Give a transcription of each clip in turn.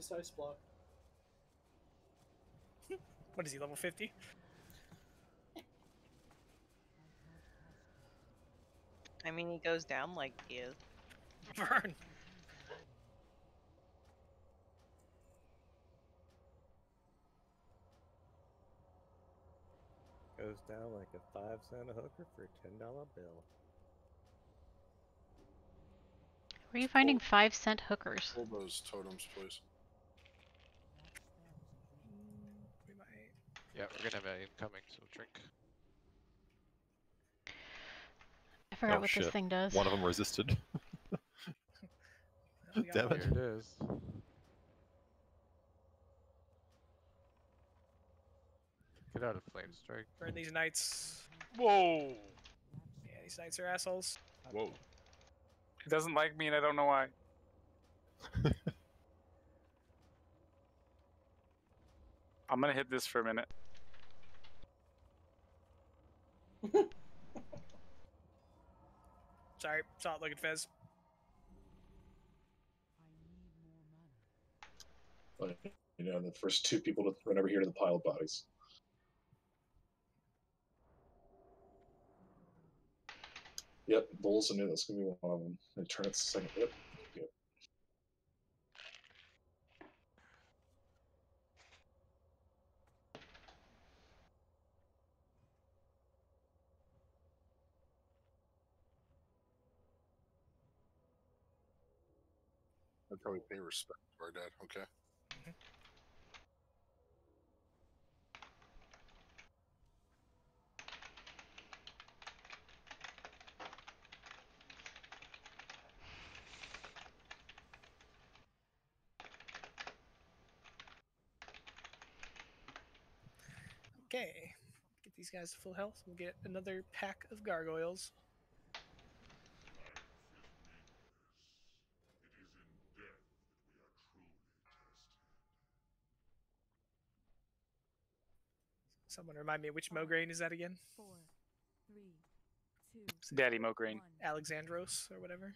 this ice block. What is he, level 50? I mean, he goes down like he is. Burn! Goes down like a 5-cent hooker for a $10 bill. Where are you finding 5-cent hookers? Pull those totems, please. We might. Yeah, we're gonna have an incoming, so drink. I forgot Oh, what shit. this thing does. One of them resisted. Damn it. Here it is. Get out of flame strike. Burn these knights. Whoa! Yeah, these knights are assholes. Whoa. He doesn't like me and I don't know why. I'm gonna hit this for a minute. Sorry, saw it looking Fez. But, you know, the first two people to run over here to the pile of bodies. Yep, bulls. I knew that's gonna be one of them. And turn it second. Yep. Yep. I'd probably pay respect to our dad. Okay. Okay. Get these guys to full health. We'll get another pack of gargoyles. Someone remind me, which Mograine is that again? 4, 3, 2, It's Daddy Mograine. 1. Alexandros or whatever.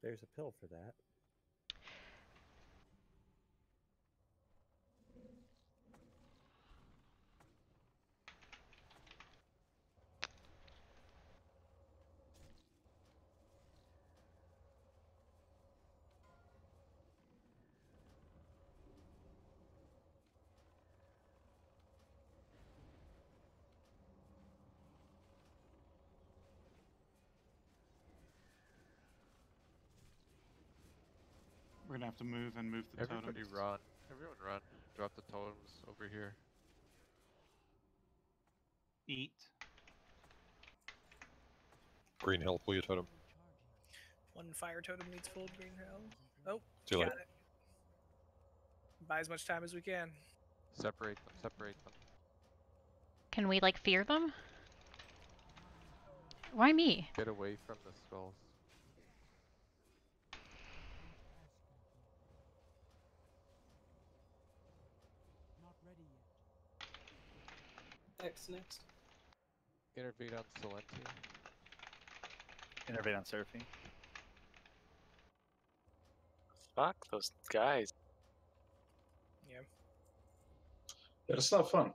There's a pill for that. We're gonna have to move and move the Everybody totems. run. Everyone run. Drop the totems over here. Eat. Green hill, pull your totem. One fire totem needs full green hell. Oh, Too got late. it. Buy as much time as we can. Separate them. Separate them. Can we, like, fear them? Why me? Get away from the skulls. X next. Intervene on Salenti. Intervene on surfing. Fuck those guys. Yeah. Yeah, it's not fun.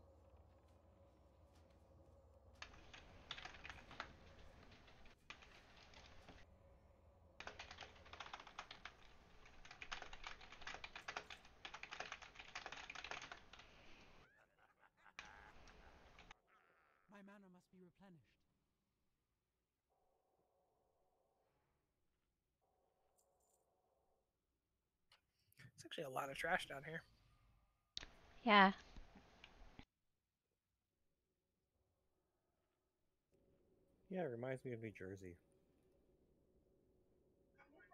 My mana must be replenished. It's actually a lot of trash down here. Yeah. Yeah, it reminds me of New Jersey.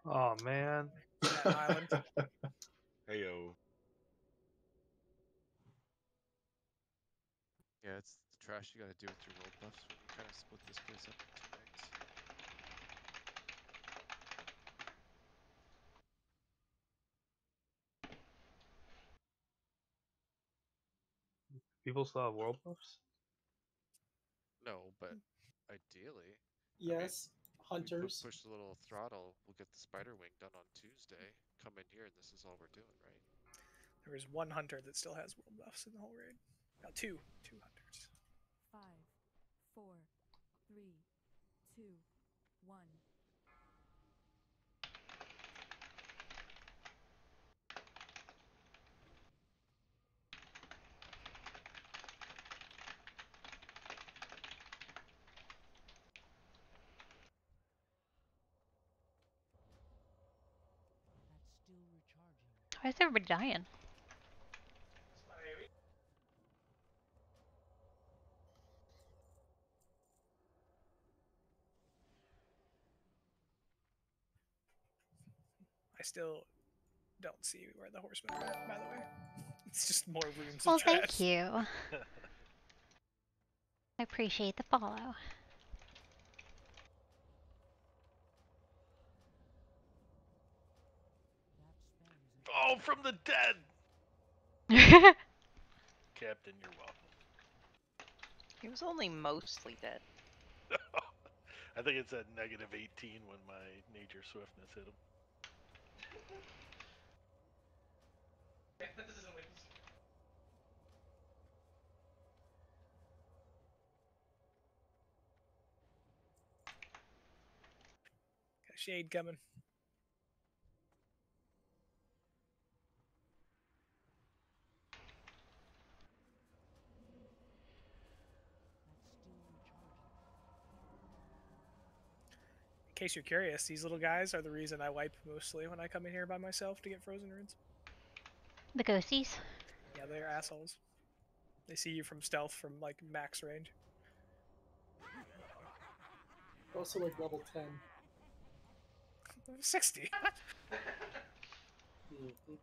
Oh man. That island. Heyo. Yeah, it's the trash you gotta do with your world buffs when you kind of split this place up into 2 nights. People still have world buffs? No, but ideally. Yes, I mean, hunters. push the little throttle, we'll get the spider wing done on Tuesday. Come in here and this is all we're doing, right? There is one hunter that still has world buffs in the whole raid. No, two hunters. 5, 4, 3, 2, 1. That's still recharging. Why is everybody dying? I still don't see where the horsemen are at, by the way. It's just more rooms Well, of trash. thank you. I appreciate the follow. Oh, from the dead! Captain, you're welcome. He was only mostly dead. I think it's at -18 when my nature swiftness hit him. Got a shade coming. In case you're curious, these little guys are the reason I wipe mostly when I come in here by myself to get frozen runes. The ghosties. Yeah, they're assholes. They see you from stealth from like max range. Also like level 10. 60. Mhm.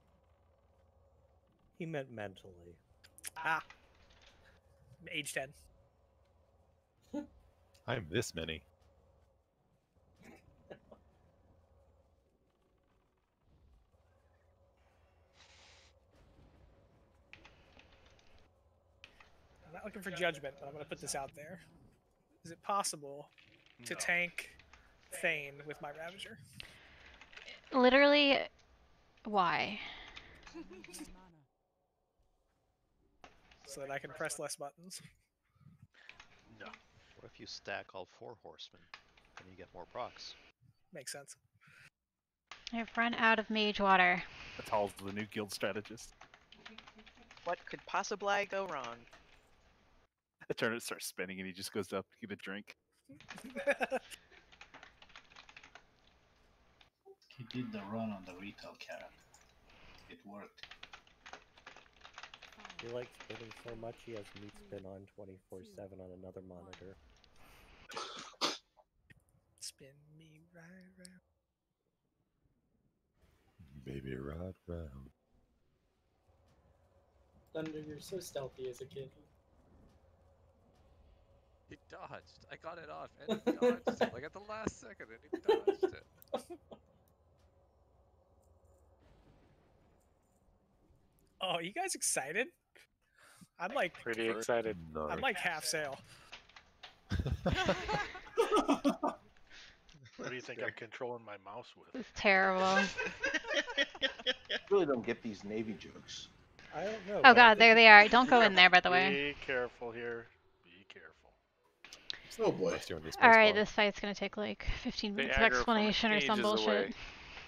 He meant mentally. Ah. Age 10. I'm this many. I'm not looking for judgment, but I'm going to put this out there. Is it possible to No. tank Thane with my Ravager? Literally, why? So that I can press less buttons. No. What if you stack all 4 horsemen? Then you get more procs. Makes sense. I've run out of mage water. Natal's the new guild strategist. What could possibly go wrong? The turnip starts spinning and he just goes up to get a drink. He did the run on the retail carrot. It worked. He likes spinning so much he has meat spin on 24/7 on another monitor. Spin me right round. Baby, ride round. Thunder, you're so stealthy as a kid. He dodged. I got it off and he dodged it. Like at the last second and he dodged it. Oh, you guys excited? I'm like Pretty excited. No. I'm like half sail. What do you think I'm controlling my mouse with? This is terrible. I really don't get these Navy jokes. I don't know. Oh god, there they are. Don't go in there, by the way. Be careful here. Be careful. Oh boy. Alright, this fight's gonna take like 15 minutes of aggro from explanation or some ages bullshit. away.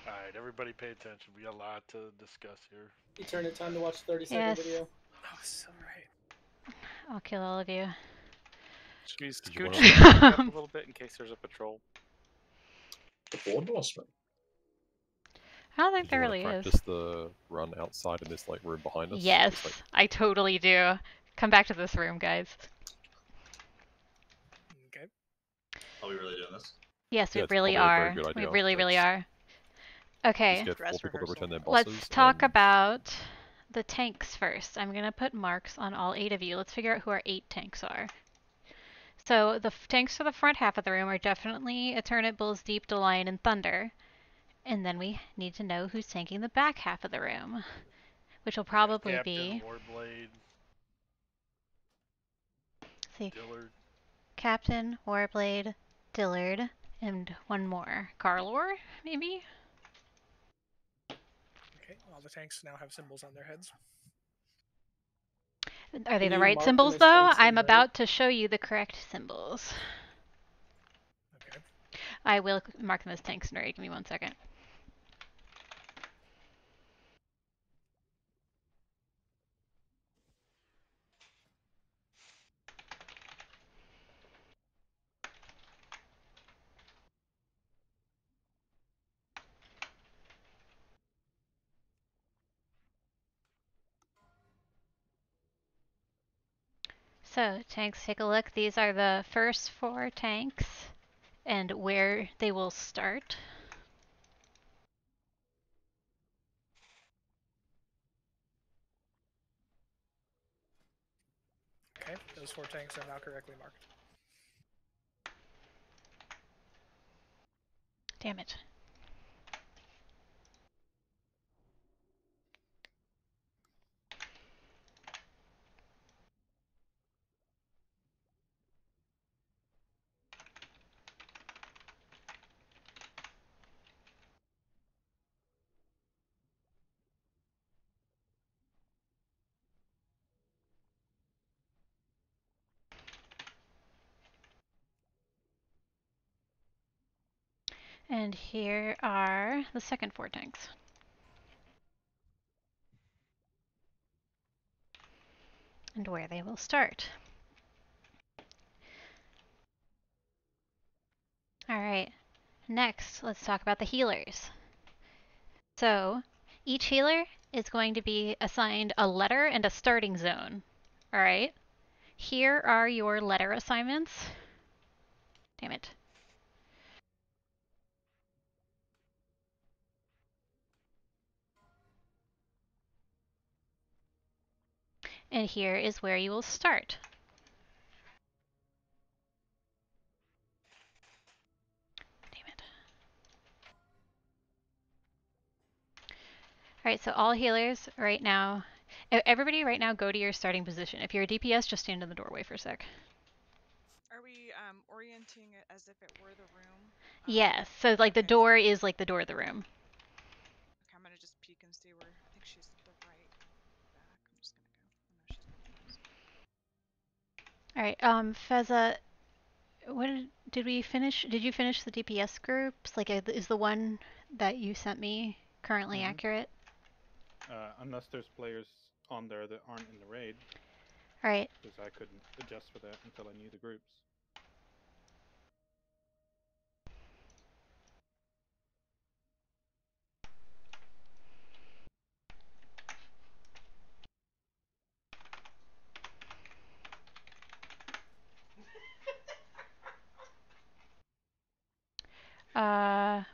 Alright, everybody pay attention. We got a lot to discuss here. Eternate time to watch 30-second Yes. video. Oh, so right. I'll kill all of you. Should we you scooch wanna- up a little bit in case there's a patrol? The Bold Norseman. I don't think Did you there wanna really is. practice the run outside in this like room behind us? Yes, It's like, I totally do. Come back to this room, guys. Okay. Are we really doing this? Yes, Yeah, we it's really probably a very are. good We idea. really, really Let's are. Okay, just get 4 Dress people to rehearsal. pretend they're bosses. let's talk and about the tanks first. I'm gonna put marks on all 8 of you. Let's figure out who our 8 tanks are. So the tanks for the front half of the room are definitely Eternate, Bulls Deep, Lion, and Thunder. And then we need to know who's tanking the back half of the room, which will probably Captain, be Warblade, see, Dillard. Captain, Warblade, Dillard, and one more. Garlor, maybe? Okay, all the tanks now have symbols on their heads. Are they Can the you right mark them symbols as though? tanks in I'm red? about to show you the correct symbols. Okay. I will mark them as tanks in red. Give me 1 second. So, tanks, take a look. These are the first 4 tanks and where they will start. Okay, those 4 tanks are now correctly marked. Damn it. And here are the second 4 tanks. And where they will start. Alright, next let's talk about the healers. So, each healer is going to be assigned a letter and a starting zone. Alright, here are your letter assignments. Damn it. And here is where you will start. Damn it. Alright, so all healers right now, everybody right now go to your starting position. If you're a DPS, just stand in the doorway for a sec. Are we orienting it as if it were the room? Yes, so like the door is like the door of the room. Okay, I'm gonna just peek and see where. I think she's the right back. I'm just gonna go. Oh, no, she's not. Alright, Feza, what did we finish? Did you finish the DPS groups? Like, is the one that you sent me currently accurate? Unless there's players on there that aren't in the raid. Alright. Because I couldn't adjust for that until I knew the groups.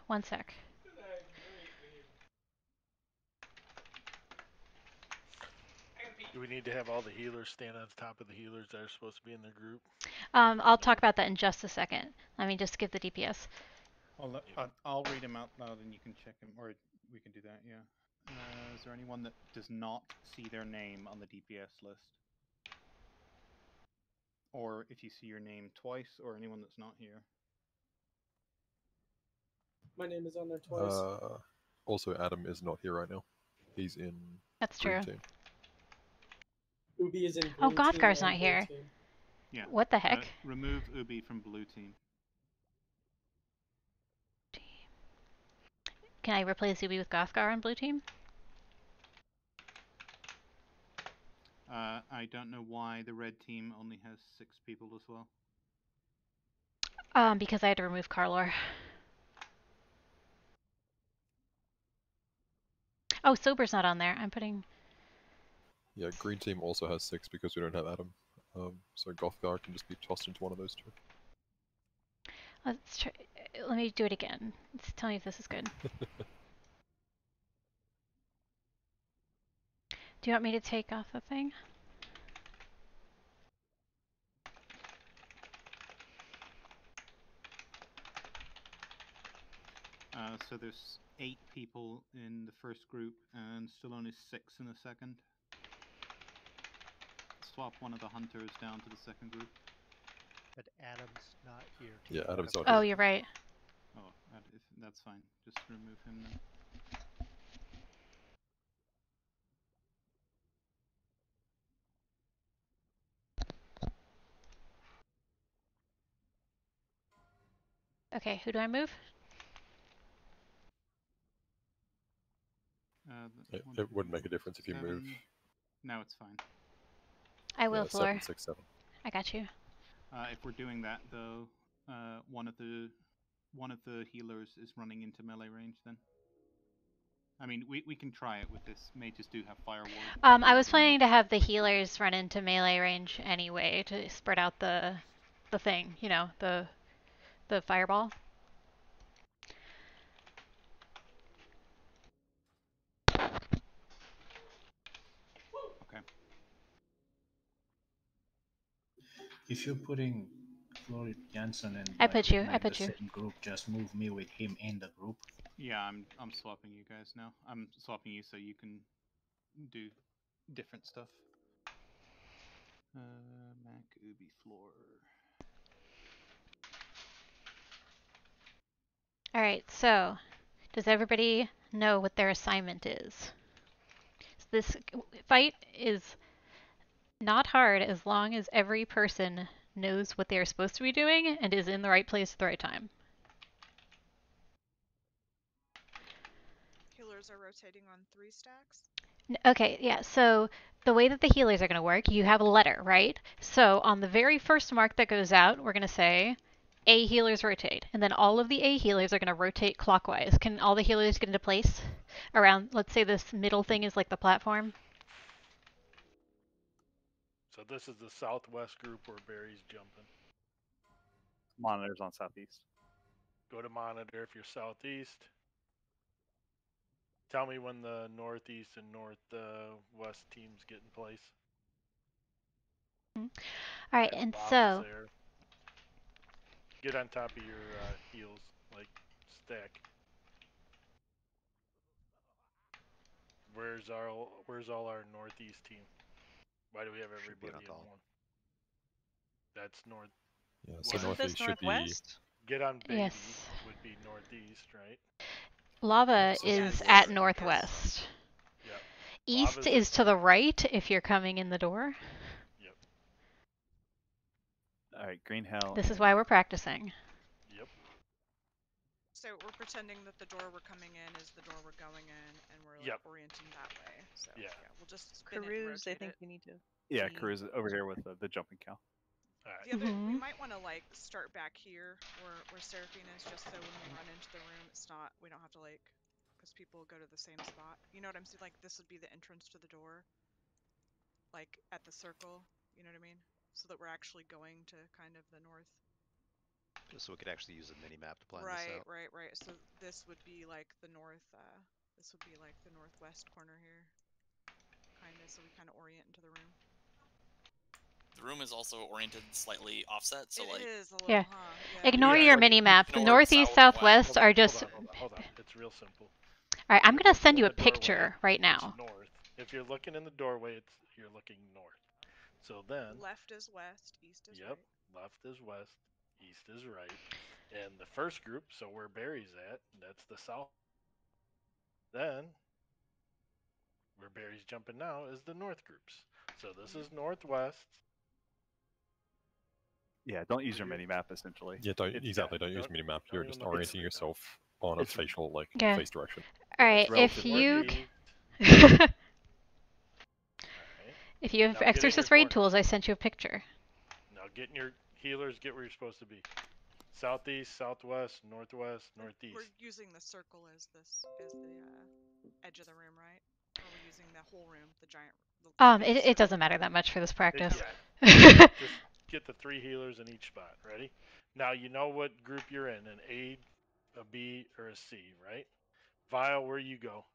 One sec. Do we need to have all the healers stand on top of the healers that are supposed to be in the group? I'll talk about that in just a second. Let me just give the DPS. I'll read them out loud and you can check them, or we can do that, yeah. Is there anyone that does not see their name on the DPS list? Or if you see your name twice, or anyone that's not here? My name is on there twice. Also, Adam is not here right now. He's in That's green true. team. Ubi is in green Oh, team Gothgar's and not blue here. team. Yeah. What the heck? Remove Ubi from blue team. Can I replace Ubi with Gothgar on blue team? I don't know why the red team only has 6 people as well. Because I had to remove Carlor. Oh, Sober's not on there. I'm putting... Yeah, green team also has 6 because we don't have Adam. So Gothgar can just be tossed into one of those 2. Let's try... Let me do it again. Let's tell me if this is good. Do you want me to take off the thing? So there's 8 people in the first group and still only 6 in the second. Swap one of the hunters down to the second group. But Adam's not here. Yeah, Adam's not Oh, here. you're right. Oh, that's fine. Just remove him then. Okay, who do I move? It wouldn't make a difference if you move. No, it's fine. I will, Yeah, Floor. 7, 6, 7. I got you. If we're doing that though, one of the healers is running into melee range then. I mean, we can try it with this. Mages do have fire ward. I was planning to have the healers run into melee range anyway to spread out the thing, you know, the fireball. Okay. If you're putting Floyd Jansen and I put you. the same group, just move me with him in the group. Yeah, I'm swapping you guys now. I'm swapping you so you can do different stuff. Mac, Ubi, Floor. Alright, so does everybody know what their assignment is? This fight is not hard as long as every person knows what they're supposed to be doing and is in the right place at the right time. Healers are rotating on 3 stacks? Okay, yeah, so the way that the healers are going to work, you have a letter, right? So on the very first mark that goes out, we're going to say A healers rotate. And then all of the A healers are going to rotate clockwise. Can all the healers get into place around, let's say this middle thing is like the platform? So this is the southwest group where Barry's jumping. Monitors on southeast. Go to monitor if you're southeast. Tell me when the northeast and northwest teams get in place. Alright, and Bob so... is there. Get on top of your heels, like stack. Where's all our northeast team? Why do we have everybody in one? That's north. Yeah, so northeast should be. Get on baby Yes. would be northeast, right? Lava is at northwest. Yep. East is to the right if you're coming in the door. Yep. Alright, green hell. This is why we're practicing. Yep. So we're pretending that the door we're coming in is the door we're going in, and we're like orienting that way. So yeah, we'll just spin it and Carouse, I rotate think it. we need to. Yeah, Carouse over here with the jumping cow. The other, we might want to like start back here where Seraphine is, just so when we run into the room, it's not, we don't have to like, because people go to the same spot. You know what I'm saying? Like this would be the entrance to the door, like at the circle. You know what I mean? So that we're actually going to kind of the north. Just so we could actually use a mini map to plan this out. Right. So this would be like the north. This would be like the northwest corner here, kind of. So we kind of orient into the room. The room is also oriented slightly offset, so it like... is a little, Yeah. Yeah. Ignore your mini-map. The northeast, southwest are just... Hold on. It's real simple. Alright, I'm going to send you a picture right now. It's north. If you're looking in the doorway, you're looking north. So then... Left is west, east is right. Yep. Left is west, east is right. And the first group, so where Barry's at, that's the south. Then, where Barry's jumping now is the north groups. So this is northwest. Yeah, don't use your mini map essentially. Yeah, don't use mini map. You're just orienting yourself on a facial face direction. Alright, if you if you have Exorcist raid tools, I sent you a picture. Now get in your healers, get where you're supposed to be. Southeast, southwest, northwest, northeast. We're using the circle as the edge of the room, right? Or we're using the whole room, the giant. It doesn't matter that much for this practice. Just get the 3 healers in each spot. Ready? Now you know what group you're in, an A, a B, or a C, right? Vile, where you go?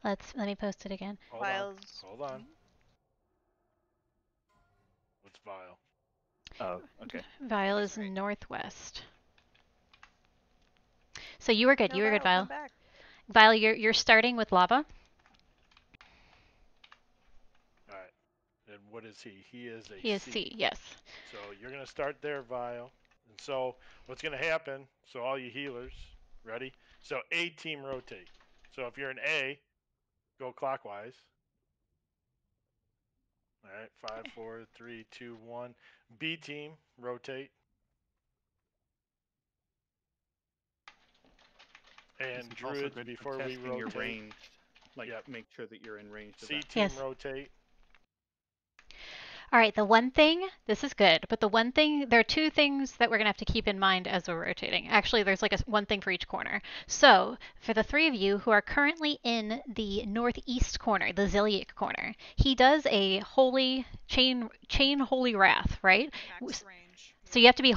Let me post it again. Hold on. What's Vile? Oh, okay. Vile is northwest. So you were good. You were good, Vile. Vile, you're starting with lava. Alright. And what is he? He is a C. He is C, yes. So you're going to start there, Vile. And so what's going to happen, so all you healers, ready? So A team rotate. So if you're an A, go clockwise. Alright, 5, 4, 3, 2, 1. B team, rotate. And This is also druids, good before for we testing your rotate. range. Like, Yep. make sure that you're in range of C that. team Yes. rotate. All right, the one thing, this is good, but the one thing, there are two things that we're going to have to keep in mind as we're rotating. Actually, there's like one thing for each corner. So, for the three of you who are currently in the northeast corner, the Ziliac corner, he does a holy chain holy wrath, right? Max range. So you have to be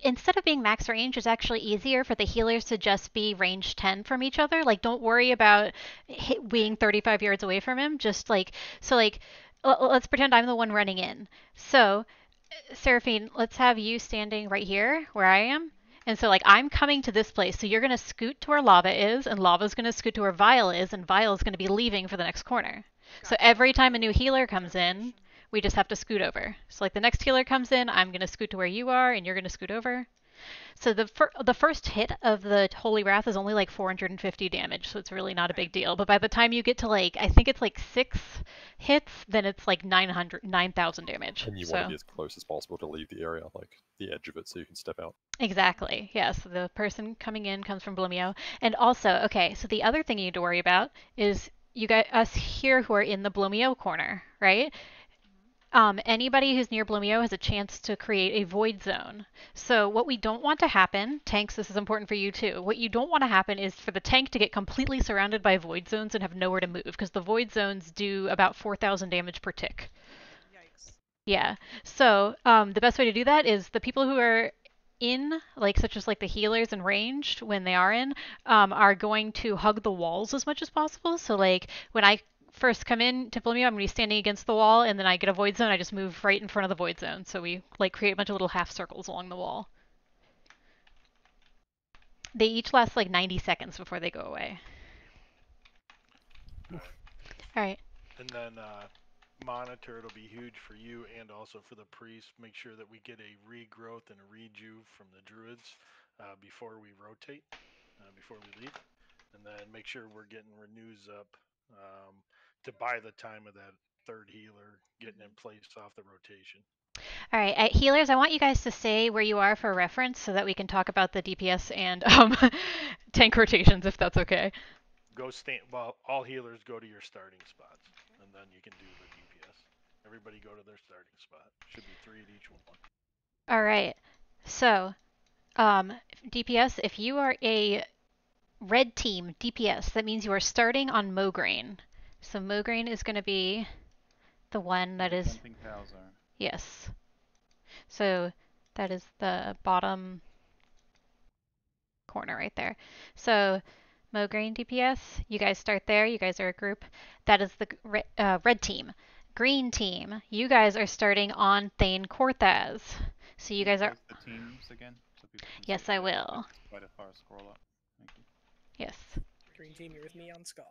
instead of being max range, it's actually easier for the healers to just be range 10 from each other. Like, don't worry about being 35 yards away from him. Just like, let's pretend I'm the one running in. So, Seraphine, let's have you standing right here where I am. And so, like, I'm coming to this place. So you're going to scoot to where lava is, and lava's going to scoot to where Vile is, and Vile is going to be leaving for the next corner. So every time a new healer comes in, we just have to scoot over. So, like, the next healer comes in, I'm going to scoot to where you are, and you're going to scoot over. So the first hit of the Holy Wrath is only like 450 damage, so it's really not a big deal. But by the time you get to like, I think it's like 6 hits, then it's like 9,000 damage. And you want to be as close as possible to leave the area, like the edge of it, so you can step out. Exactly. Yes, the person coming in comes from Blumio. And also, okay, so the other thing you need to worry about is you got us here who are in the Blumio corner, right? Anybody who's near Blumio has a chance to create a void zone. So what we don't want to happen, tanks, this is important for you too, what you don't want to happen is for the tank to get completely surrounded by void zones and have nowhere to move, because the void zones do about 4,000 damage per tick. Yikes. Yeah. So the best way to do that is the people who are in, like such as like the healers and ranged when they are in, are going to hug the walls as much as possible. So like when I first come in to Blumio, I'm going to be standing against the wall, and then I get a void zone, I just move right in front of the void zone. So we like create a bunch of little half circles along the wall. They each last like 90 seconds before they go away. All right. And then monitor, it'll be huge for you and also for the priest. Make sure that we get a regrowth and a rejuve from the druids before we rotate, before we leave. And then make sure we're getting renews up to buy the time of that third healer getting in place off the rotation. All right, healers, I want you guys to say where you are for reference so that we can talk about the DPS and tank rotations, if that's okay. Well, all healers go to your starting spots, and then you can do the DPS. Everybody go to their starting spot. Should be 3 at each one. All right, so DPS, if you are a red team DPS, that means you are starting on Mograine. So Mograine is going to be the one that is... Yes. So that is the bottom corner right there. So Mograine DPS, you guys start there. You guys are a group. That is the red team. Green team, you guys are starting on Thane Korthaz. So you guys are... the teams again? So people can yes, see I will. Quite a far scroll up. Thank you. Yes. Green team, you're with me on Skull.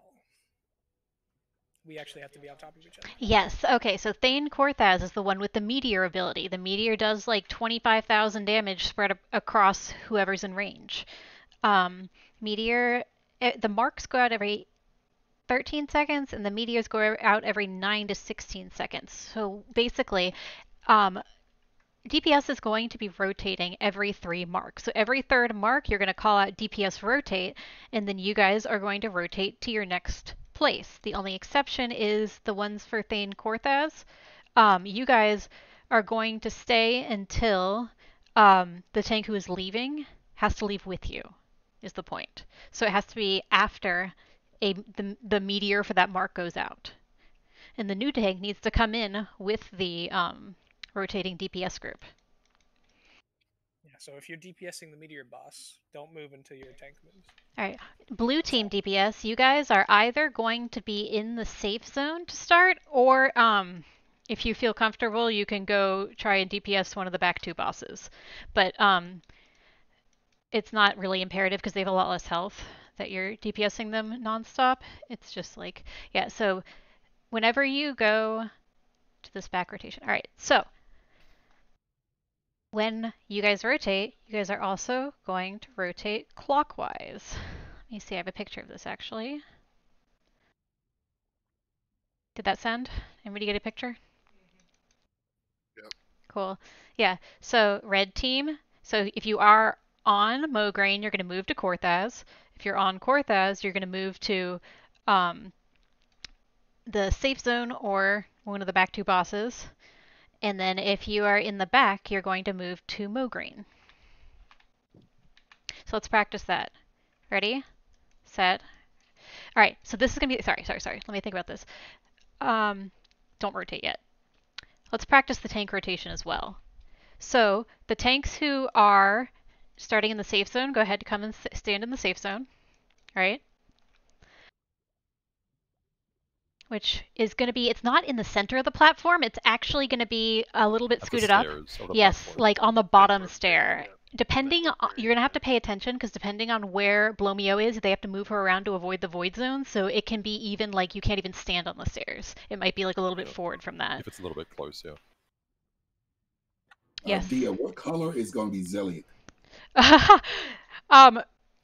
We actually have to be on top of each other. Yes. Okay, so Thane Korthaz is the one with the meteor ability. The meteor does like 25,000 damage spread across whoever's in range. Meteor, the marks go out every 13 seconds, and the meteors go out every 9 to 16 seconds. So basically, DPS is going to be rotating every 3 marks. So every third mark, you're going to call out DPS rotate, and then you guys are going to rotate to your next place. The only exception is the ones for Thane Korthaz. You guys are going to stay until the tank who is leaving has to leave with you, is the point. So it has to be after the meteor for that mark goes out. And the new tank needs to come in with the rotating DPS group. Yeah, so if you're DPSing the meteor boss, don't move until your tank moves. All right, blue team DPS, you guys are either going to be in the safe zone to start, or if you feel comfortable, you can go try and DPS one of the back 2 bosses. But it's not really imperative because they have a lot less health that you're DPSing them nonstop. It's just like, yeah, so whenever you go to this back rotation. All right, so when you guys rotate, you guys are also going to rotate clockwise. Let me see, I have a picture of this actually. Did that send? Anybody get a picture? Yep. Cool. Yeah, so red team. So if you are on Mograine, you're going to move to Korthaz. If you're on Korthaz, you're going to move to the safe zone or one of the back two bosses. And then if you are in the back, you're going to move to Mograine. So let's practice that. Ready? Set. All right, so this is going to be, sorry. Let me think about this. Don't rotate yet. Let's practice the tank rotation as well. So the tanks who are starting in the safe zone, go ahead and come and stand in the safe zone, right? Which is going to be, it's not in the center of the platform, it's actually going to be a little bit scooted up. Yes, like on the bottom stair. Depending on, you're going to have to pay attention because depending on where Blomio is, they have to move her around to avoid the void zone. So it can be even like you can't even stand on the stairs. It might be like a little bit forward from that. If it's a little bit close, yeah. Yes. Dia, what color is going to be Zillion?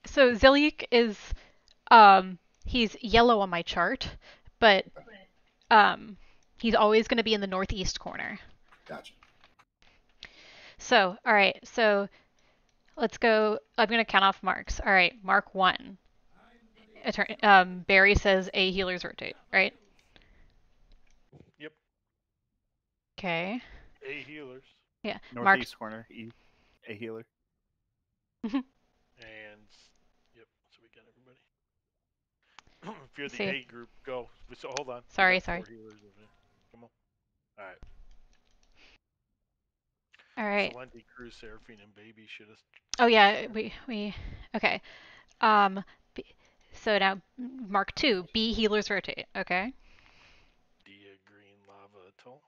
So Ziliuk is, he's yellow on my chart, but he's always going to be in the northeast corner. Gotcha. So, all right, so let's go. I'm going to count off marks. All right, mark 1. Barry says A healers rotate, right? Yep. Okay. A healers. Yeah. Northeast corner, A healer. And yep, so we got everybody. If you're the A group, go. So hold on. Sorry. Come on. All right. All right. Salenti, Cruz, Seraphine, and Baby should have. Oh yeah, we okay. So now mark 2, B healers rotate. Okay. Dia, green, lava, atoll.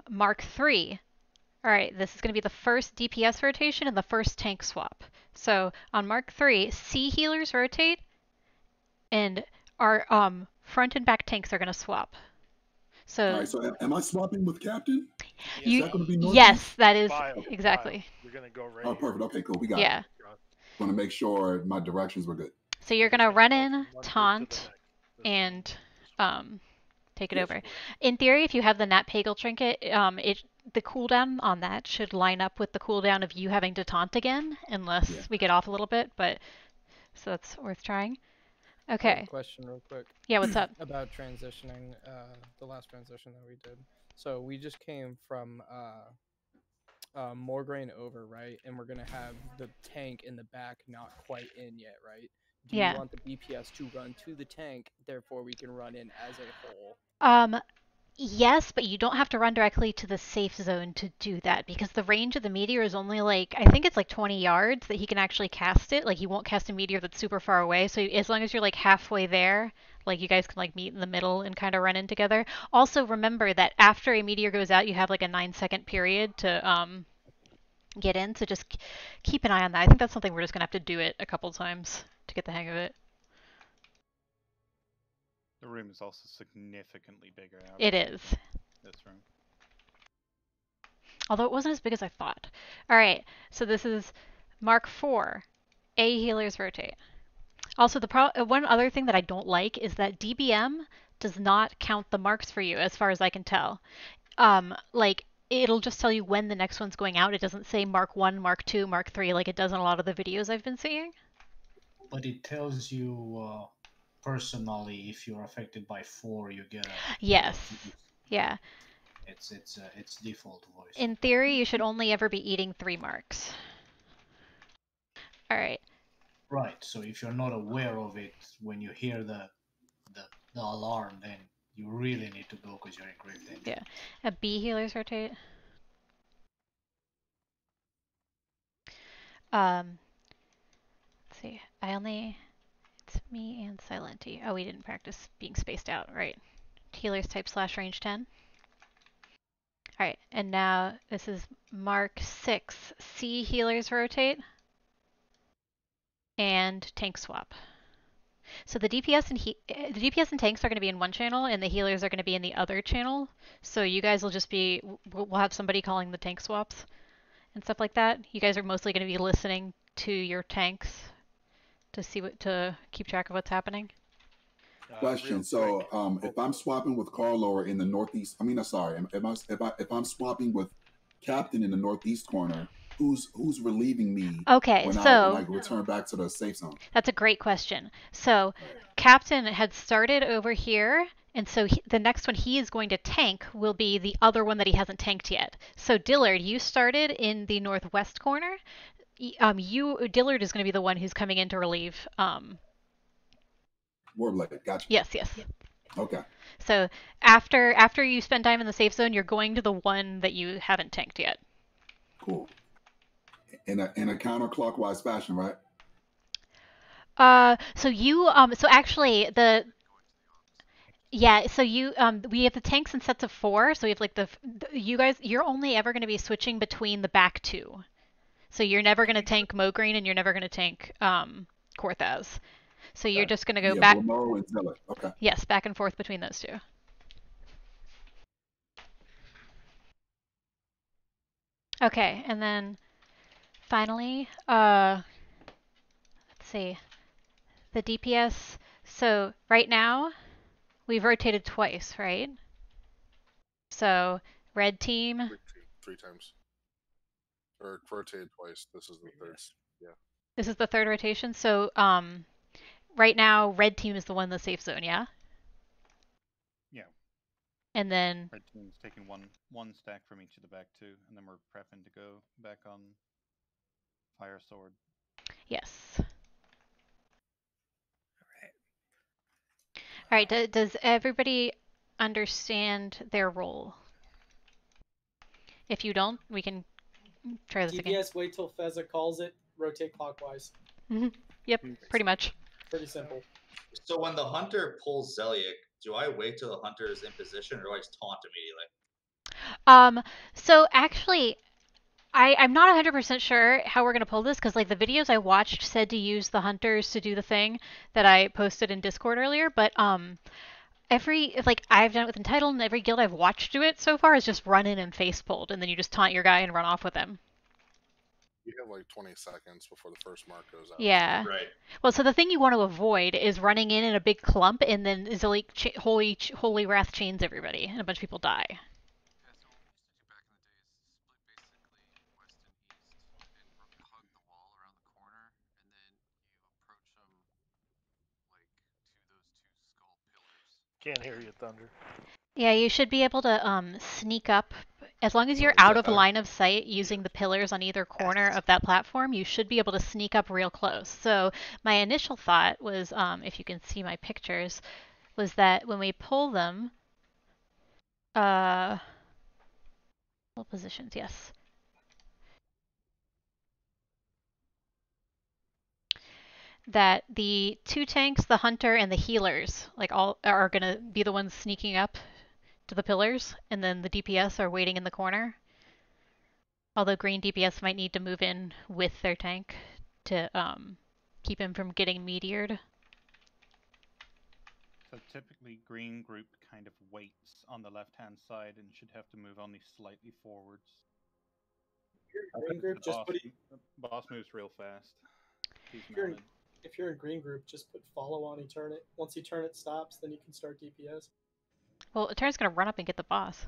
Mark 3. All right, this is going to be the first DPS rotation and the first tank swap. So on mark 3, C healers rotate, and our front and back tanks are going to swap. So, all right, so am I swapping with Captain? Is that going to be northeast? Yes, that is exactly. You're going to go right. Oh, perfect. Okay, cool. We got it. Want to make sure my directions were good. So you're going to run in, taunt, and take it over. In theory, if you have the Nat Pagel trinket, the cooldown on that should line up with the cooldown of you having to taunt again, unless we get off a little bit, but so that's worth trying. Okay. I have a question real quick. Yeah, what's up? About transitioning, the last transition that we did. So we just came from Mograine over, right? And we're gonna have the tank in the back not quite in yet, right? Do you want the DPS to run to the tank, therefore we can run in as a whole? Yes, but you don't have to run directly to the safe zone to do that because the range of the meteor is only like, I think it's like 20 yards that he can actually cast it. Like he won't cast a meteor that's super far away. So as long as you're like halfway there, like you guys can like meet in the middle and kind of run in together. Also remember that after a meteor goes out, you have like a 9-second period to get in. So just keep an eye on that. I think that's something we're just gonna have to do it a couple times to get the hang of it. The room is also significantly bigger now. It is. This room. Although it wasn't as big as I thought. All right, so this is mark 4. A healers rotate. Also, one other thing that I don't like is that DBM does not count the marks for you, as far as I can tell. Like it'll just tell you when the next one's going out. It doesn't say mark 1, mark 2, mark 3 like it does in a lot of the videos I've been seeing. But it tells you personally if you're affected by 4, you get a yes. Yeah. It's default voice. In theory, you should only ever be eating 3 marks. All right. Right. So if you're not aware of it when you hear the alarm, then you really need to go because you're in grave danger. Yeah. A B healers rotate. Let's see. It's me and Silenti. Oh, we didn't practice being spaced out, right? Healers type / range 10. All right, and now this is mark 6. C healers rotate and tank swap. So the DPS and tanks are going to be in one channel, and the healers are going to be in the other channel. So you guys will just be, we'll have somebody calling the tank swaps and stuff like that. You guys are mostly going to be listening to your tanks to keep track of what's happening. Question. So, if I'm swapping with Carlo in the northeast, if I'm swapping with captain in the northeast corner, who's relieving me Okay, when so I return back to the safe zone? that's a great question. So, Captain had started over here, and so the next one he is going to tank will be the other one that he hasn't tanked yet. So, Dillard, you started in the northwest corner. Dillard is going to be the one who's coming in to relieve. Warblade, gotcha. Yes. Okay. So after you spend time in the safe zone, you're going to the one that you haven't tanked yet. Cool. In a counterclockwise fashion, right? So actually we have the tanks in sets of 4, so we have like you're only ever going to be switching between the back 2. So you're never going to tank Mogreen and you're never going to tank Korthaz. So you're just going to go back. And Zealot. Okay. Yes, back and forth between those 2. Okay, and then finally, let's see, the DPS. So right now, we've rotated twice, right? So red team. 3 times. Or rotated twice. This is the third. Yeah. This is the 3rd rotation. So right now, red team is the one in the safe zone, yeah? Yeah. And then red team's taking one stack from each of the back 2, and then we're prepping to go back on Fire Sword. Yes. All right. Does everybody understand their role? If you don't, we can try this again. DPS, wait till Fezza calls it, rotate clockwise. Yep, pretty much. Pretty simple. So when the hunter pulls Zeliek, do I wait till the hunter is in position, or do I just taunt immediately? So actually, I'm not 100% sure how we're going to pull this, because like the videos I watched said to use the hunters to do the thing that I posted in Discord earlier, but I've done it with Entitled, and every guild I've watched do it so far is just run in and face pulled, and then you just taunt your guy and run off with him. You have like 20 seconds before the first mark goes out. Yeah. Right. Well, so the thing you want to avoid is running in a big clump, and then Zilly Holy Wrath chains everybody, and a bunch of people die. Can't hear you, Thunder. Yeah, you should be able to sneak up. As long as you're out of line of sight using the pillars on either corner of that platform, you should be able to sneak up real close. So my initial thought was, if you can see my pictures, was that when we pull them, pull positions, yes. That the 2 tanks, the hunter, and the healers, like all are gonna be the ones sneaking up to the pillars, and then the DPS are waiting in the corner. Although green DPS might need to move in with their tank to keep him from getting meteored. So typically green group kind of waits on the left-hand side and should have to move only slightly forwards. Green group, boss moves real fast. If you're in green group, just put follow on Eternit. Once Eternit stops, then you can start DPS. Well, Eternit's gonna run up and get the boss.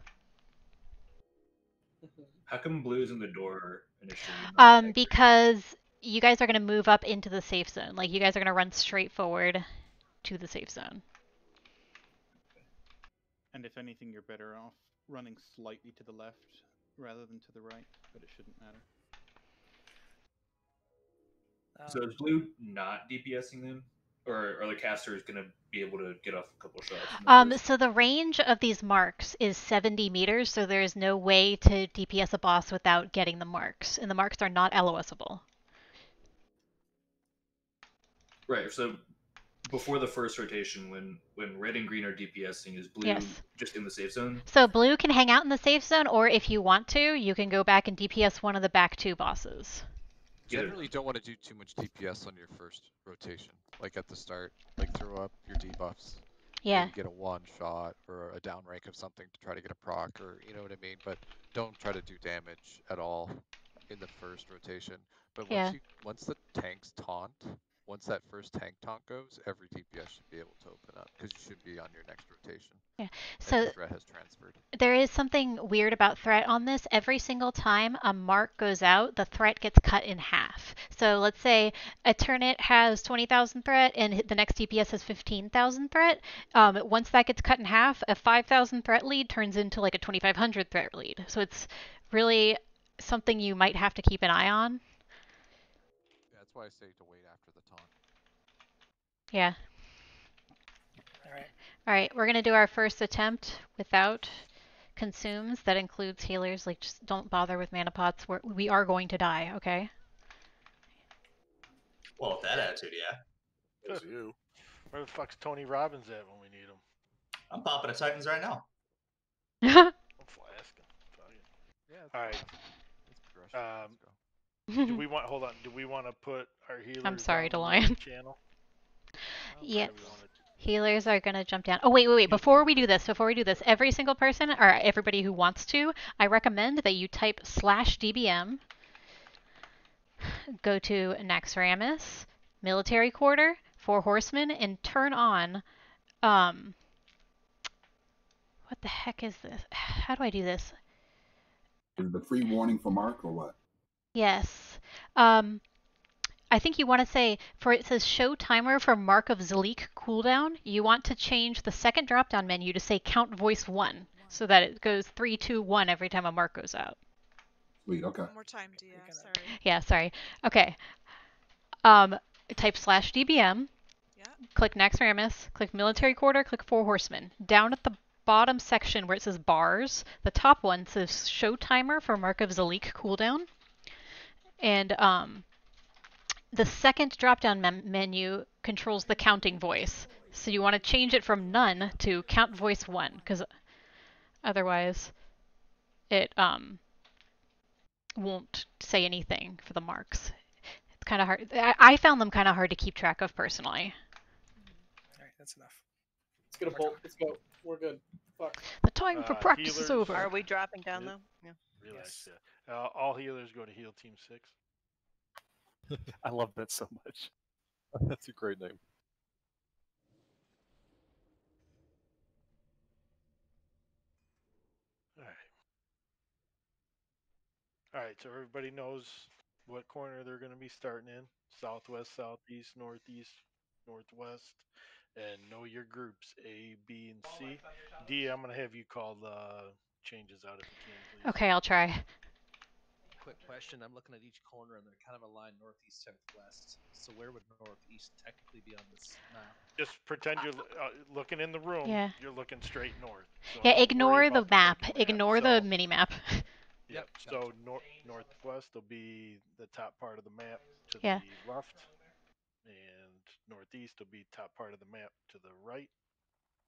How come blue's in the door initially? Because you guys are gonna move up into the safe zone. Like, you guys are gonna run straight forward to the safe zone. And if anything, you're better off running slightly to the left rather than to the right, but it shouldn't matter. So is blue not DPSing them? Or are the casters going to be able to get off a couple shots? So the range of these marks is 70 meters, so there is no way to DPS a boss without getting the marks, and the marks are not LOSable. Right, so before the first rotation, when red and green are DPSing, is blue just in the safe zone? So blue can hang out in the safe zone, or if you want to, you can go back and DPS one of the back 2 bosses. Generally, you don't want to do too much DPS on your first rotation. Like at the start, like throw up your debuffs. Yeah. Maybe get a 1-shot or a down rank of something to try to get a proc, or you know what I mean. But don't try to do damage at all in the first rotation. But once the tanks taunt, once that first tank taunt goes, every DPS should be able to open up because you should be on your next rotation. Yeah. And So the threat has transferred. there is something weird about threat on this. Every single time a mark goes out, the threat gets cut in half. So let's say a Eternit has 20,000 threat and the next DPS has 15,000 threat. Once that gets cut in half, a 5,000 threat lead turns into like a 2,500 threat lead. So it's really something you might have to keep an eye on. Yeah, that's why I say to wait after the taunt. Yeah. Alright, we're gonna do our first attempt without consumes. That includes healers. Like, just don't bother with mana pots. We are going to die, okay? Well, with that attitude, yeah. It's you. Where the fuck's Tony Robbins at when we need him? I'm popping a Titans right now. I'm flasking. Yeah. All right. It's progression. Let's go. Do we want? Hold on. Do we want to put our healers I'm sorry, on the DeLion. main channel? Yes. Healers are gonna jump down. Oh, wait. Before we do this, every single person, or everybody who wants to, I recommend that you type /DBM, go to Naxxramas, Military Quarter, 4 Horsemen, and turn on, what the heck is this? How do I do this? Is the free warning for Mark or what? Yes. I think you want to say, it says show timer for Mark of Zalik cooldown, you want to change the second drop-down menu to say count voice 1, so that it goes 3, 2, 1 every time a mark goes out. Sweet, okay. One more time, Dia, sorry. Yeah, sorry. Okay. Type /DBM, click Naxxramas, click Military Quarter, click 4 Horsemen. Down at the bottom section where it says bars, the top one says show timer for Mark of Zalik cooldown. And the second drop-down menu controls the counting voice. So you want to change it from none to count voice 1, because otherwise it won't say anything for the marks. It's kind of hard. I found them kind of hard to keep track of personally. Alright, that's enough. Let's get a bolt. Let's go. We're good. Fuck. The time for practice is over. Are we dropping down though? Yeah. Relax. Yeah. All healers go to heal team 6. I love that so much. That's a great name. Alright, so everybody knows what corner they're going to be starting in. Southwest, southeast, northeast, northwest. And know your groups, A, B, and C. D, I'm going to have you call the changes out if you can, please. Okay, I'll try. Quick question. I'm looking at each corner and they're kind of aligned northeast, southwest. So where would northeast technically be on this map? Just pretend you're looking in the room. Yeah. You're looking straight north. So Yeah, don't worry ignore the about map. fucking Ignore the mini-map. Yep. So northwest will be the top part of the map to Yeah. the left, and northeast will be top part of the map to the right,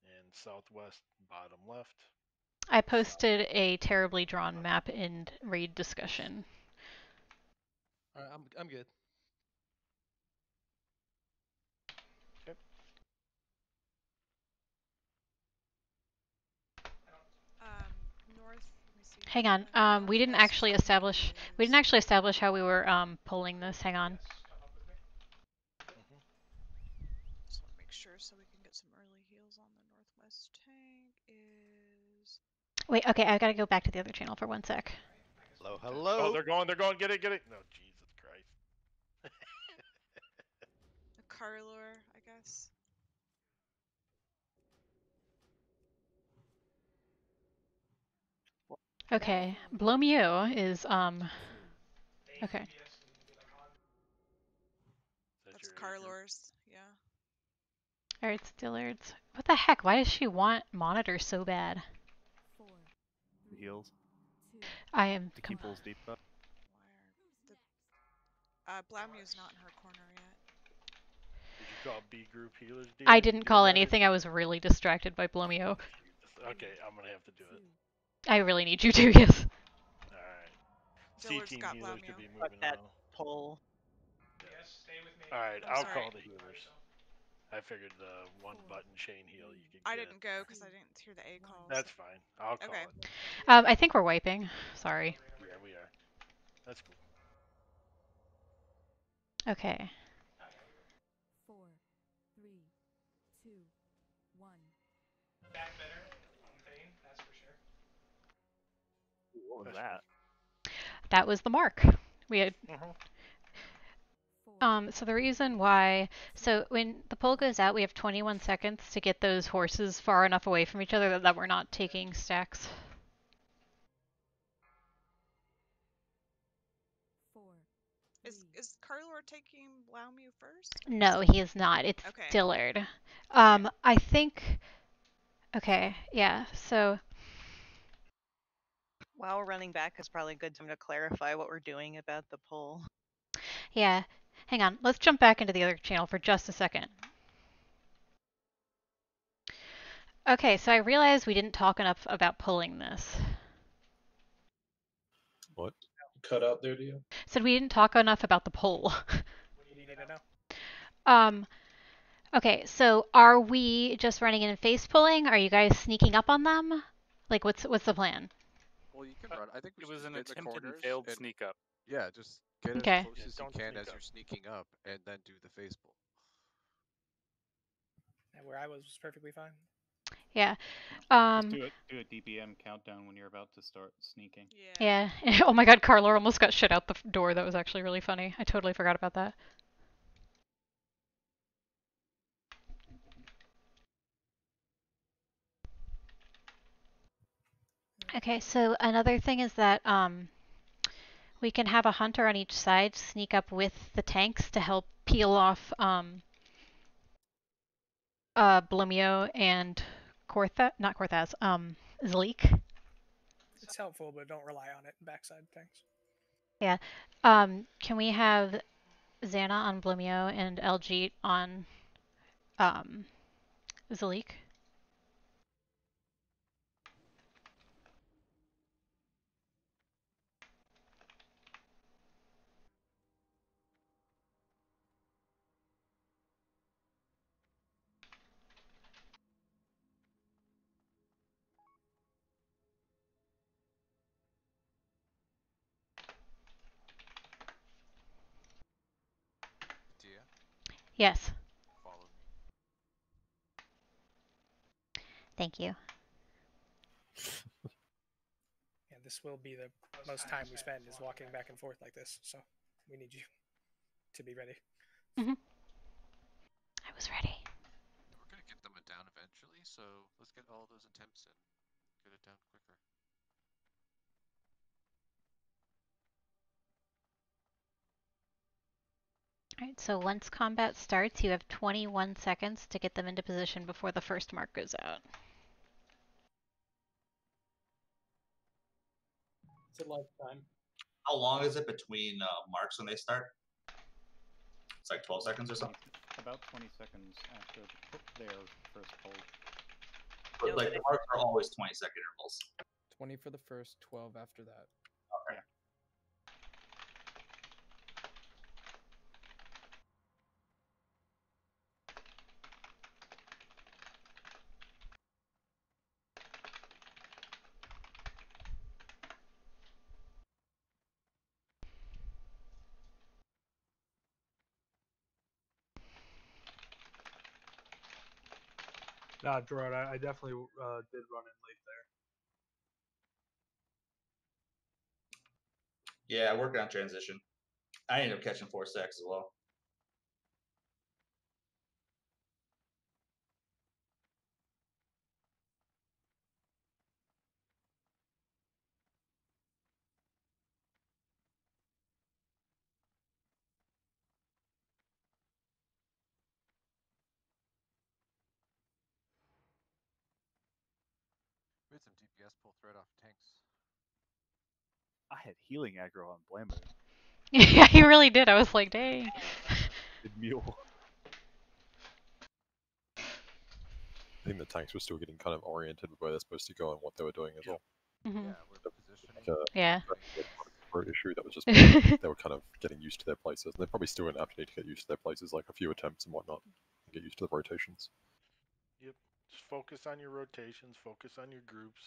and southwest bottom left. I posted a terribly drawn map in raid discussion. Alright, I'm good. Okay. North. Let me see. Hang on. We didn't actually establish how we were pulling this. Hang on. Just want to make sure so we can get some early heals on the northwest tank. Is Wait, okay, I gotta go back to the other channel for 1 sec. Hello, hello. Oh, they're going, get it. No, Jesus Christ. a Carlor, I guess. Okay, Blomio is okay. That's Carlor's, yeah. Alright, Stillards. What the heck? Why does she want monitor so bad? Heals. I am to keep pulls deep up. Blamu's not in her corner yet. Did you call B group healers? I didn't call anything. I was really distracted by Blomio. Okay, I'm gonna have to do it. I really need you to, yes. Alright. C Dillard's team got healers Blamu. to be moving that on. pull. Alright, I'm I'll sorry. call the healers. I figured the one button chain heal you could get. I didn't go because I didn't hear the A calls. That's fine. I'll call it. I think we're wiping. Sorry. Yeah, we are. That's cool. Okay. What was that? That was the mark. We had. So the reason why, so when the poll goes out, we have 21 seconds to get those horses far enough away from each other that we're not taking stacks. Is Carlor taking Laumu first? No, he is not. It's Okay. Dillard. I think. Okay, yeah. So. While we're running back, it's probably a good time to clarify what we're doing about the poll. Yeah. Hang on. Let's jump back into the other channel for just a second. Okay, so I realized we didn't talk enough about pulling this. What? Cut out there, do you? Said we didn't talk enough about the poll. What do you need to know? Okay, so are we just running in and face pulling? Are you guys sneaking up on them? Like, what's the plan? Well, you can run. I think we It should was just an get in the attempted and corners failed and sneak up. yeah, just get Okay. as close as you Don't can sneak as up. you're sneaking up, and then do the face pull. Yeah, where I was perfectly fine. Yeah. Just do a DPM countdown when you're about to start sneaking. Yeah. Oh my god, Carla almost got shit out the door. That was actually really funny. I totally forgot about that. Okay, so another thing is that we can have a hunter on each side sneak up with the tanks to help peel off Blumio and not Korthaz, Zleek. It's helpful, but don't rely on it. Backside things. Yeah. Can we have Xana on Blumio and Eljeet on Zleek? Tia, Yes. follow me. Thank you. Yeah, this will be the most time we spend is walking back and forth like this. So we need you to be ready. I was ready. We're gonna get them down eventually, so let's get all those attempts in. Get it down quicker. Alright, so once combat starts, you have 21 seconds to get them into position before the first mark goes out. It's a lifetime. How long is it between marks when they start? It's like 12 seconds or something. About 20 seconds after their first poll. But like the marks are always 20-second intervals. 20 for the first, 12 after that. Okay. Nah, Gerard, I definitely did run in late there. Yeah, working on transition. I ended up catching 4 stacks as well. We had some DPS pull thread off tanks. I had healing aggro on Blammo. Yeah, you really did. I was like, dang. Did mule. I think the tanks were still getting kind of oriented with where they're supposed to go and what they were doing as well. Mm-hmm. Yeah, we're positioning. Yeah. Issue that was just they were kind of getting used to their places, and they probably still an apt need to get used to their places, like a few attempts and whatnot, and get used to the rotations. Yep. Just focus on your rotations, focus on your groups,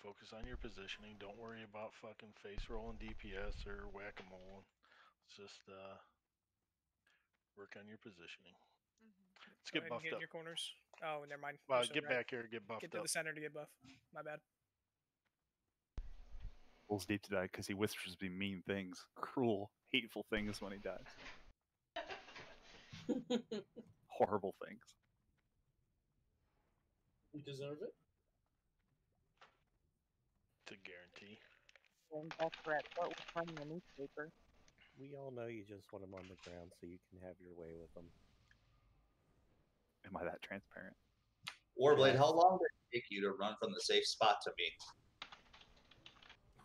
focus on your positioning. Don't worry about fucking face rolling DPS or whack-a-mole. Just work on your positioning. Let's Go get ahead and buffed get in up. your corners. Oh, never mind. Well, You're so get right. back here, get buffed Get to up. the center to get buff. My bad. Bulls Deep to die because he whispers me mean things, cruel, hateful things when he dies. Horrible things. You deserve it. It's a guarantee. And that's right. What was running the newspaper? We all know you just want them on the ground so you can have your way with them. Am I that transparent? Warblade, how long did it take you to run from the safe spot to me?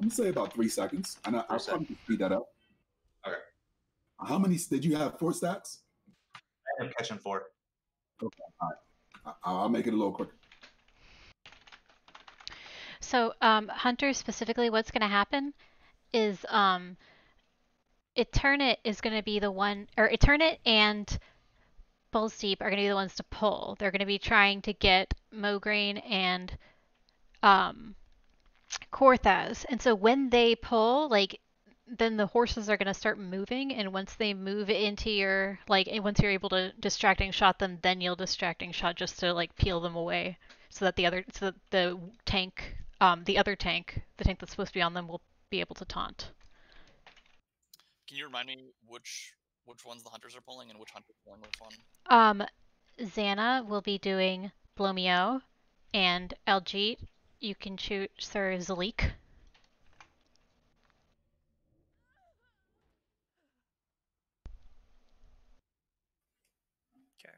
I'm gonna say about 3 seconds, and I'll probably speed that up. Okay. How many did you have? 4 stacks? I ended up catching 4. Okay, all right. I'll make it a little quicker. So, Hunter, specifically, what's going to happen is Eternit is going to be the one, or Eternit and Bulls Deep are going to be the ones to pull. They're going to be trying to get Mograine and Korthas. And so when they pull, like, then the horses are going to start moving, and once they move into your, like, once you're able to distracting shot them, then you'll distracting shot just to, like, peel them away so that the tank, the other tank, the tank that's supposed to be on them, will be able to taunt. Can you remind me which ones the hunters are pulling and which hunter's pulling which one? Xana will be doing Blomio, and Eljeet, you can shoot Sir Zalik. Okay.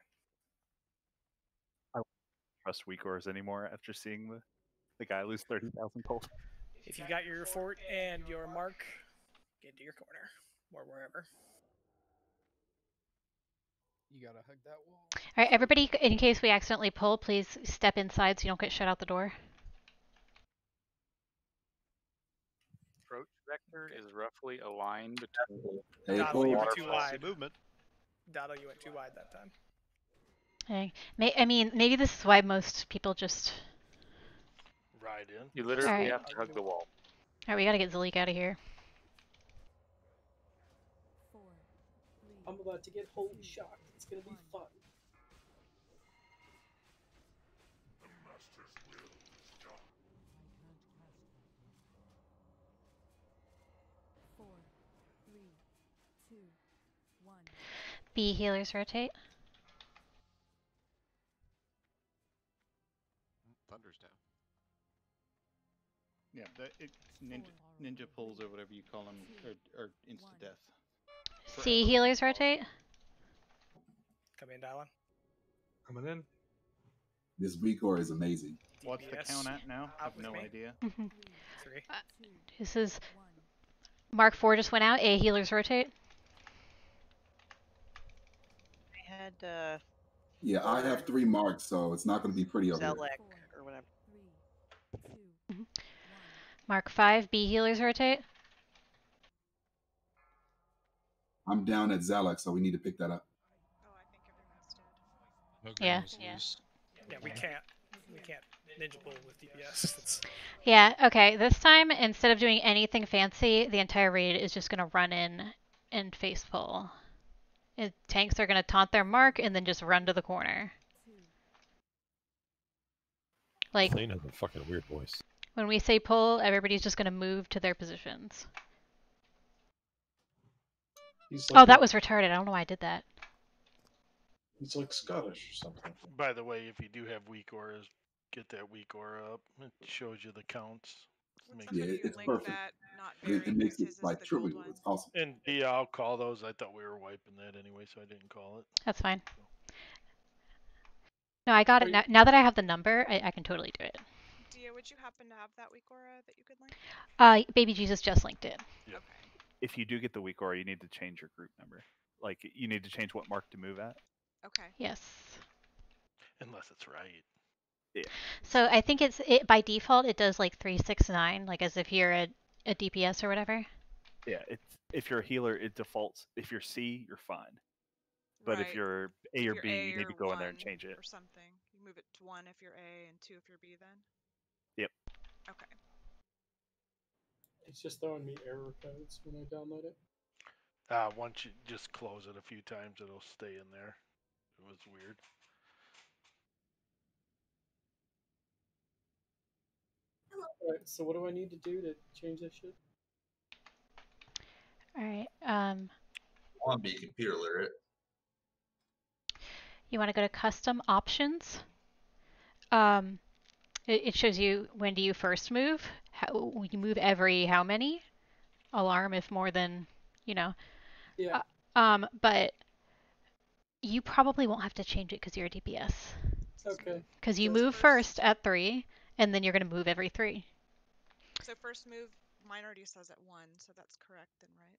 I don't trust Weakors anymore after seeing the guy lose 30,000 gold. If you've got your fort and your mark, get to your corner or wherever. You gotta hug that wall. All right, everybody, in case we accidentally pull, please step inside so you don't get shut out the door. Approach vector is roughly a line between Dotto, you went too waterfall wide. movement. Dotto, you went too wide that time. Okay. I mean, maybe this is why most people just... Ride in. You literally Alright. have to hug the wall. Alright, we gotta get Zalik out of here. I'm about to get holy shocked. It's gonna be fun. B healers rotate. Thunder's down. Yeah, it's ninja pulls or whatever you call them are insta death. C healers rotate. Come in, Dallin. Coming in. This Weakor is amazing. What's the count at now? I have no idea. 3. This is... Mark 4 just went out. A healers rotate. I had Yeah, I have 3 marks, so it's not going to be pretty over here. Zelek or whatever. Mark 5. B healers rotate. I'm down at Zalek, so we need to pick that up. Yeah. Yeah, we can't ninja pull with DPS. That's... Yeah, okay. This time, instead of doing anything fancy, the entire raid is just going to run in and face pull. Tanks are going to taunt their mark and then just run to the corner. Like, Clean has a fucking weird voice. when we say pull, everybody's just going to move to their positions. Like that was retarded. I don't know why I did that. He's like Scottish or something. By the way, if you do have weak auras, get that weak aura up. It shows you the counts. Yeah, it's perfect. It makes it like trivial. It's awesome. And yeah, I'll call those. I thought we were wiping that anyway, so I didn't call it. That's fine. No, I got it. Now that I have the number, I can totally do it. Dia, would you happen to have that weak aura that you could link? Baby Jesus just linked it. Yep. Okay. If you do get the weak aura, you need to change your group number. Like, you need to change what mark to move at. Okay. Yes. Unless it's right. Yeah. So I think by default it does like 369, like as if you're a DPS or whatever. Yeah, if you're a healer, it defaults. If you're C, you're fine. But Right. if you're A or If B, you're A you need to or go in there and 1 change it. or something. You move it to 1 if you're A and 2 if you're B then? Yep. Okay. It's just throwing me error codes when I download it. Once you just close it a few times, it'll stay in there. It was weird. Alright, so what do I need to do to change this shit? Alright, I want to be computer literate. you want to go to custom options. It shows you when do you first move. You move every how many? Alarm if more than, you know. Yeah. But you probably won't have to change it because you're a DPS. Okay. Because you So move first at 3, and then you're going to move every 3. So first move, mine already says at 1, so that's correct then, right?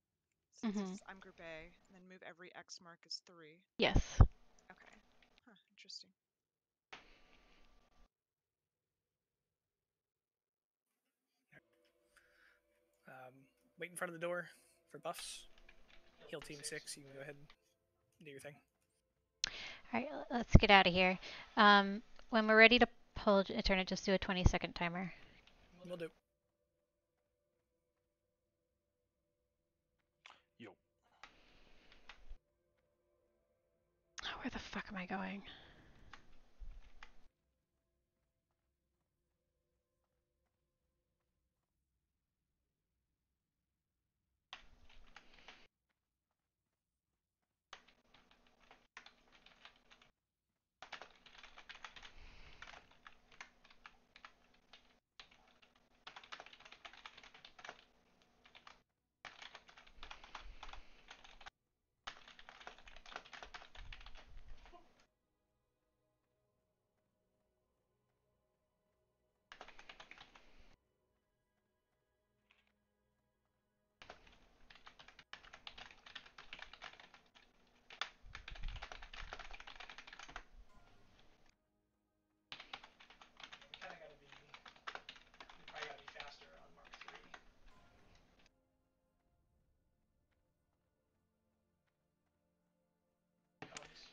Since I'm Group A, and then move every X mark is 3. Yes. Okay. Huh, interesting. Wait in front of the door for buffs. Heal team 6, you can go ahead and do your thing. Alright, let's get out of here. When we're ready to pull a turn, just do a 20-second timer. Will do. Yo. Where the fuck am I going?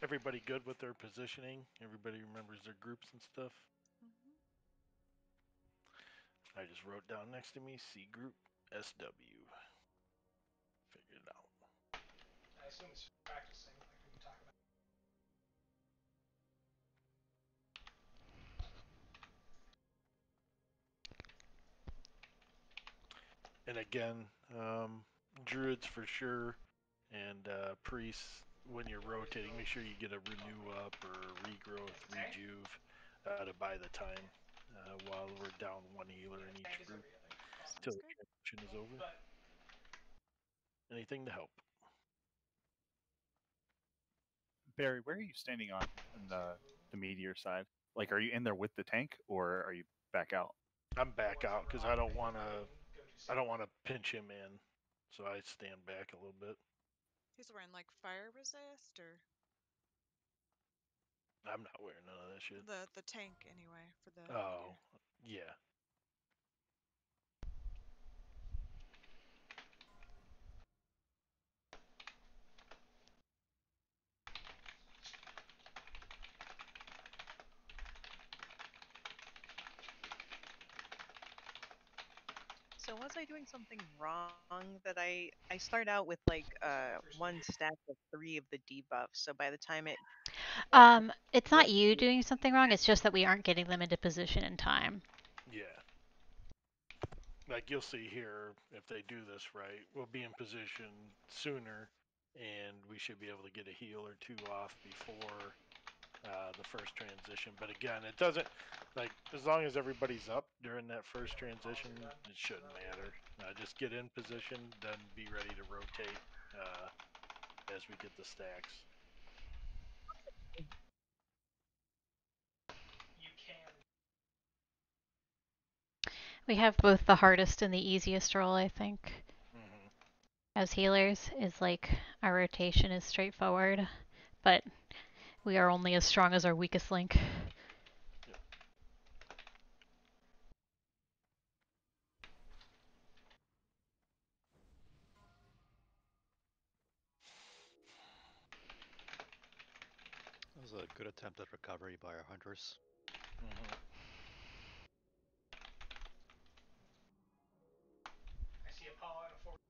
Everybody good with their positioning? Everybody remembers their groups and stuff? I just wrote down next to me C group SW. Figured it out. I assume it's just practicing, like we can talk about. And again, druids for sure, and priests, when you're rotating, make sure you get a renew up or regrowth, rejuve to buy the time while we're down 1 healer in each group until the transition is over. Anything to help. Barry, where are you standing on the meteor side? Like, are you in there with the tank, or are you back out? I'm back out because I don't want to pinch him in, so I stand back a little bit. He's wearing like fire resist or I'm not wearing none of that shit. the tank anyway for the Oh, yeah. So was I doing something wrong that I start out with like 1 stack of 3 of the debuffs, so by the time it It's not you doing something wrong, it's just that we aren't getting them into position in time. Yeah. Like you'll see here, if they do this right, we'll be in position sooner, and we should be able to get a heal or 2 off before the first transition. But again, it doesn't, like, as long as everybody's up during that first transition, it shouldn't matter. Just get in position, then be ready to rotate as we get the stacks. We have both the hardest and the easiest role, I think. As healers, is like our rotation is straightforward, but we are only as strong as our weakest link. That was a good attempt at recovery by our hunters. I see a paw and a forward.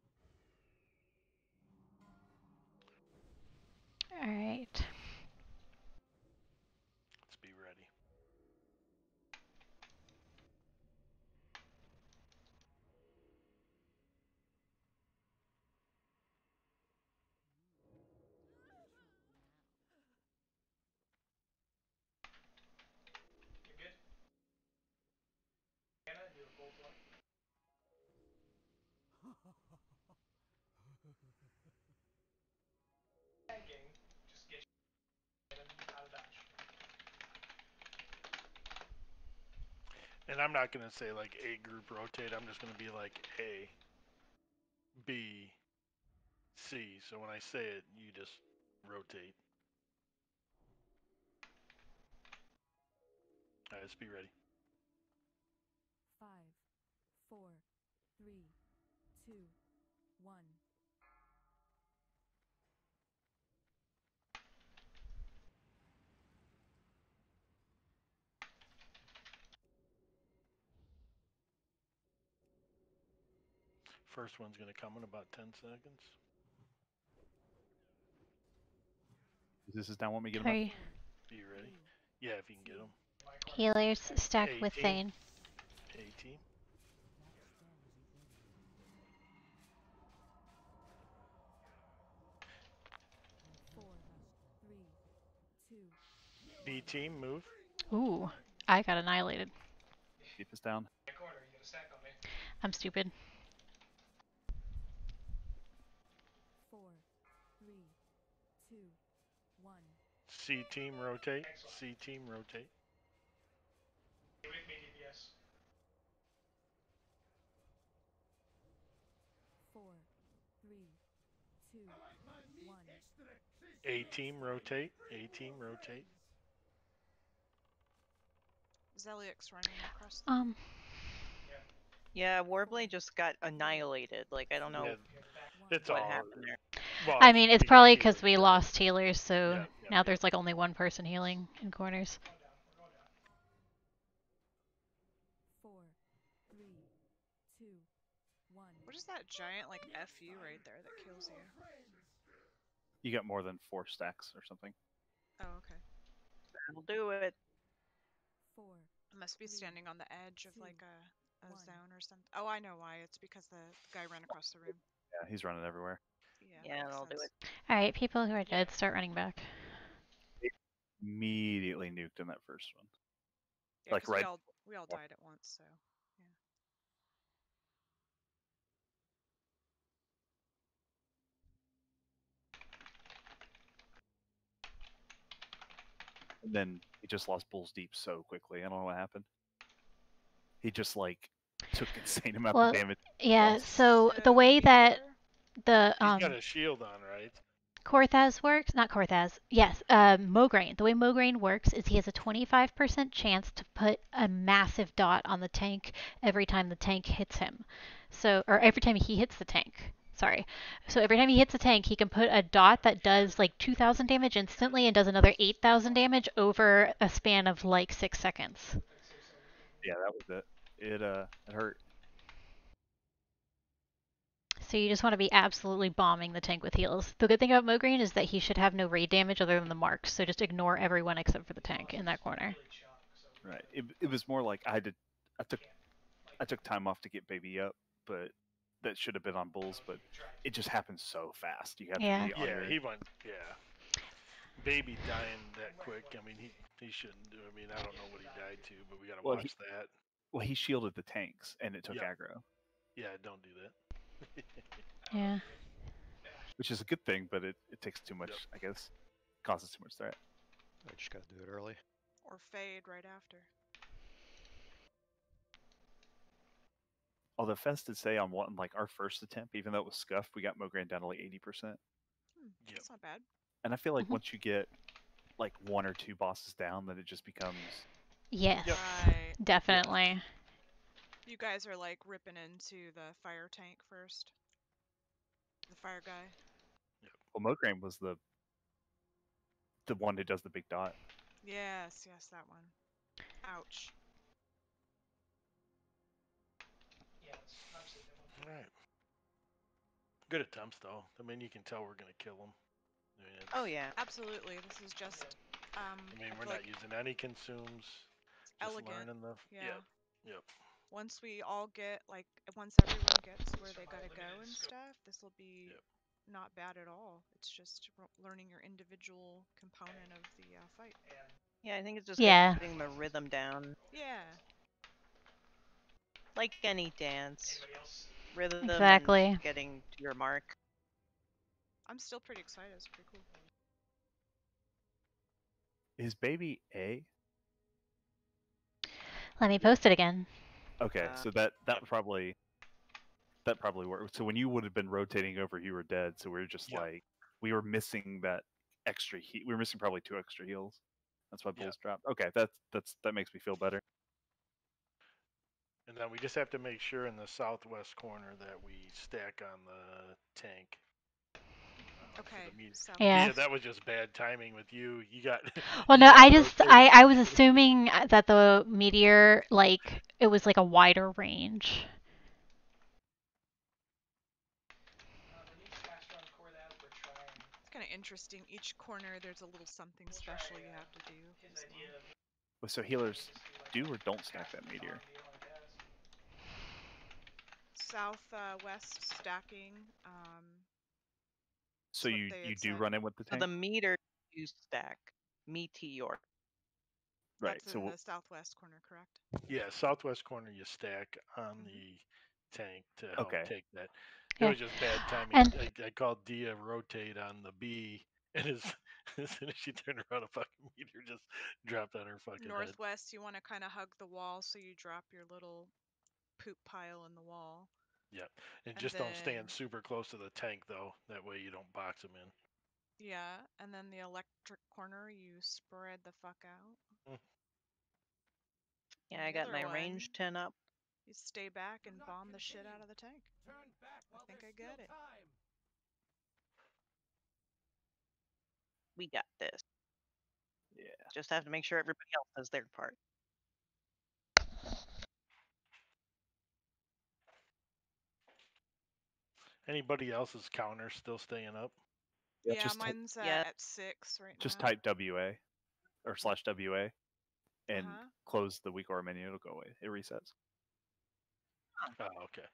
Alright. Let's be ready. And I'm not gonna say like A group rotate. I'm just gonna be like A, B, C. So when I say it, you just rotate. Alright, let's be ready. 5, 4, 3, 2, 1. First one's gonna come in about 10 seconds. This is down. Want me to get Are him you? up? Be ready? Yeah, if you can get them. Healers stacked with team. Thane. A team. B team, move. Ooh, I got annihilated. Keep us down. I'm stupid. 4, 3, 2, 1. C team, rotate. C team, rotate. Stay with me, DPS. 4, 3, 2, 1. A team, rotate. A team, rotate. Zeliek's running across the Yeah, Warblade just got annihilated. Like, I don't know it's what all happened there. Well, I mean, it's we got probably because healers, we so- lost healers, so Yeah, now there's like only one person healing in corners. 4, 3, 2, 1. What is that giant like FU right there that kills you? You got more than 4 stacks or something. Oh, okay. That'll do it. 4. I must be standing on the edge of like a zone or something. Oh, I know why. It's because the guy ran across the room. Yeah, he's running everywhere. Yeah, that'll do it. Alright, people who are dead, start running back. Immediately nuked in that first one. Yeah, like 'cause right. we all died at once, so yeah. And then he just lost Bulls Deep so quickly. I don't know what happened. He just like took insane amount Well, of damage. yeah, so the way that the He's got a shield on, right? Korthas works, not Korthas, yes, Mograine. The way Mograine works is he has a 25% chance to put a massive dot on the tank every time the tank hits him. So, or every time he hits the tank. Sorry. So every time he hits a tank, he can put a dot that does like 2,000 damage instantly and does another 8,000 damage over a span of like 6 seconds. Yeah, that was it. It hurt. So you just want to be absolutely bombing the tank with heals. The good thing about Mograine is that he should have no raid damage other than the marks, so just ignore everyone except for the tank in that corner. Right. It was more like I took time off to get baby up, but that should have been on Bulls, but it just happens so fast. You have to be on your... he went. Yeah. Baby dying that quick. I mean, he shouldn't do. I mean, I don't know what he died to, but we gotta watch that. Well, he shielded the tanks, and it took aggro. Yeah, don't do that. Yeah. Which is a good thing, but it takes too much, I guess. Causes too much threat. I just gotta do it early. Or fade right after. Although Fest did say on one, like our first attempt, even though it was scuffed, we got Mograine down to like 80%. That's not bad. And I feel like once you get like 1 or 2 bosses down, then it just becomes... Yes, Right. definitely. You guys are like ripping into the fire tank first. The fire guy. Well, Mograine was the one who does the big dot. Yes, that one. Ouch. All right. Good attempts, though. I mean, you can tell we're gonna kill him. I mean, Oh yeah, absolutely. This is just. I mean, we're not using any consumes. Just elegant. learning the. Yeah. Yep. Once we all get once everyone gets where they gotta go and stuff, this will be not bad at all. It's just learning your individual component of the fight. Yeah, I think it's just Yeah. getting the rhythm down. Yeah. Like any dance. rhythm Exactly. and getting to your mark. I'm still pretty excited. It's pretty cool. Is baby A? Let me post it again. Okay, so that probably worked. So when you would have been rotating over, you were dead. So we were just like we were missing that extra heat. We were missing probably 2 extra heals. That's why bulls dropped. Okay, that makes me feel better. And then we just have to make sure in the southwest corner that we stack on the tank. Okay. Yeah. That was just bad timing with you. You got. Well, you no, got I just rotated. I was assuming that the meteor it was like a wider range. It's kind of interesting. Each corner, there's a little something special you have to do. So healers do or don't stack that meteor? Southwest stacking. So you do run in with the tank? So the meter you stack meteor. Right. That's in the southwest corner, correct? Yeah, southwest corner you stack on the tank to help take that. It Yeah. was just bad timing. And I called Dia rotate on the B, and as soon as she turned around, a fucking meteor just dropped on her fucking head. Northwest, you want to kind of hug the wall, so you drop your little poop pile in the wall. Yeah, and just don't stand super close to the tank though. That way you don't box them in. Yeah, and then the electric corner, you spread the fuck out. Yeah, I got my range 10 up. You stay back and bomb the shit out of the tank. I think I get it. We got this. Yeah. Just have to make sure everybody else does their part. Anybody else's counter still staying up? Yeah, mine's at 6 right now. Just type WA or /WA and close the weak aura menu. It'll go away. It resets. Oh, okay.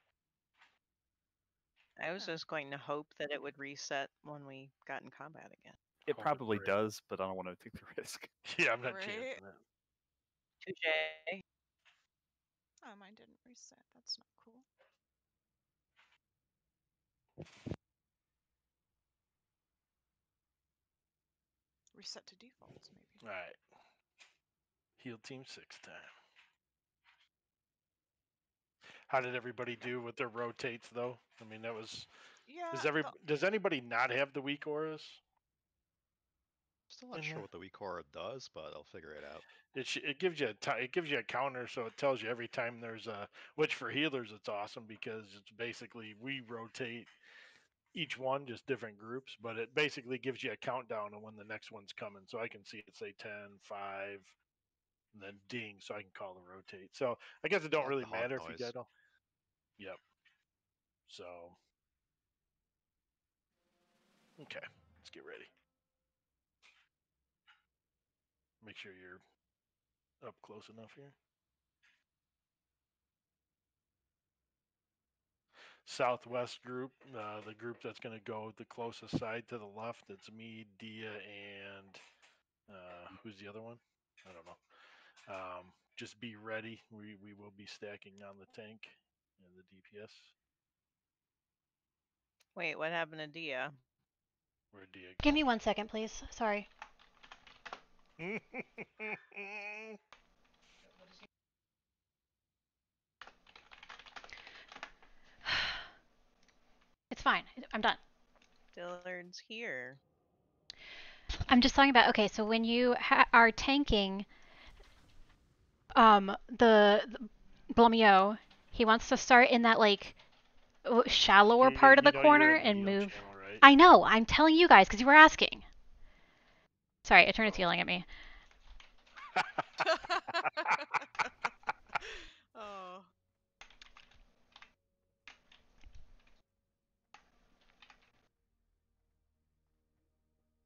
I was just going to hope that it would reset when we got in combat again. It probably does, but I don't want to take the risk. Yeah, I'm not chancing that. Touché. Oh, mine didn't reset. That's not cool. Reset to defaults, maybe. All right. Heal team 6 time. How did everybody do with their rotates though? I mean, that was. Yeah. Does anybody not have the weak auras? Still not sure what the weak aura does, but I'll figure it out. It gives you a counter, so it tells you every time there's a. Which for healers it's awesome because it's basically we rotate each one just different groups, but it basically gives you a countdown on when the next one's coming. So I can see it say 10, 5, and then ding, so I can call the rotate. So I guess it don't really matter if you get all. Yep. So okay, let's get ready. Make sure you're up close enough here. Southwest group, the group that's going to go the closest side to the left. It's me, Dia, and who's the other one? I don't know. Just be ready. We will be stacking on the tank and the DPS. Wait, what happened to Dia? Where'd Dia go? Give me 1 second, please. Sorry. It's fine. I'm done. Dillard's here. I'm just talking about, okay, so when you are tanking, the Blumio, he wants to start in that, shallower part of the corner and move. Channel, right? I know, I'm telling you guys, because you were asking. Sorry, Eterna's yelling at me. Oh.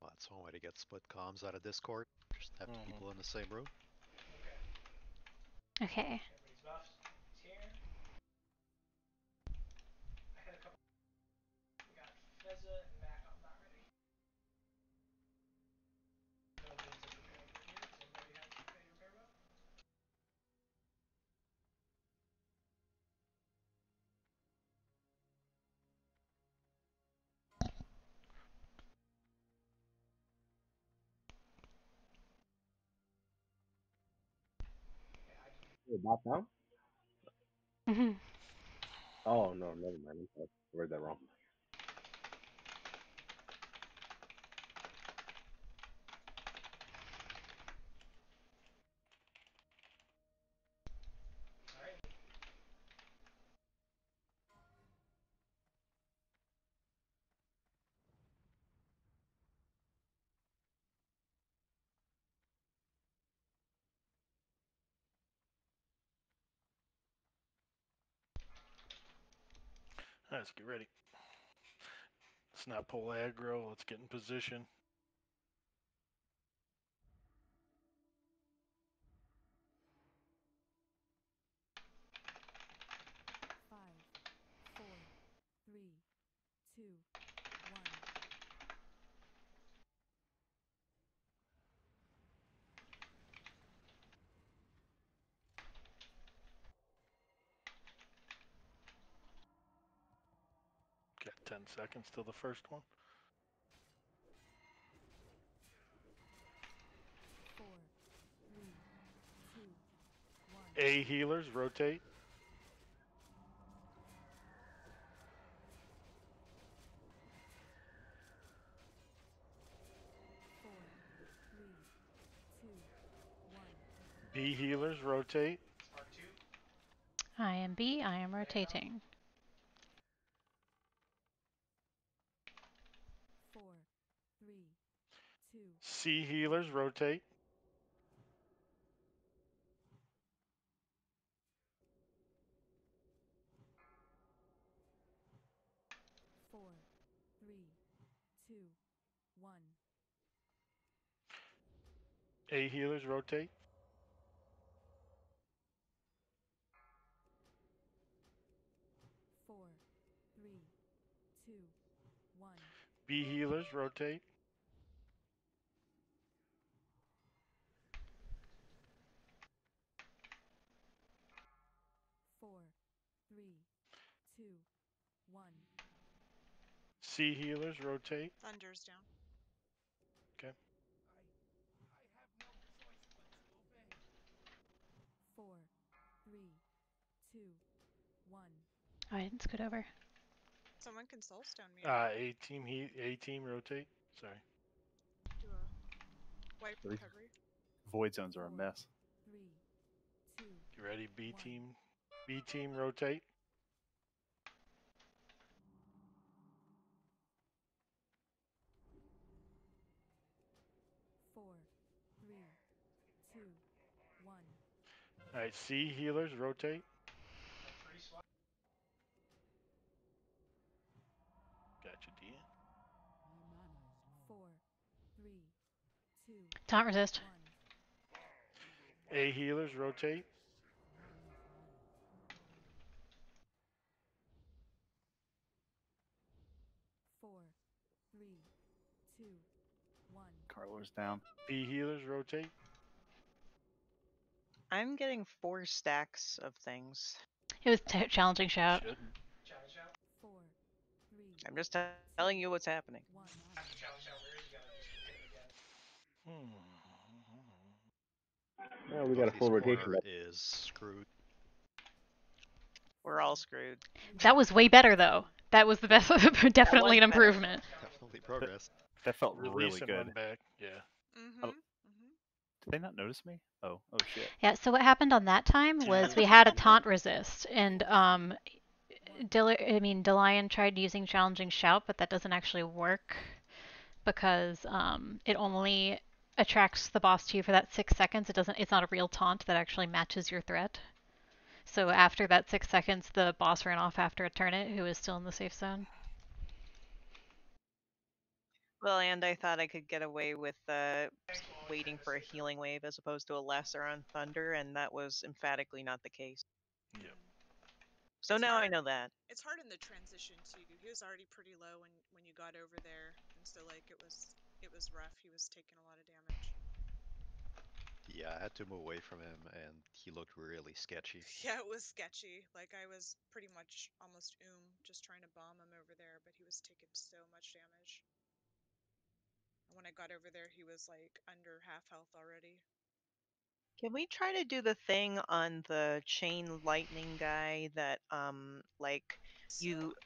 Well, that's one way to get split comms out of Discord. Just have people in the same room. Okay. the bot now? Mhm. Oh no, never mind. I read that wrong. Let's get ready. Let's not pull aggro. Let's get in position. Five, four, three, two, one. Got 10 seconds till the first one. Four, three, two, one. A healers, rotate. Four, three, two, one. B healers, rotate. I am B. I am rotating. Four, three, two. C healers, rotate. Four, three, two, one. A healers, rotate. Four, three, two, one. B healers, rotate. Four, three, two, one. C healers, rotate. Thunder's down. Okay. Four, three, two, one. Oh, I didn't scoot over. Someone can soulstone me. A team, rotate. Sorry. Do a wipe recovery. Void zones are a mess. Three, two. You ready? B team, rotate. Four, three, two, one. All right. C healers, rotate. Gotcha, D. Four, three, two. Taunt resist. One. A healers, rotate. Four, three, two, one. Carlo's down. B healers, rotate. I'm getting 4 stacks of things. It was challenging shout. Shouldn't. Four, three. I'm just telling you what's happening. Yeah, we got a full rotation. Corner is screwed. We're all screwed. That was way better though. That was the best. Definitely an better. improvement. Definitely progress. That felt Release really and good. run back. Yeah. Oh, did they not notice me? Oh shit. Yeah, so what happened on that time was we had a taunt resist, and Delion tried using challenging shout, but that doesn't actually work because it only attracts the boss to you for that 6 seconds. It's not a real taunt that actually matches your threat. So after that 6 seconds, the boss ran off after a turnit who was still in the safe zone. Well, and I thought I could get away with waiting for a healing wave as opposed to a lesser on Thunder, and that was emphatically not the case. Yep. So It's now I hard- know that. It's hard in the transition too. He was already pretty low when you got over there, and so like it was rough. He was taking a lot of damage. Yeah, I had to move away from him, and he looked really sketchy. Yeah, it was sketchy. Like I was pretty much almost just trying to bomb him over there, but he was taking so much damage. And when I got over there, he was like under half health already. Can we try to do the thing on the chain lightning guy that like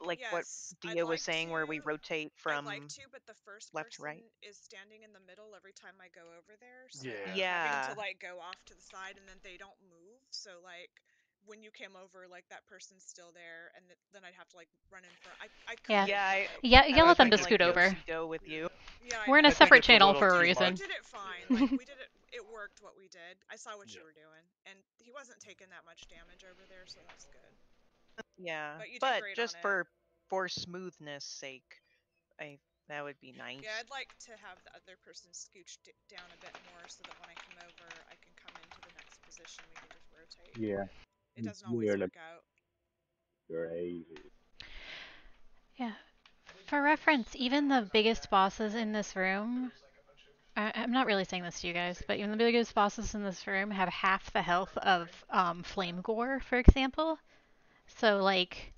what Yes, I'd Dia was like saying where we to. rotate I'd like from to, but the first left to person right? is standing in the middle every time I go over there, so Yeah. I'm having to Yeah. like go off to the side, and then they don't move. So like when you came over, like that person's still there, and then I'd have to like run in front. I could. Yeah. Yeah, like, Yeah, I yell was at them to thinking, scoot like, over. Yo-si-do with you. Yeah, I We're in a know. separate it's a channel little for a too reason. We did it fine. Like we did it. It worked what we did. I saw what you were doing, and he wasn't taking that much damage over there, so that's good. Yeah, But you did but great just on it. for smoothness sake, that would be nice. Yeah, I'd like to have the other person scooched down a bit more so that when I come over, I can come into the next position. We can just rotate. Yeah. It doesn't always work out. Crazy. Yeah. For reference, even the biggest bosses in this room, I'm not really saying this to you guys, but even the biggest bosses in this room have half the health of Flame Gore, for example. So, like,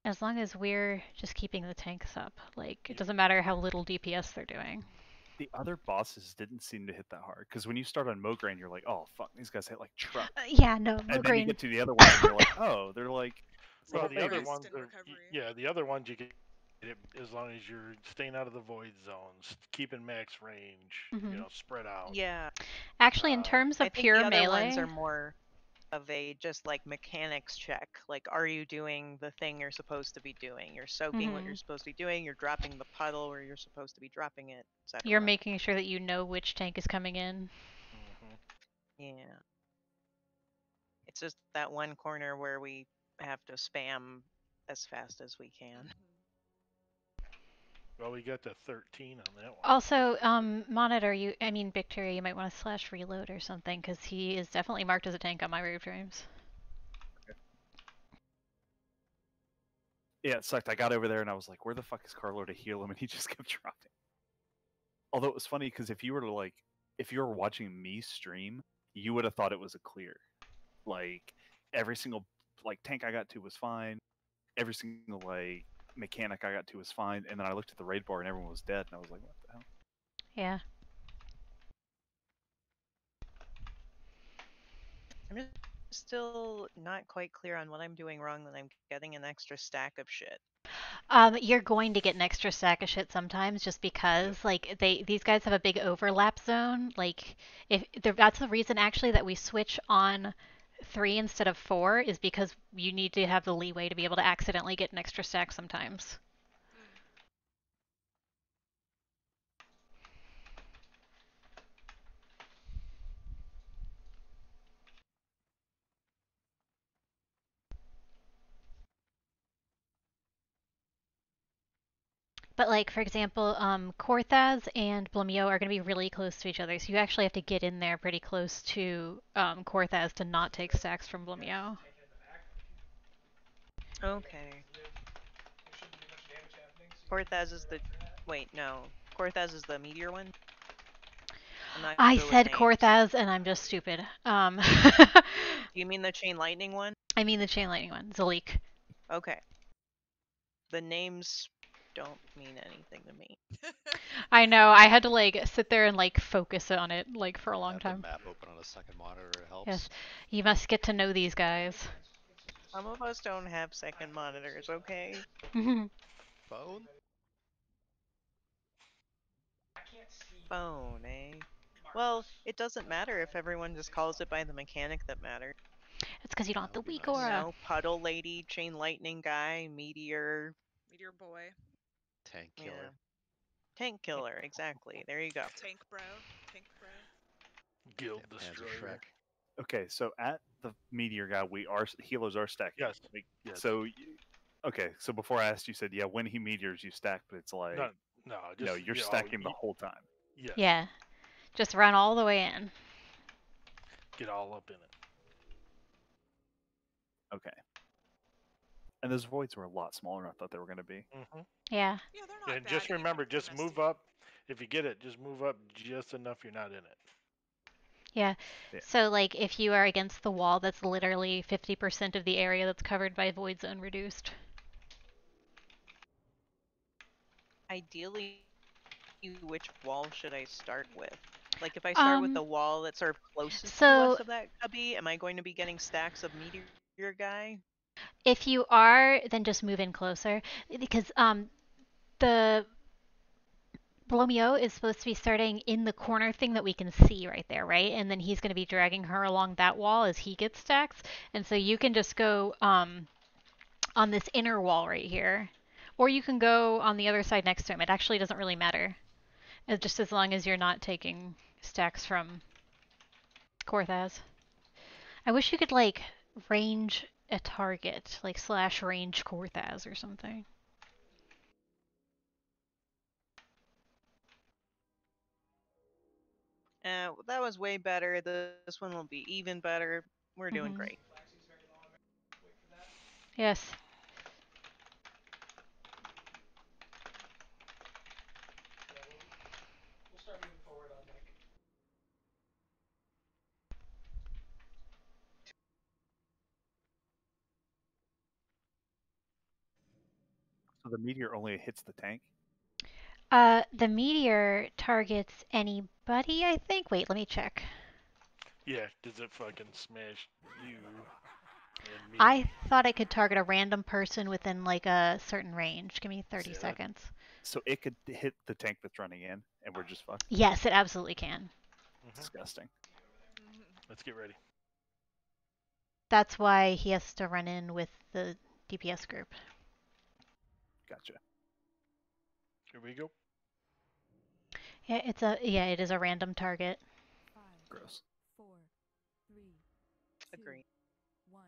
as long as we're just keeping the tanks up, like, it doesn't matter how little DPS they're doing. The other bosses didn't seem to hit that hard because when you start on Mograine, you're like, oh fuck, these guys hit like truck. Yeah, no, And then you get to the other ones, and you're like, oh, they're like. Well, the other babies. ones are, the other ones you get it as long as you're staying out of the void zones, keeping max range, Mhm. spread out. Yeah. Actually, in terms I of think pure the other melee, ones are more of a just like mechanics check. Like, are you doing the thing you're supposed to be doing? You're soaking what you're supposed to be doing. You're dropping the puddle where you're supposed to be dropping it, etc. you're making sure that you know which tank is coming in. Yeah. It's just that one corner where we have to spam as fast as we can. Well, we got the 13 on that one. Also, Monitor, Victoria, you might want to / reload or something, because he is definitely marked as a tank on my rave dreams. Yeah, it sucked. I got over there and I was like, where the fuck is Carlo to heal him? And he just kept dropping. Although it was funny because if you were watching me stream, you would have thought it was a clear. Like, every single tank I got to was fine. Every single mechanic I got to was fine. And then I looked at the raid bar and everyone was dead. And I was like, what the hell? Yeah. I'm just still not quite clear on what I'm doing wrong that I'm getting an extra stack of shit. You're going to get an extra stack of shit sometimes just because these guys have a big overlap zone. Like that's the reason actually that we switch on 3 instead of 4 is because you need to have the leeway to be able to accidentally get an extra stack sometimes. But like, for example, Korthaz and Blumio are going to be really close to each other, so you actually have to get in there pretty close to Korthaz to not take stacks from Blumio. Okay. Korthaz is the... Wait, no. Korthaz is the meteor one? I said Korthaz, and I'm just stupid. Do you mean the chain lightning one? I mean the chain lightning one, Zalik. Okay. The names don't mean anything to me. I know, I had to sit there and focus on it for a long time. The map open on a second monitor helps. Yes, you must get to know these guys. Some of us don't have second monitors, okay? Phone? Phone, eh? Well, it doesn't matter if everyone just calls it by the mechanic that matters. It's because you don't have the weak aura. No, puddle lady, chain lightning guy, meteor. Meteor boy. Tank killer. Yeah. Tank killer, exactly. There you go. Tank bro. Tank bro. Guild destroyer. Okay, so at the meteor guy, healers are stacking. Yes. Yes. So, okay, so before I asked, you said, yeah, when he meteors, you stack, but it's like, no, you're stacking the whole time. Yes. Yeah, just run all the way in. Get all up in it. Okay. And those voids were a lot smaller than I thought they were going to be. Yeah. Yeah, they're not And bad just remember, anymore, just move up. If you get it, just move up just enough you're not in it. Yeah. So, if you are against the wall, that's literally 50% of the area that's covered by void zone reduced. Ideally, which wall should I start with? Like if I start with the wall that's sort of closest to us of that cubby, am I going to be getting stacks of meteor guy? If you are, then just move in closer because the Blomio is supposed to be starting in the corner thing that we can see right there, right? And then he's going to be dragging her along that wall as he gets stacks. And so you can just go on this inner wall right here. Or you can go on the other side next to him. It actually doesn't really matter. Just as long as you're not taking stacks from Korthaz. I wish you could, like, range a target. Like, / range Korthaz or something. That was way better. This one will be even better. We're doing great. Yes. We'll start moving forward on Nick. So the meteor only hits the tank? The meteor targets anybody, I think. Wait, let me check. Yeah, does it fucking smash you and me? I thought I could target a random person within like a certain range. Give me 30 seconds. So it could hit the tank that's running in, and we're just fucked? Yes, it absolutely can. Disgusting. Let's get ready. That's why he has to run in with the DPS group. Gotcha. Here we go. Yeah, it is a random target. Gross. 4, 3, 2, Agree. 1.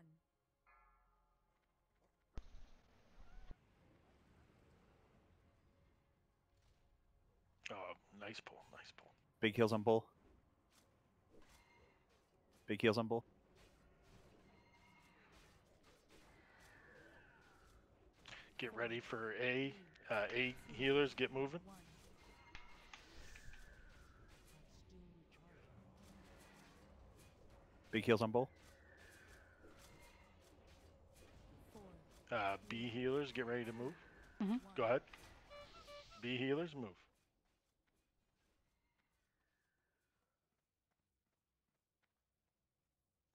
Oh, nice pull, nice pull. Big heals on bull. Big heals on bull. Get ready for A healers, get moving. Big heals on bull. B healers, get ready to move. Mm-hmm. Go ahead. B healers, move.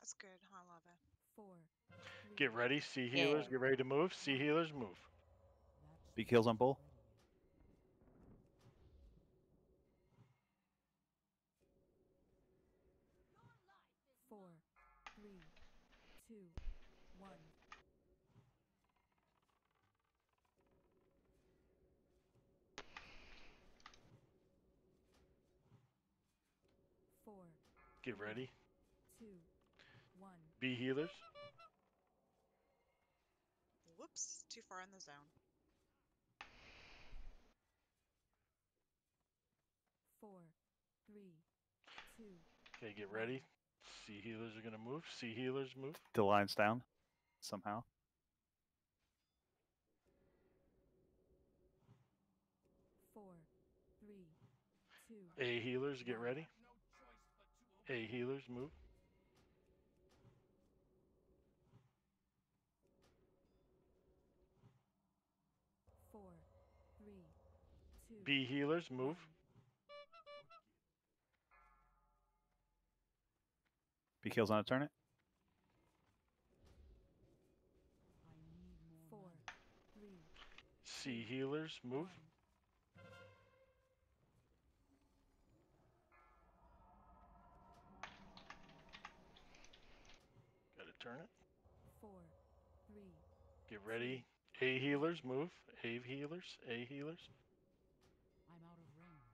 That's good. I love it. 4. Get ready. C healers, get ready to move. C healers, move. Big heals on bull. Four, 3, 2, 1. Get ready. 2, 1. B healers. Whoops, too far in the zone. 4, 3, 2. Okay, get ready. C healers are gonna move. C healers move. The line's down somehow. 4, 3, 2. A healers, get ready. A healers, move. Four, 3, 2. B healers, move. Big heals on a turret. 4, 3. C healers, move. Gotta turn it. 4, 3. Get ready. A healers, move. A healers, A healers. I'm out of range.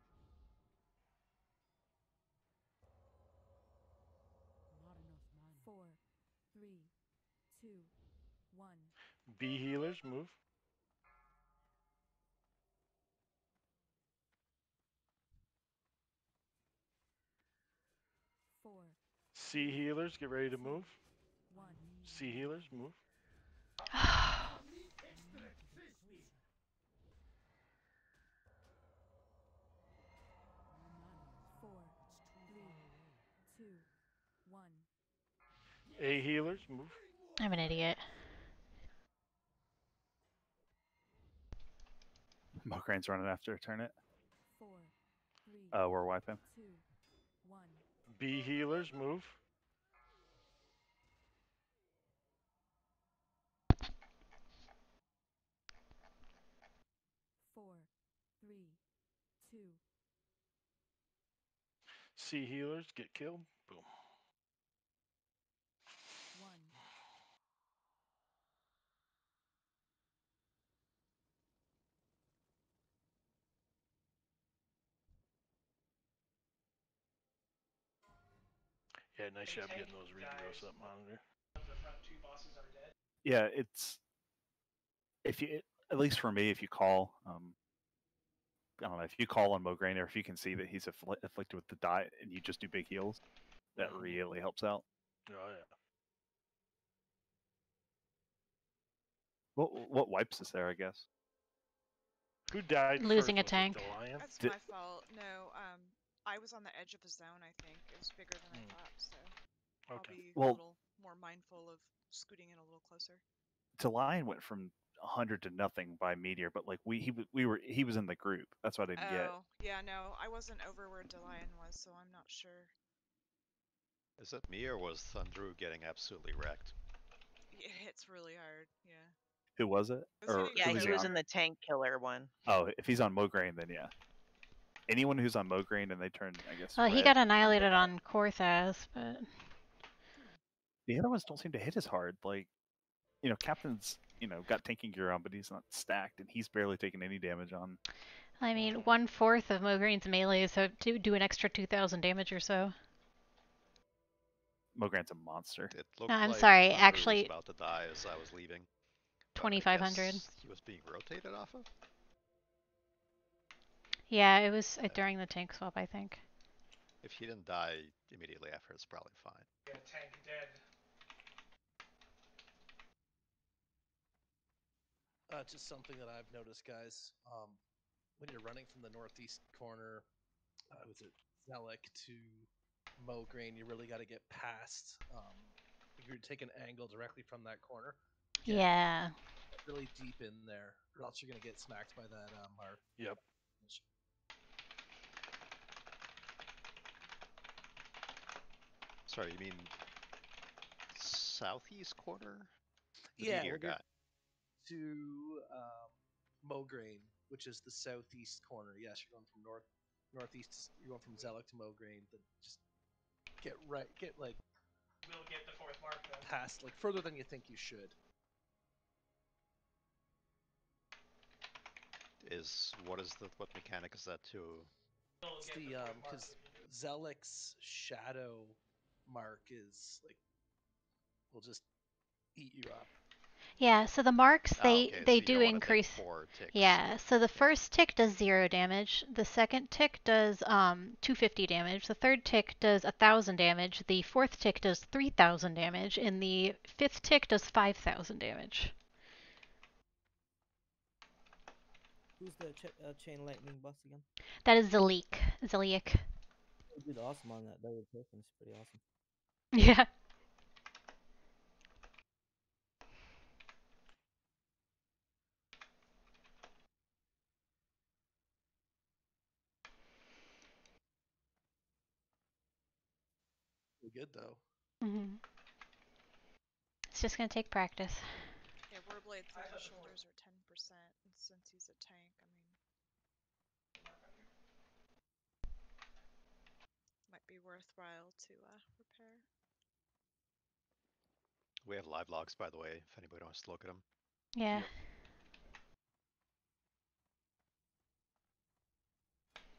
Not enough mana. 4, 3, 2, 1. B healers, move. Four, C healers, get ready to move. 1. C healers, move. 4, 3, 2, 1. A healers, move. I'm an idiot. Mokrane's running after a turret. 4, 3. We're wiping. 2, B healers move. Four, three, two, C healers get killed. Boom. one. Yeah, nice job getting those regrowths up, Monitor. The front two bosses are dead. Yeah, it's if you at least for me, if you call, I don't know, if you call on Mograine or if you can see that he's afflicted with the die and you just do big heals, that really helps out. Oh yeah. What wipes us there, I guess. Who died Losing first? a tank. Was it the lion? That's my fault. No, I was on the edge of the zone. I think it was bigger than I thought, so I'll be a little more mindful of scooting in a little closer. Lion went from 100 to nothing by meteor, but like he was in the group. That's what I didn't get. Oh, yeah, no, I wasn't over where Delian was, so I'm not sure. Is it me or was Thundru getting absolutely wrecked? It hits really hard, yeah. Who was it? Or Yeah, who was he was on? in the tank killer one. Oh, if he's on Mograine, then yeah. Anyone who's on Mograine and they turn, I guess. Well, he red. got annihilated on Korthas, but The other ones don't seem to hit as hard. Like, Captain's, got tanking gear on, but he's not stacked, and he's barely taking any damage on. I mean, 1/4 of Mograine's melee, so to do an extra 2,000 damage or so. Mograine's a monster. It looked I'm like sorry, Thundru actually- was about to die as I was leaving. 2,500. He was being rotated off of? Yeah, it was during the tank swap, I think. If he didn't die immediately after, it's probably fine. Yeah, tank dead. Just something that I've noticed, guys. When you're running from the northeast corner, was it Zelik to Mograine, you really got to get past. You're taking an angle directly from that corner. Yeah. Really deep in there, or else you're gonna get smacked by that mark. Yep. Sorry, you mean southeast corner? The Yeah, meteor when you're guy. to Mograine, which is the southeast corner. Yes, you're going from northeast. You're going from Zelik to Mograine. Then just get like. We'll get the fourth mark then. Past like further than you think you should. What mechanic is that too? It's the because Zelik's shadow mark is like will just eat you up. Yeah, so the marks they okay, so they you do don't wanna take increase. 4 ticks. Yeah, so the first tick does 0 damage. The second tick does 250 damage. The third tick does 1,000 damage. The fourth tick does 3,000 damage, and the fifth tick does 5,000 damage. Who's the chain lightning boss again? That is Zeliek. Zeliek. You did awesome on that. That rotation is pretty awesome. Yeah. Good though. Mhm. It's just gonna take practice. Yeah, Warblade through the shoulders are 10%, and since he's a tank, I mean, might be worthwhile to repair. We have live logs, by the way, if anybody wants to look at them. Yeah.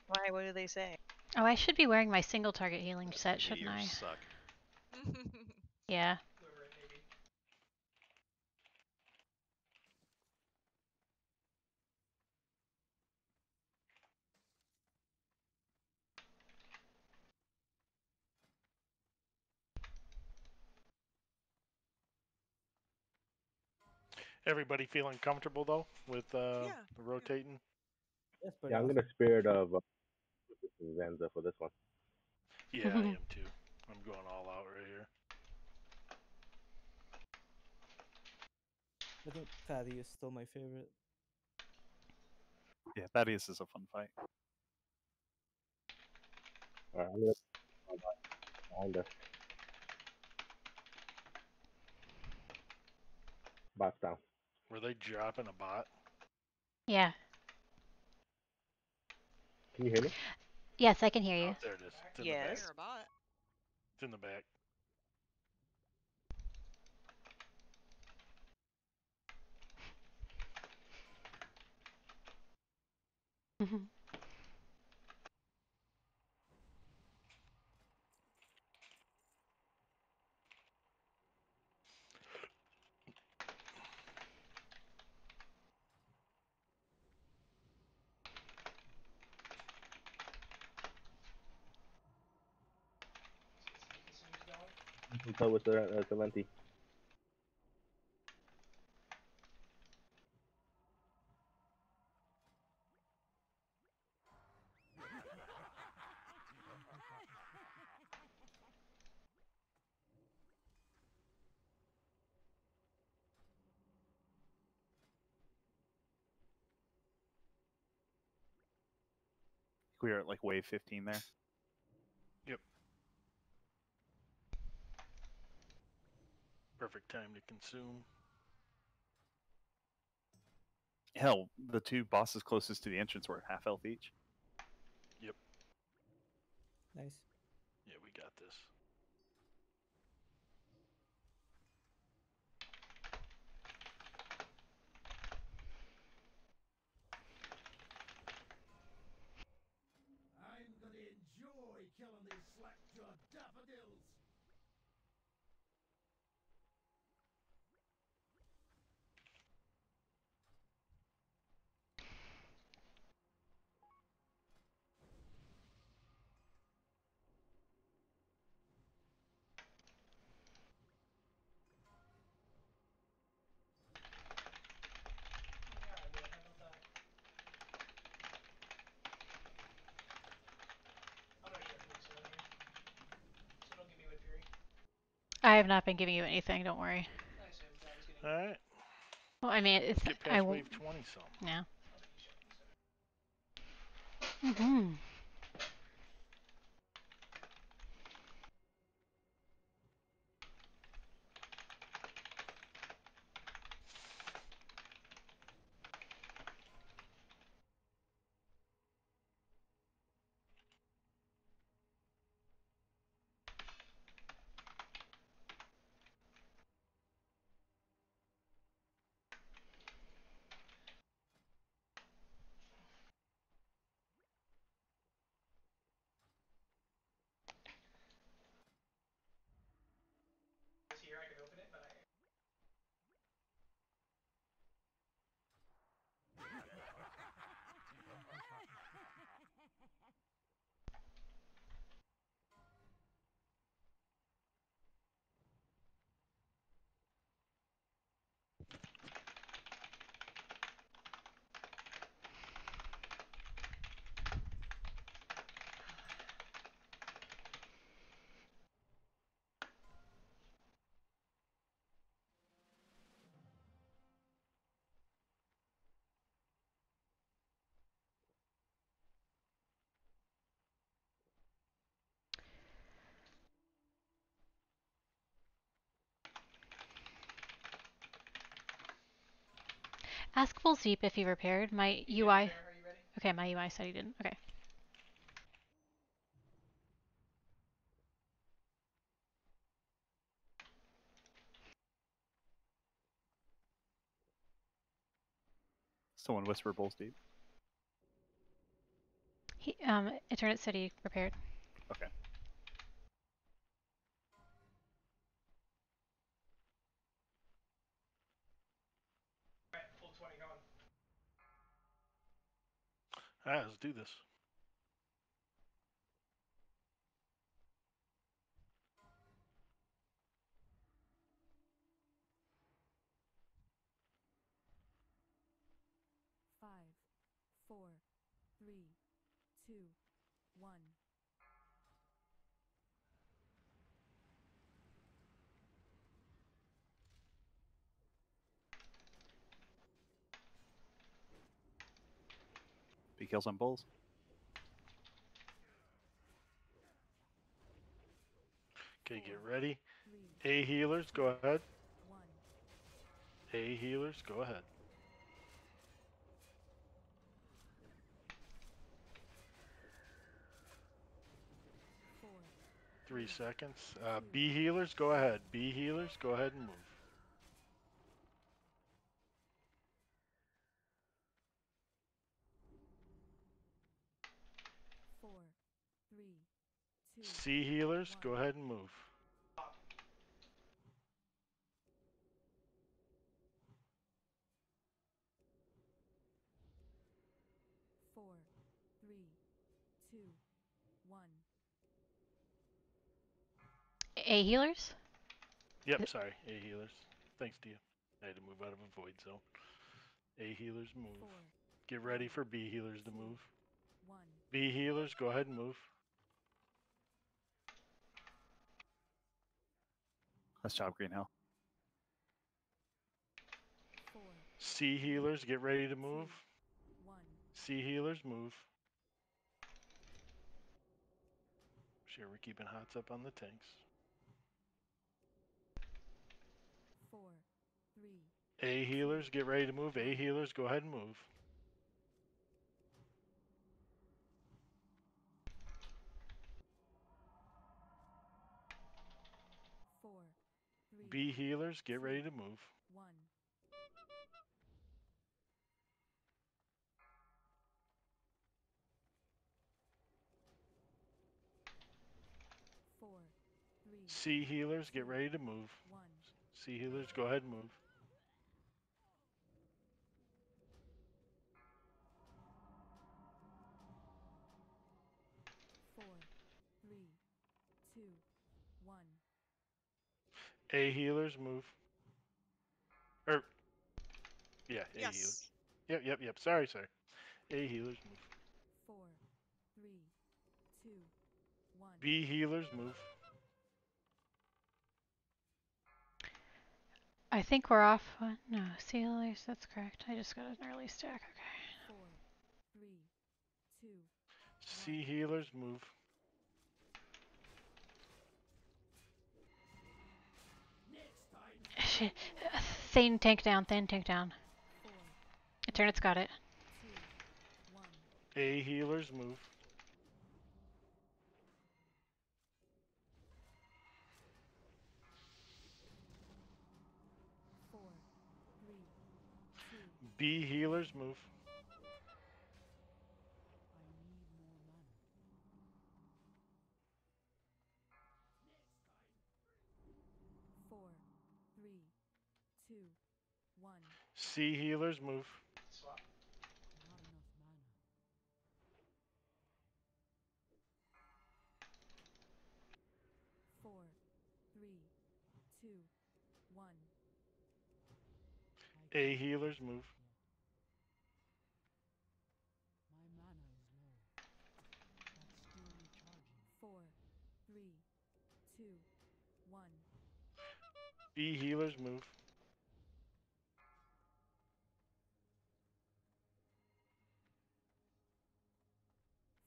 Why? What do they say? Oh, I should be wearing my single target healing set, shouldn't I? Meteors suck. Yeah. Everybody feeling comfortable though with the rotating? Yes, Yeah, I'm gonna Spirit of Zanza for this one. Yeah, I am too. I'm going all out right here. I think Thaddeus is still my favorite. Yeah, Thaddeus is a fun fight. Alright, I'm gonna. Behind us. Bot's down. Were they dropping a bot? Yeah. Can you hear me? Yes, I can hear you. Oh, there it is. It's in Yes. the back. Hear a bot. It's in the back. You can play with the Valenti. We are at like wave 15 there. Yep. Perfect time to consume. Hell, the two bosses closest to the entrance were at half health each. Yep. Nice. Yeah, we got this. I'm gonna enjoy killing these slack-jawed daffodils. I have not been giving you anything. Don't worry. All right. Well, I mean, it's Let's get I past won't. wave 20 some. Yeah. Mm-hmm. Here, I could open it, but I. Ask Full Zeep if he repaired. My UI. Okay, my UI said he didn't. Okay. Someone whisper Bulls Deep. Eternate said he repaired. Okay. Alright, full 20 going. Alright, let's do this. Five, 4, 3, 2, 1. Big kills on Bulls. Okay, get ready. A healers, go ahead. A healers, go ahead. Four. 3 seconds. B healers, go ahead. B healers, go ahead and move. Four, three, two. C healers, go ahead and move. Four, three, two, one. A healers? Yep, sorry. A healers. Thanks to you. I had to move out of a void zone. A healers, move. Four, Get ready for B healers to move. one. B healers, go ahead and move. Nice job, Green Hill. Four, C healers, get ready to move. one. C healers, move. Sure, we're keeping hots up on the tanks. Four, three. A healers, get ready to move. A healers, go ahead and move. Four, three. B healers, get ready to move. One. Four, three. C healers, get ready to move. One. C healers, go ahead and move. Four, three, two, one. A healers, move. Yeah, A Yes. healers. Yep. Sorry. A healers, move. Four, three, two, one. B healers, move. I think we're off one. No, C healers, that's correct. I just got an early stack. Okay. Four, three, two. C healers, move. Shit. Thane tank down. Thane tank down. Eternit's got it. A healers, move. Four, three, two. B healers, move. Four, three, two, one. C healers, move. Four, three, two, one. A healers, move. Four, three, two, one. B healers, move.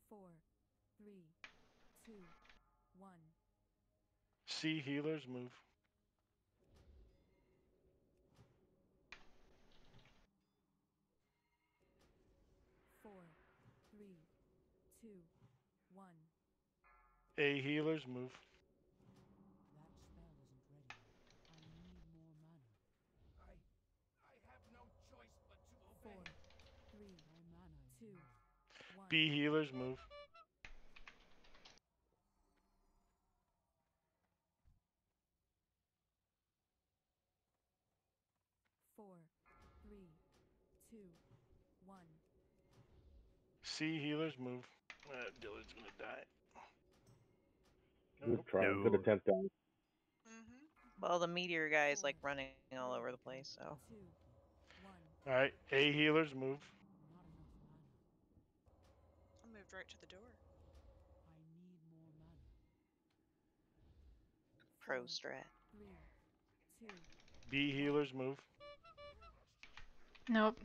Four, three, two, one. C healers, move. Four, three, two, one. A healers, move. Four, three, two, one. B healers, move. Four, three, two, one. C healers, move. Dillard's gonna die. Good try. Good attempt, guys. Well, the meteor guy is like running all over the place, so. Alright, A healers, move. I moved right to the door. Pro strat. Three, two. B healers, move. Nope.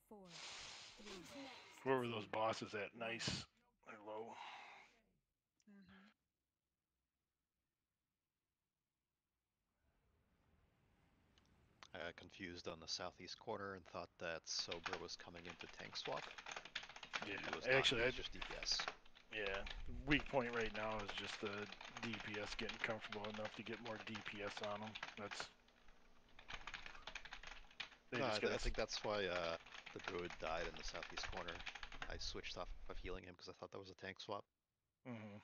Four, three, Where were those bosses at? Nice. They're low. I got confused on the southeast corner and thought that Sober was coming into tank swap. Yeah, He was actually, not. He was just DPS. Yeah, weak point right now is just the DPS getting comfortable enough to get more DPS on them. That's. They just I think that's why the druid died in the southeast corner. I switched off of healing him because I thought that was a tank swap. Mm-hmm.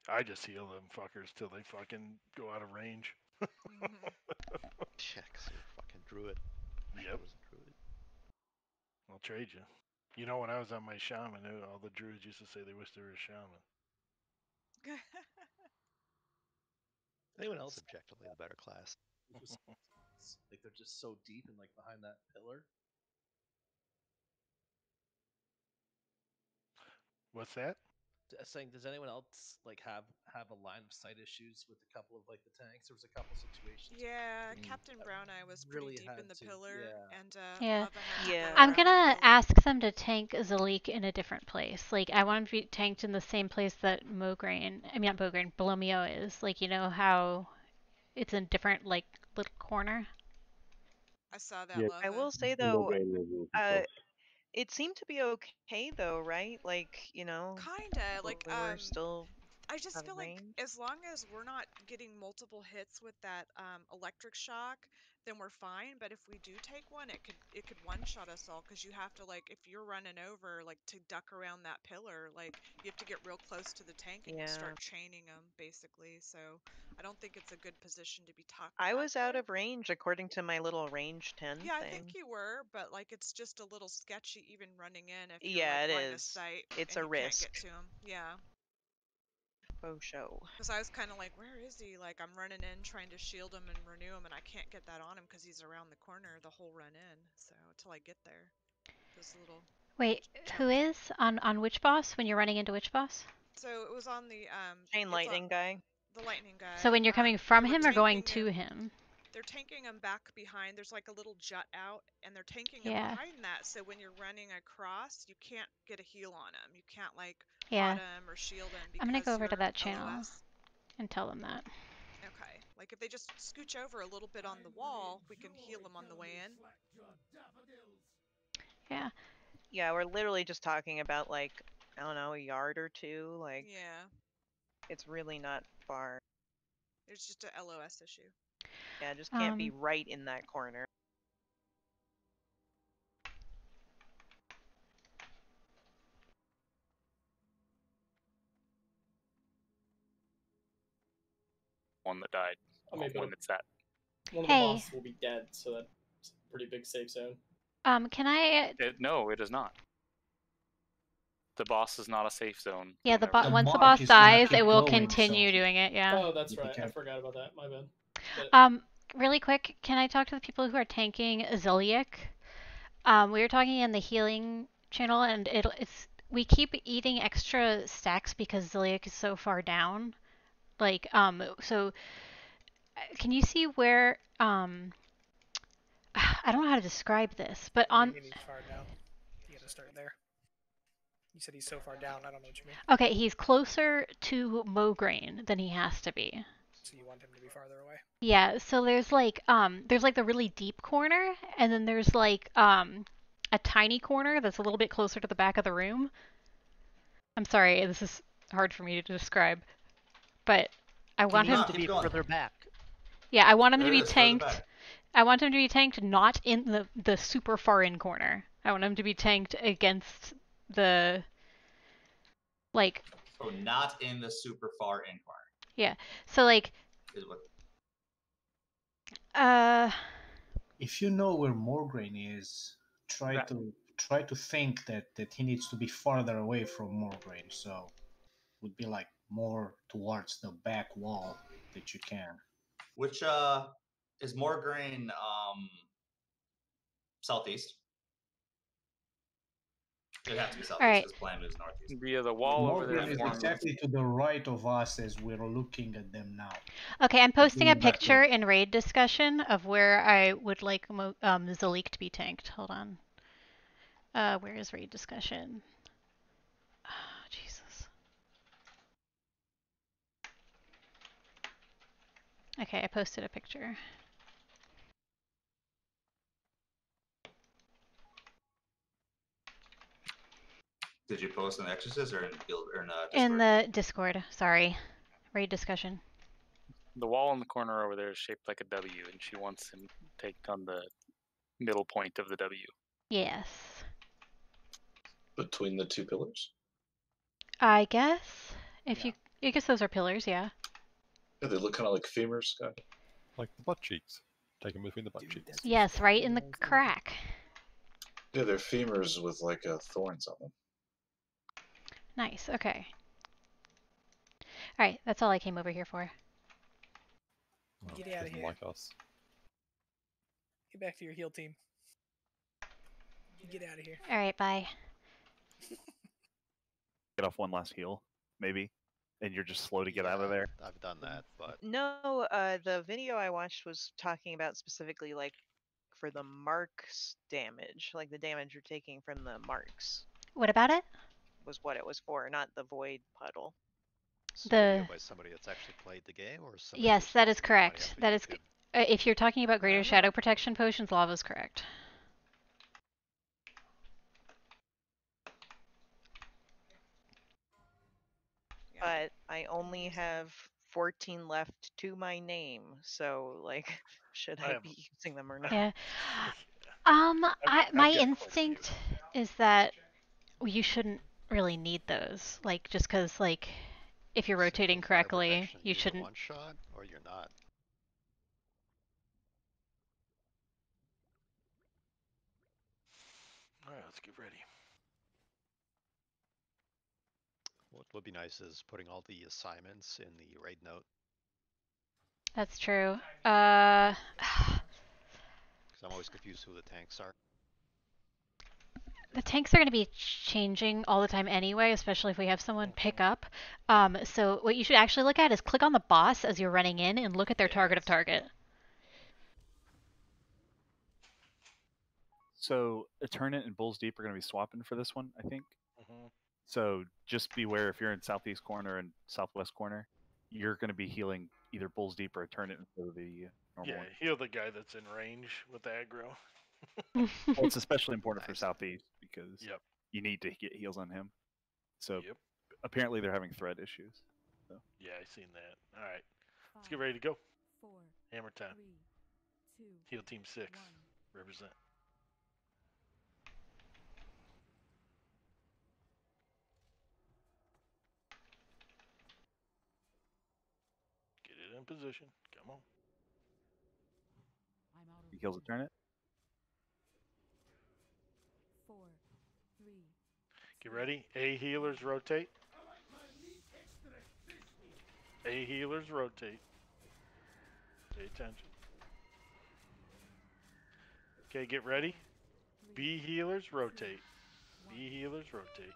I just heal them fuckers till they fucking go out of range. Check, so you're fucking druid. Yep. I was a druid. I'll trade you. You know, when I was on my shaman, all the druids used to say they wish they were a shaman. Anyone else? Subjectively the better class. Like they're just so deep and like behind that pillar. What's that? Saying, does anyone else like have a line of sight issues with a couple of like the tanks? There was a couple situations. Yeah, Captain Brown Eye was pretty deep in the pillar, and Yeah. Lava had to go I'm around the gonna pillar. ask them to tank Zalik in a different place. Like, I want him to be tanked in the same place that not Mograine, Bolomio is. Like, you know how it's in different, like, little corner? I saw that, Yeah, Lava. I will say though, it seemed to be okay though, right? Like, you know, Kinda, like, we were still I just out feel of like range. as long as we're not getting multiple hits with that electric shock, then we're fine. But if we do take one, it could one-shot us all, because you have to, like, if you're running over, like, to duck around that pillar, like, you have to get real close to the tank and start chaining them, basically. So I don't think it's a good position to be talking. I was out of range according to my little range 10 Yeah, thing. I think you were, but like it's just a little sketchy even running in if you're Yeah, like it line of is. sight It's and a you can't get risk. to him. Yeah. Oh, show. Because I was kind of like, where is he? Like, I'm running in trying to shield him and renew him, and I can't get that on him because he's around the corner the whole run in. So, until I get there. Those little... Wait, who is? On which boss? When you're running into which boss? So, it was on the, Chain lightning guy. The lightning guy. So when you're coming from they were him or going tanking to him? They're tanking him back behind. There's like a little jut out, and they're tanking him Yeah. behind that. So when you're running across, you can't get a heal on him. You can't like Yeah. pot him or shield him because I'm gonna go over to you're that channel LOS. and tell them that. Okay. Like if they just scooch over a little bit on the wall, we can heal them on the way in. Yeah. Yeah, we're literally just talking about like, I don't know, a yard or two. Like, yeah. It's really not far. It's just a LOS issue. Yeah, just can't be right in that corner. One that died. I mean, When it's that. One of the bosses will be dead, so that's a pretty big safe zone. Can I? No, it is not. The boss is not a safe zone. Yeah, once the boss dies, it will continue doing it. Yeah. Oh, that's right. I forgot about that. My bad. Really quick, can I talk to the people who are tanking Ziliak? We were talking in the healing channel, and we keep eating extra stacks because Ziliak is so far down. Like, so can you see where I don't know how to describe this, but on. He's far down. You gotta start there. You said he's so far down. I don't know what you mean. Okay, he's closer to Mograine than he has to be. So you want him to be farther away? Yeah. So there's like the really deep corner, and then there's like a tiny corner that's a little bit closer to the back of the room. I'm sorry, this is hard for me to describe, but I want him to be further back. Yeah, I want him to be tanked. I want him to be tanked not in the super far in corner. I want him to be tanked against the like. So not in the super far in corner. Yeah. So like. Is what... If you know where Mograine is, try to think that he needs to be farther away from Mograine. So would be like more towards the back wall that you can. Which is Mograine southeast? It'd have to be southeast because Plan is northeast. Via the wall over there. Mograine is exactly to the right of us as we're looking at them now. Okay, I'm posting a picture in raid discussion of where I would like Zalik to be tanked. Hold on. Where is raid discussion? Oh, Jesus. Okay, I posted a picture. Did you post in Exorcist or in Guild or in Discord? In the Discord, sorry. Raid discussion. The wall in the corner over there is shaped like a W, and she wants him taked on the middle point of the W. Yes. Between the two pillars? I guess. If you I guess those are pillars, yeah. Yeah, they look kind of like femurs, kind of. Like the butt cheeks. Take them between the butt cheeks. Yes, right in the crack. Yeah, they're femurs with like thorns on them. Nice, okay. Alright, that's all I came over here for. Oh, Get out of doesn't here. like us. Get back to your heal team. Get out of here. Alright, bye. Get off one last heal, maybe, and you're just slow to get out of there. I've done that, but No, the video I watched was talking about specifically like for the marks damage, like the damage you're taking from the marks What about it? was what it was for, not the void puddle. so The- video by somebody that's actually played the game, or somebody Yes, just that watching is it funny correct. off of That is YouTube? if you're talking about greater shadow protection potions, lava's correct. But I only have 14 left to my name, so like, should I be using them or not? Yeah. I've My got quite a few. instinct is that you shouldn't really need those. Like, just because, like, if you're rotating correctly, you shouldn't. One shot, or you're not. All right, let's get ready. What would be nice is putting all the assignments in the raid note. That's true. Because I'm always confused who the tanks are. The tanks are going to be changing all the time anyway, especially if we have someone pick up. So what you should actually look at is click on the boss as you're running in and look at their target of target. So Eternate and Bulls Deep are going to be swapping for this one, I think. Mm-hmm. So just beware if you're in southeast corner and southwest corner, you're going to be healing either Bulls Deep or Eternate instead of the normal Yeah, one. heal the guy that's in range with aggro. Well, it's especially important for southeast because Yep. you need to get heals on him. So Yep. apparently they're having thread issues. So. Yeah, I seen that. All right, let's get ready to go. 4, Hammer time. 3, 2, Heal team 6. 1. Represent. Get it in position. Come on. He heals Eternate. 4, 3. Get ready. A healers rotate. A healers rotate. Pay attention. Okay, get ready. B healers rotate. B healers rotate.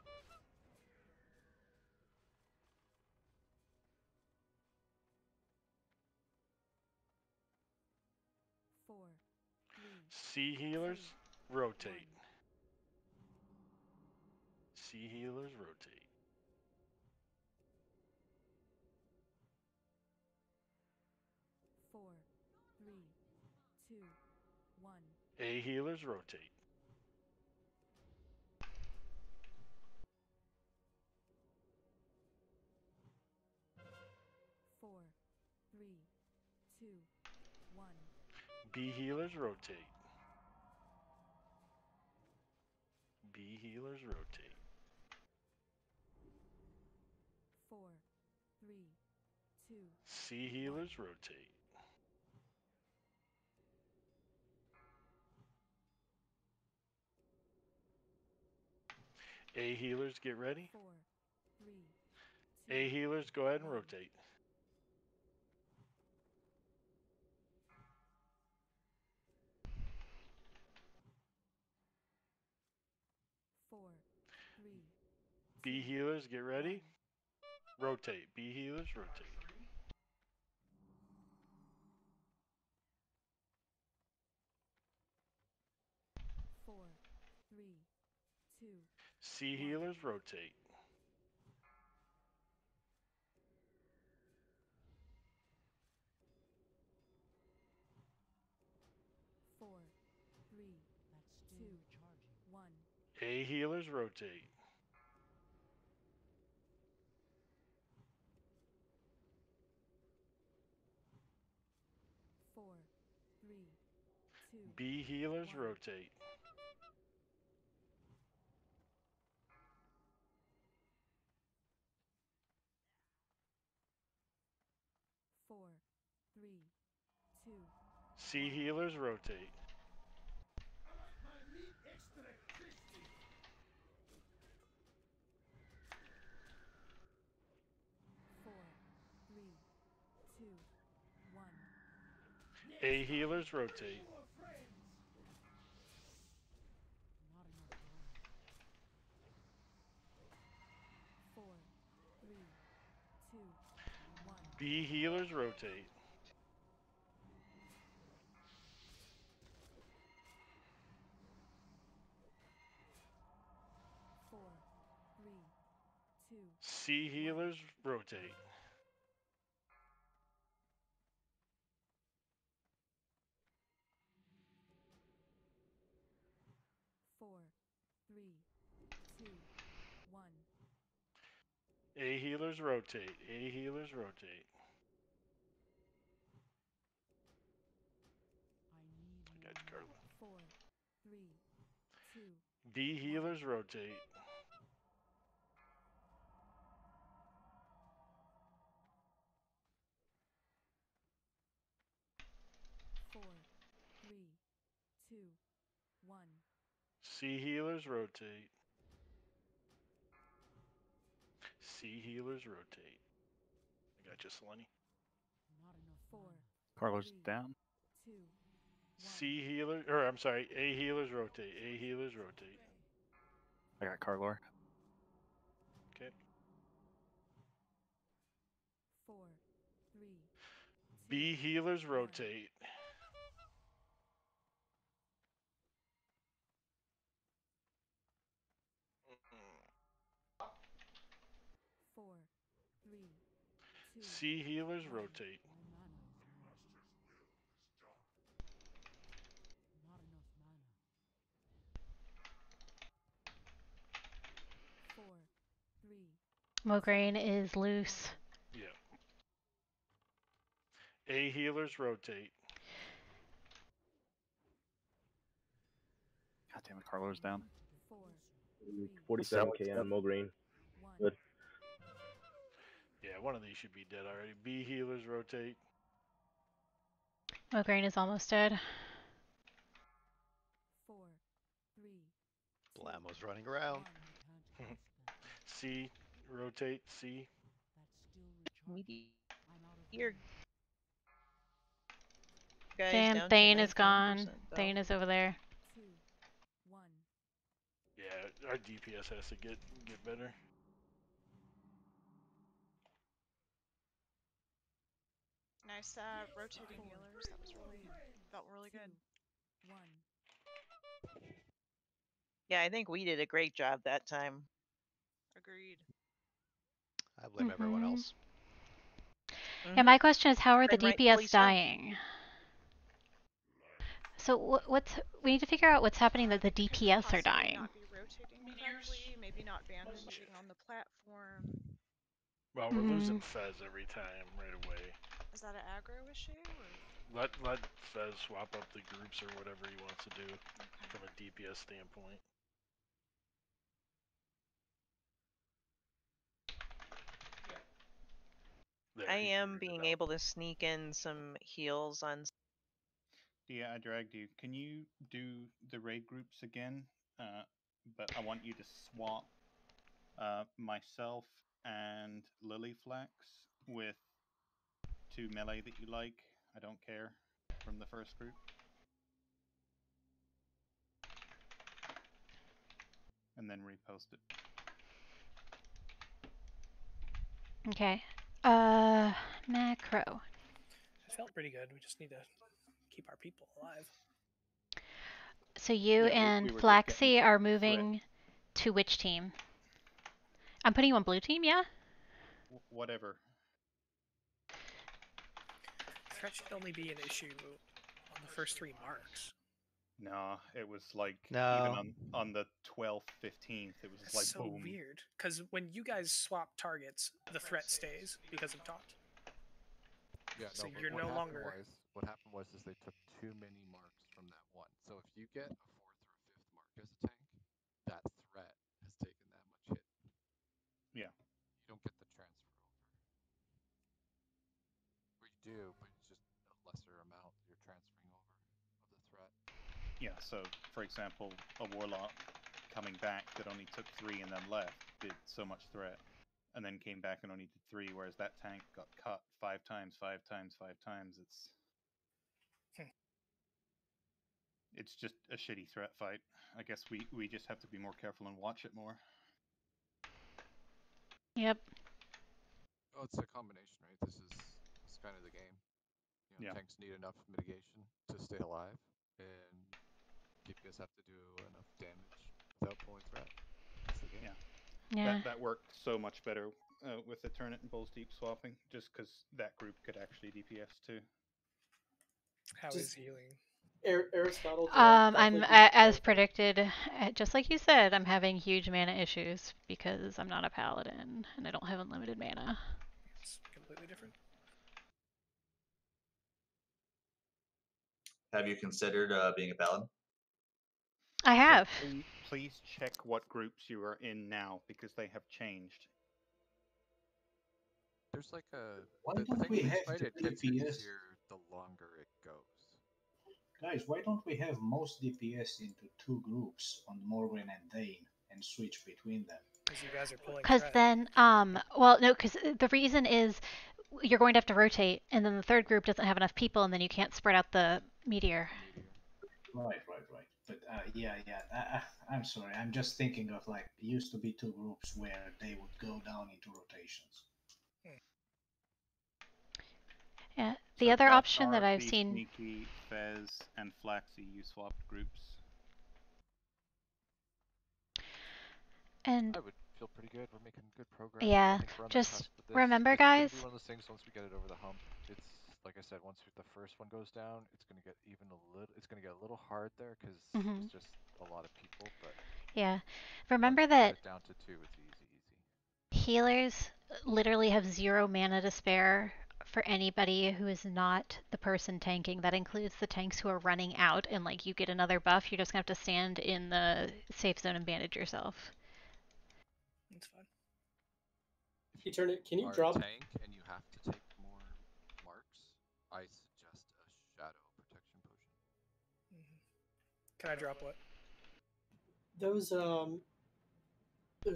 C healers rotate. C healers rotate. Four, three, two, one. A healers rotate. Four, three, two, one. B healers rotate. B healers rotate. Four, three, two. C healers rotate. A healers get ready. Four, three, A healers go ahead and rotate. four, three. B healers get ready. Rotate. B healers rotate. Four, three, C healers rotate. Four, three, two, one. A healers rotate. Four, three, two. B healers one. rotate. Four, three, two. C healers rotate. My meat extra crispy. Four, three, two, one. A healers rotate. Four, three, two, one. B healers rotate. Four, three, two. C healers rotate. Four, three, two, one. A healers rotate. A healers rotate. I got you, Carla. Four, three, two. B healers rotate. Four, three, two, one. C healers rotate. C healers rotate. I got you, Selene. Four, Carlos three, down. two, C healers, or I'm sorry, A healers rotate. A healers rotate. I got Carlor. Okay. four, three. B healers rotate. Four, three, two. C healers rotate. Four, three. Mograine is loose. Yeah. A healers rotate. God damn it, Carlor's down. 47k on Mograine. Good. Yeah, one of these should be dead already. B healers rotate. Mograine is almost dead. Four, three. Blamo's running around. C rotate. C. You're guys Damn, down Thane to is gone. 19%, though. Thane is over there. Two, one. Yeah, our DPS has to get better. Nice rotating healers. That was felt really good. One. Yeah, I think we did a great job that time. Agreed. I blame everyone else. Yeah, my question is, how are the And rightfully DPS so. dying? So we need to figure out what's happening that the DPS are dying. Not be rotating correctly, maybe not bandaging on the platform. Well, we're losing Fez every time right away. Is that an aggro issue? Or? Let Fez swap up the groups or whatever he wants to do from a DPS standpoint. There, I he am figured it being out. able to sneak in some heals on. Yeah, I dragged you. Can you do the raid groups again? But I want you to swap myself and Lilyflex with 2 melee that you like. I don't care from the first group. And then repost it. Okay. Macro. It felt pretty good. We just need to keep our people alive. So you Yeah, and we were just getting Flaxy are moving To which team? I'm putting you on blue team, yeah? Whatever. Threat should only be an issue on the first 3 marks. No, it was like No. even on the 12th, 15th, it was That's like so boom. weird. Because when you guys swap targets, the threat stays because of taunt. Yeah, So no, but you're what no happened longer. what happened was is they took too many marks from that one. So if you get a 4th or a 5th mark as a tank, that threat has taken that much hit. Yeah. You don't get the transfer over. Or you do, but it's just a lesser amount you're transferring over of the threat. Yeah, so for example, a warlock coming back that only took 3 and then left did so much threat, and then came back and only did 3, whereas that tank got cut 5 times, 5 times, 5 times. It's just a shitty threat fight. I guess we just have to be more careful and watch it more. Yep. Oh, it's a combination, right? This is kind of the game. You know, tanks need enough mitigation to stay alive, and DPS have to do enough damage without pulling threat. That's the game. Yeah. That worked so much better with the Turnet and Bulls Deep swapping, just because that group could actually DPS too. How is healing? Aristotle. I'm as predicted, just like you said, I'm having huge mana issues because I'm not a paladin and I don't have unlimited mana. It's completely different. Have you considered being a paladin? I have. So please check what groups you are in now, because they have changed. There's like a Why the don't thing we with this have fight, the it gets DPS? easier the longer it goes. Guys, why don't we have most DPS into 2 groups on Morgan and Dane and switch between them? Because you guys are pulling. Because then, well, no, because the reason is you're going to have to rotate, and then the third group doesn't have enough people, and then you can't spread out the meteor. Right. But yeah, I'm sorry. I'm just thinking of like used to be 2 groups where they would go down into rotations. Yeah. The other option that I've Beef, seen. Sneaky, Fez, and Flaxy, you swapped groups. And I would feel pretty good. We're making good progress. yeah, I think we're on the just cusp with this. remember, It's guys. gonna be one of those things. Once we get it over the hump, it's like I said. Once the first one goes down, it's gonna get even a little. It's gonna get a little hard there because it's just a lot of people. But yeah, remember once that we get it down to 2, it's easy. healers literally have 0 mana to spare for anybody who is not the person tanking. That includes the tanks who are running out, and like you get another buff, you're just gonna have to stand in the safe zone and bandage yourself. That's fine. Eternit, can you are drop? A tank and you have to take more marks, I suggest a shadow protection potion. Can I drop what? Those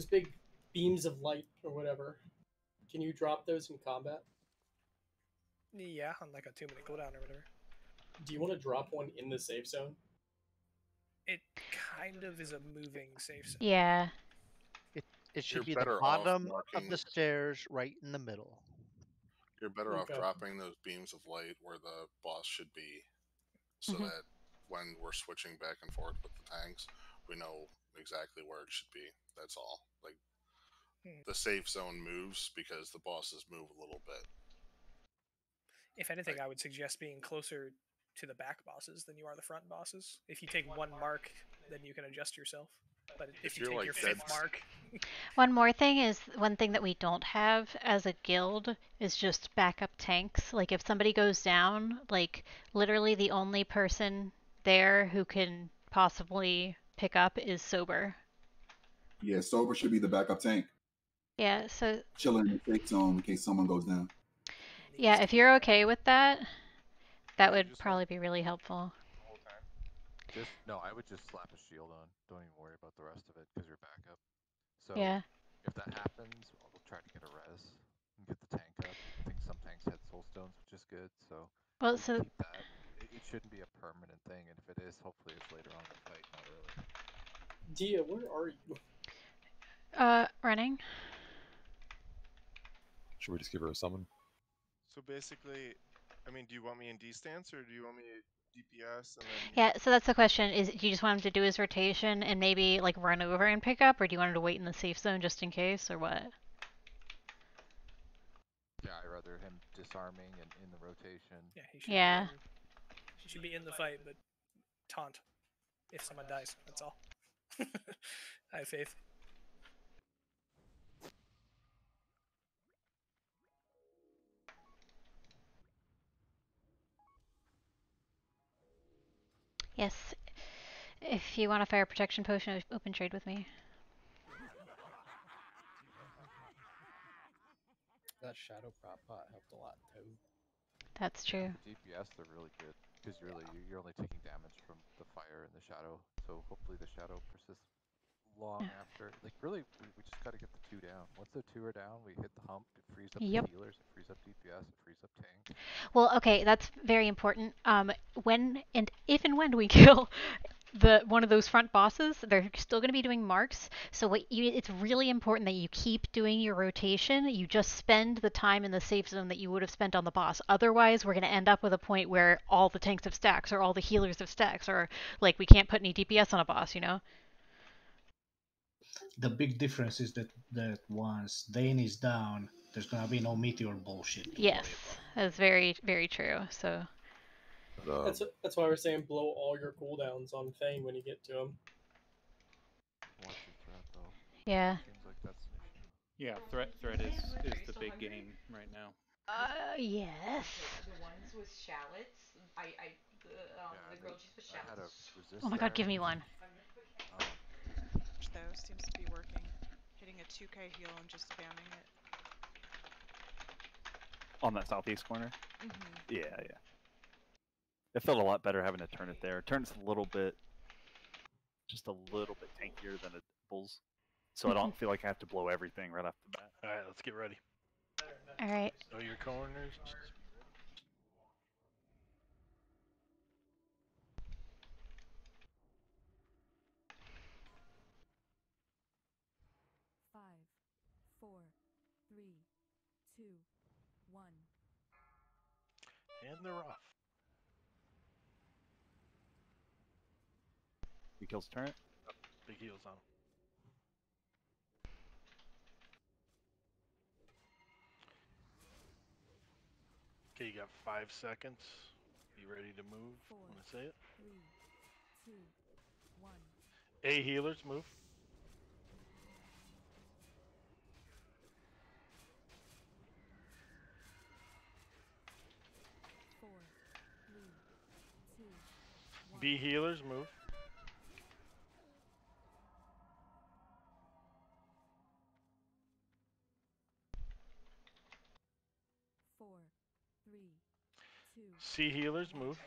big beams of light or whatever. Can you drop those in combat? Yeah, on like a 2-minute cooldown or whatever. Do you want to drop one in the safe zone? It kind of is a moving safe zone. Yeah. It should be You're the better off bottom of marking- the stairs, right in the middle. You're better off Okay. dropping those beams of light where the boss should be, so that when we're switching back and forth with the tanks, we know exactly where it should be. That's all. Like the safe zone moves because the bosses move a little bit. If anything, I would suggest being closer to the back bosses than you are the front bosses. If you take 1 mark, then you can adjust yourself. But if you you're take like your dead 5th mark. One more thing is, one thing that we don't have as a guild is just backup tanks. Like if somebody goes down, like literally the only person there who can possibly pick up is Sober. Yeah, Sober should be the backup tank. Yeah, so Chilling in the safe zone in case someone goes down. yeah, if you're okay with that, that would probably be really helpful. I would just slap a shield on. Don't even worry about the rest of it because you're backup. So Yeah. if that happens, we'll try to get a res and get the tank up. I think some tanks had soul stones, which is good. So Well, we can keep that. It shouldn't be a permanent thing, and if it is, hopefully it's later on in the fight, not early. Dia, where are you? Running. Should we just give her a summon? So basically, I mean, do you want me in D stance or do you want me DPS, and then Yeah, so that's the question. Is do you just want him to do his rotation and maybe like run over and pick up, or do you want him to wait in the safe zone just in case, or what? Yeah, I'd rather him disarming and in the rotation. Yeah, he should. Yeah. He should be in the fight, but taunt if someone dies. That's all. I have faith. Yes. If you want a fire protection potion, open trade with me. That shadow prop pot helped a lot too. That's true. For DPS, they're really good because you're only taking damage from the fire and the shadow. So hopefully the shadow persists long after. Like really, we just got to get the 2 down. Once the 2 are down, we hit the hump. It frees up Yep. the healers. It frees up DPS. It frees up tanks. Well, okay, that's very important. When and if and when we kill one of those front bosses, they're still going to be doing marks. So it's really important that you keep doing your rotation. You just spend the time in the safe zone that you would have spent on the boss. Otherwise, we're going to end up with a point where all the tanks have stacks, or all the healers have stacks, or like we can't put any DPS on a boss. You know. The big difference is that once Dane is down, there's gonna be no meteor bullshit to Yes, worry about. that's very, very true. So That's why we're saying blow all your cooldowns on Thane when you get to him. Watch your threat though. Yeah. Seems like that's an issue. Yeah, threat is the big game right now. Yes. The ones with shallots, the grilled cheese with I had a shallots. resist Oh my god, there. give me one. Though seems to be working. Hitting a 2k heal and just spamming it. On that southeast corner? Mhm. Yeah, yeah. It felt a lot better having to turn it there. Turn's a little bit, just a little bit tankier than a Bulls. So I don't feel like I have to blow everything right off the bat. Alright, let's get ready. Alright. Know your corners. Just be ready. 5, 4, 3, 2, 1. And they're off. He kills turret. Big heals on him. Okay, you got 5 seconds. Be ready to move when I say it. 3, 2, 1. A healers, move. 4, 3, 2, 1. B healers, move. 4, 3, 2. C healers, move.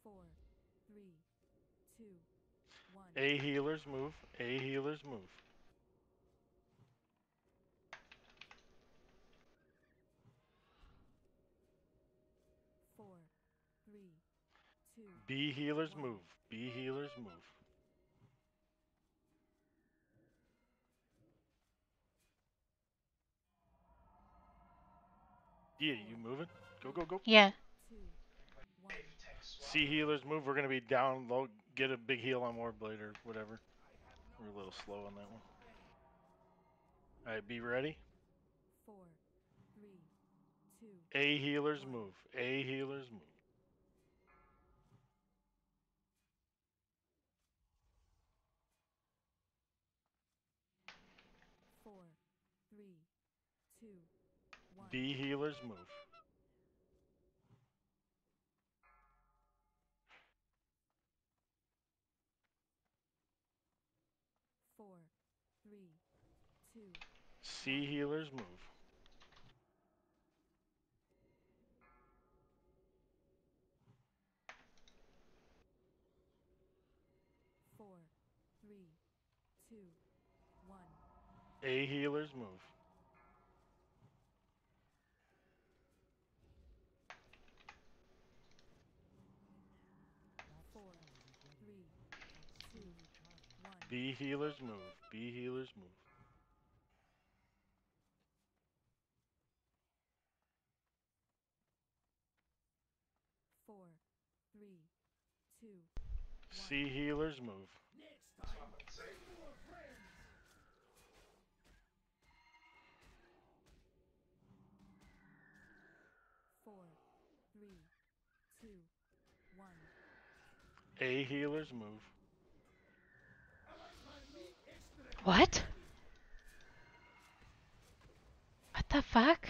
4, 3, 2, 1. A healers, move. A healers, move. 4, 3, 2. B healers, move. B healers, move. Yeah, you moving? Go, go, go. Yeah. 2, 1. C healers, move. We're gonna be down low. Get a big heal on Wardblade or whatever. We're a little slow on that one. Alright, be ready. 4, 3, 2. A healers, move. A healers, move. 4, 3, 2, 1. B healers, move. 4, 3, 2. C healers, move. 4, 3, 2, 1. A healers, move. 4, 3, 2, 1. B healers, move. B healers, move. See healers move. Four, three, two, one. A healers move. What? What the fuck?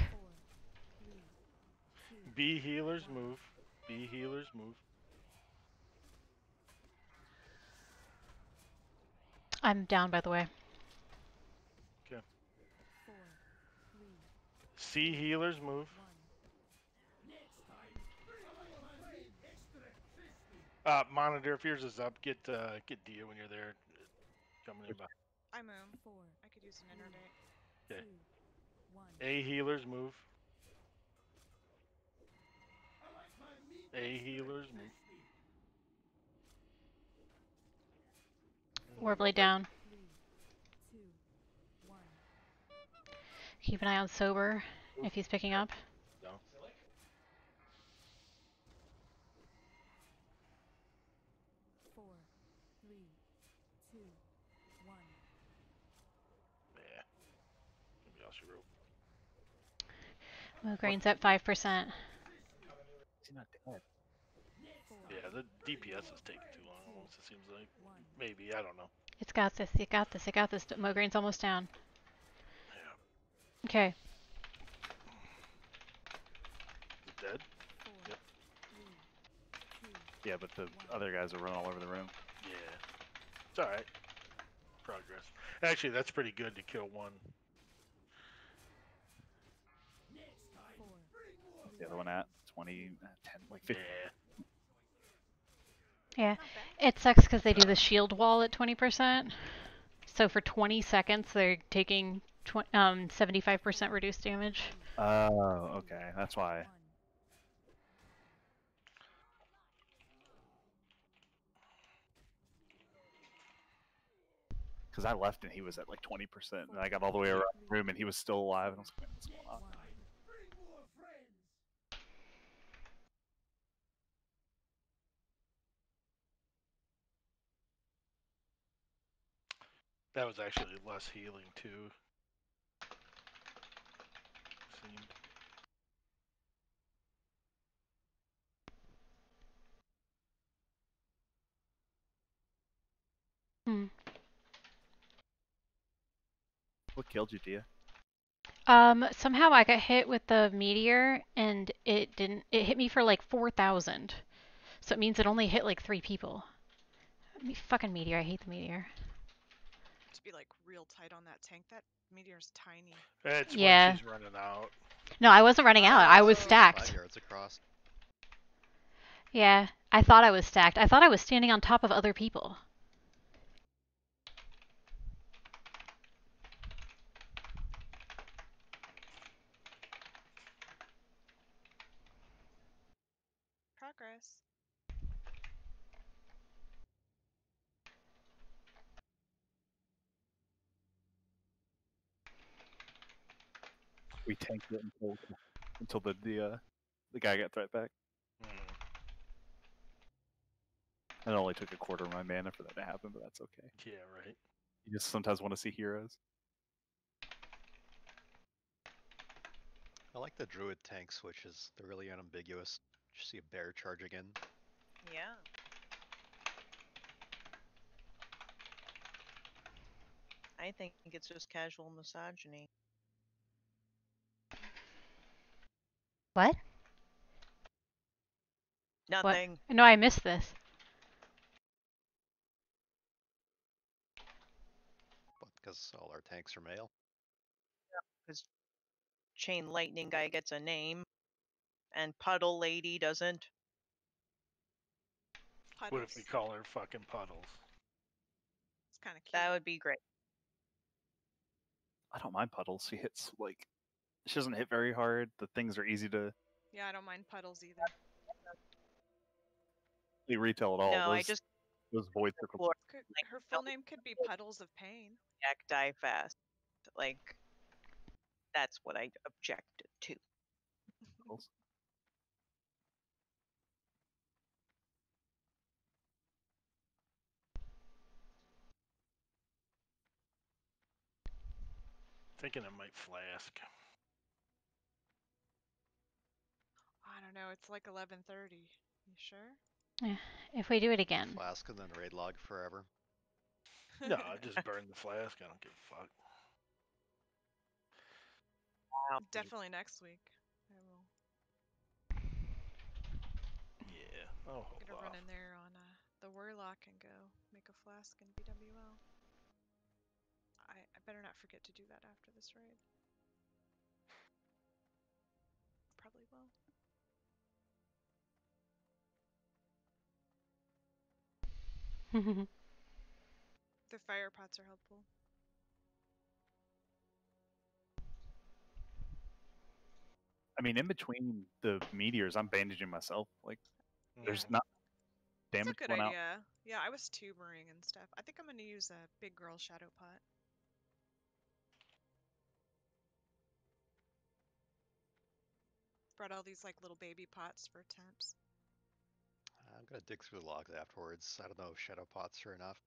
B healers move. B healers move. I'm down, by the way. Okay. C healers move. Monitor, if yours is up, get Dia when you're there. Coming in by. I move. I could use an interdict. Okay. A healers move. A healers move. Warblade down. Keep an eye on Sober if he's picking up. No. Four, three, two, one. Yeah. Maybe I'll shoot rope. Mograin's at 5%. He's not dead. Yeah, the DPS is taking too long. Almost, it seems like. Maybe, I don't know. It's got this. It got this. It got this. Mograin's almost down. Yeah. Okay. Is it dead? Yep. Yeah, but the other guys are running all over the room. Yeah. It's alright. Progress. Actually, that's pretty good to kill one. The other one at 20, 10, like 50. Yeah. It sucks because they do the shield wall at 20%. So for 20 seconds, they're taking 75% reduced damage. Oh, okay. That's why. Because I left and he was at like 20%, and I got all the way around the room and he was still alive, and I was like, what's going on? That was actually less healing, too. Seemed. Hmm. What killed you, Dia? Somehow I got hit with the meteor and it hit me for like 4,000. So it means it only hit like 3 people. Fucking meteor, I hate the meteor. To be like real tight on that tank. That meteor's tiny. It's Yeah. when she's running out. No, I wasn't running out. I was stacked. 5 yards across. Yeah, I thought I was stacked. I thought I was standing on top of other people. Progress. We tanked it until the guy got threat back. It only took a quarter of my mana for that to happen, but that's okay. Yeah, right. You just sometimes want to see heroes. I like the druid tank switches. They're really unambiguous. You see a bear charging in. Yeah. I think it's just casual misogyny. What? Nothing. What? No, I missed this. But because all our tanks are male. Because Chain Lightning guy gets a name, and Puddle Lady doesn't. Puddles. What if we call her fucking Puddles? It's kind of cute. That would be great. I don't mind Puddles. She hits like she doesn't hit very hard. The things are easy to Yeah, I don't mind Puddles either. retail at all. No, I just those void circles. Her full name could be Puddles of Pain. Jack die fast. Like, that's what I objected to. thinking it might flask. I don't know. It's like 11:30. You sure? Yeah. If we do it again. Flask and then raid log forever. No, I just burn the flask. I don't give a fuck. Wow. Definitely next week. I will. Yeah, I'll hold Gonna off. run in there on the Warlock and go make a flask in BWL. I better not forget to do that after this raid. Probably will. The fire pots are helpful. I mean, in between the meteors, I'm bandaging myself. Like, there's Yeah. not That's damage a good going out. idea. Yeah, I was tubering and stuff. I think I'm gonna use a big girl shadow pot. Brought all these like little baby pots for temps. I'm gonna dig through the logs afterwards. I don't know if shadow pots are enough.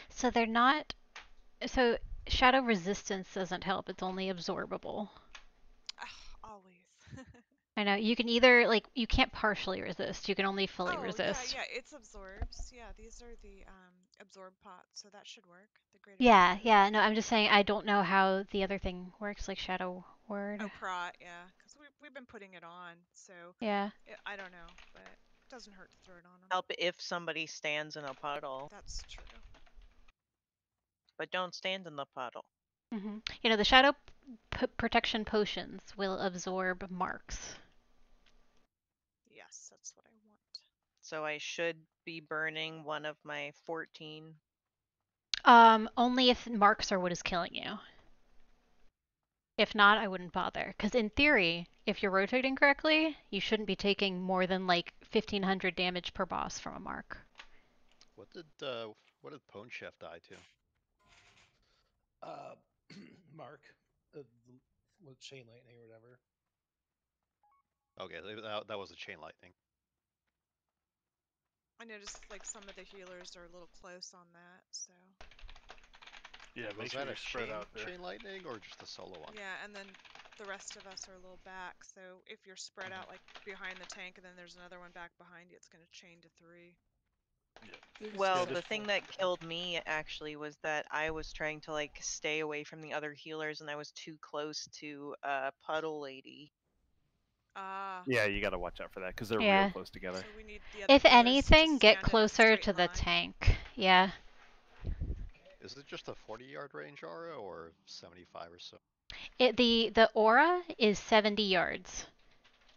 So they're not. So shadow resistance doesn't help. It's only absorbable. Always. I know. You can either like you can't partially resist. You can only fully resist. Yeah, it's absorbs. Yeah, these are the absorb pots, so that should work. The greater Yeah, shadow. yeah. No, I'm just saying I don't know how the other thing works, like shadow word. Oh, prot, yeah, because we've been putting it on, so Yeah. I don't know, but it doesn't hurt to throw it on them. Help if somebody stands in a puddle. That's true. But don't stand in the puddle. You know, the shadow protection potions will absorb marks. Yes, that's what I want. So I should be burning one of my 14. Only if marks are what is killing you. If not, I wouldn't bother. Because in theory, if you're rotating correctly, you shouldn't be taking more than like 1500 damage per boss from a mark. What did Pone Chef die to? Mark, with chain lightning or whatever. Okay, that was a chain lightning. I noticed like some of the healers are a little close on that, so. Yeah, Was make sure that you're a spread out there. chain lightning or just a solo one? Yeah, and then the rest of us are a little back, so if you're spread out like behind the tank and then there's another one back behind you, it's going to chain to 3. Well, the thing that killed me actually was that I was trying to like stay away from the other healers and I was too close to Puddle Lady. Yeah, you gotta watch out for that because they're Yeah. real close together. So we need the other If healers anything, to get stand in a closer straight to the line. tank. Yeah. Is it just a 40-yard range aura or 75 or so? The aura is 70 yards.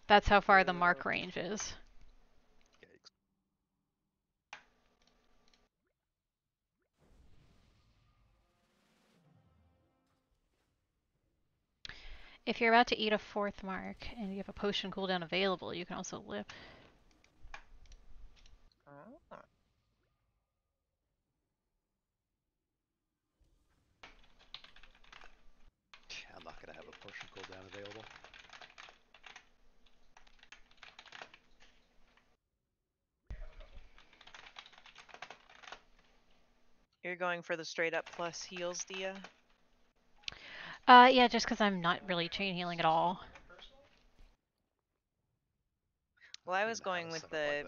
That's how far the mark range is. If you're about to eat a 4th mark and you have a potion cooldown available, you can also lip. Oh. I'm not gonna have a potion cooldown available. You're going for the straight up plus heals, Dia? Yeah, just because I'm not really chain healing at all. Well, I was going with the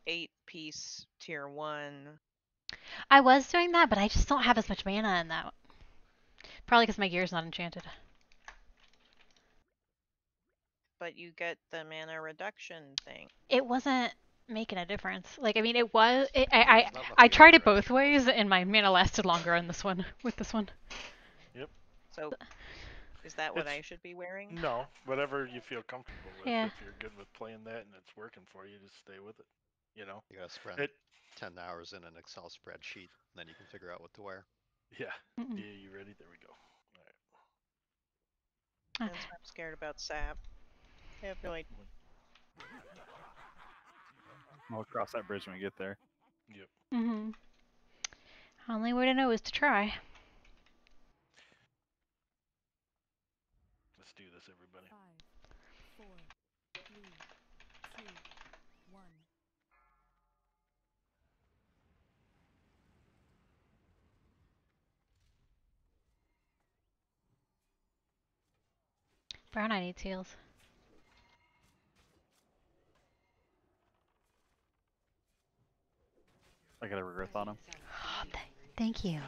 8-piece tier 1. I was doing that, but I just don't have as much mana in that. Probably because my gear's not enchanted. But you get the mana reduction thing. It wasn't making a difference. Like, I mean, it was. I tried it both ways, and my mana lasted longer on this one. With this one. Yep. So, is that what I should be wearing? No, whatever you feel comfortable with. Yeah. If you're good with playing that and it's working for you, just stay with it. You know. You gotta spend 10 hours in an Excel spreadsheet, and then you can figure out what to wear. Yeah. Yeah, you ready? There we go. That's why I'm scared about sap. I have no idea. We'll cross that bridge when we get there. Yep. Only way to know is to try. Let's do this, everybody. 5, 4, 3, 2, 1. Brown Eye needs heals. I got a regret on him. Oh, thank you.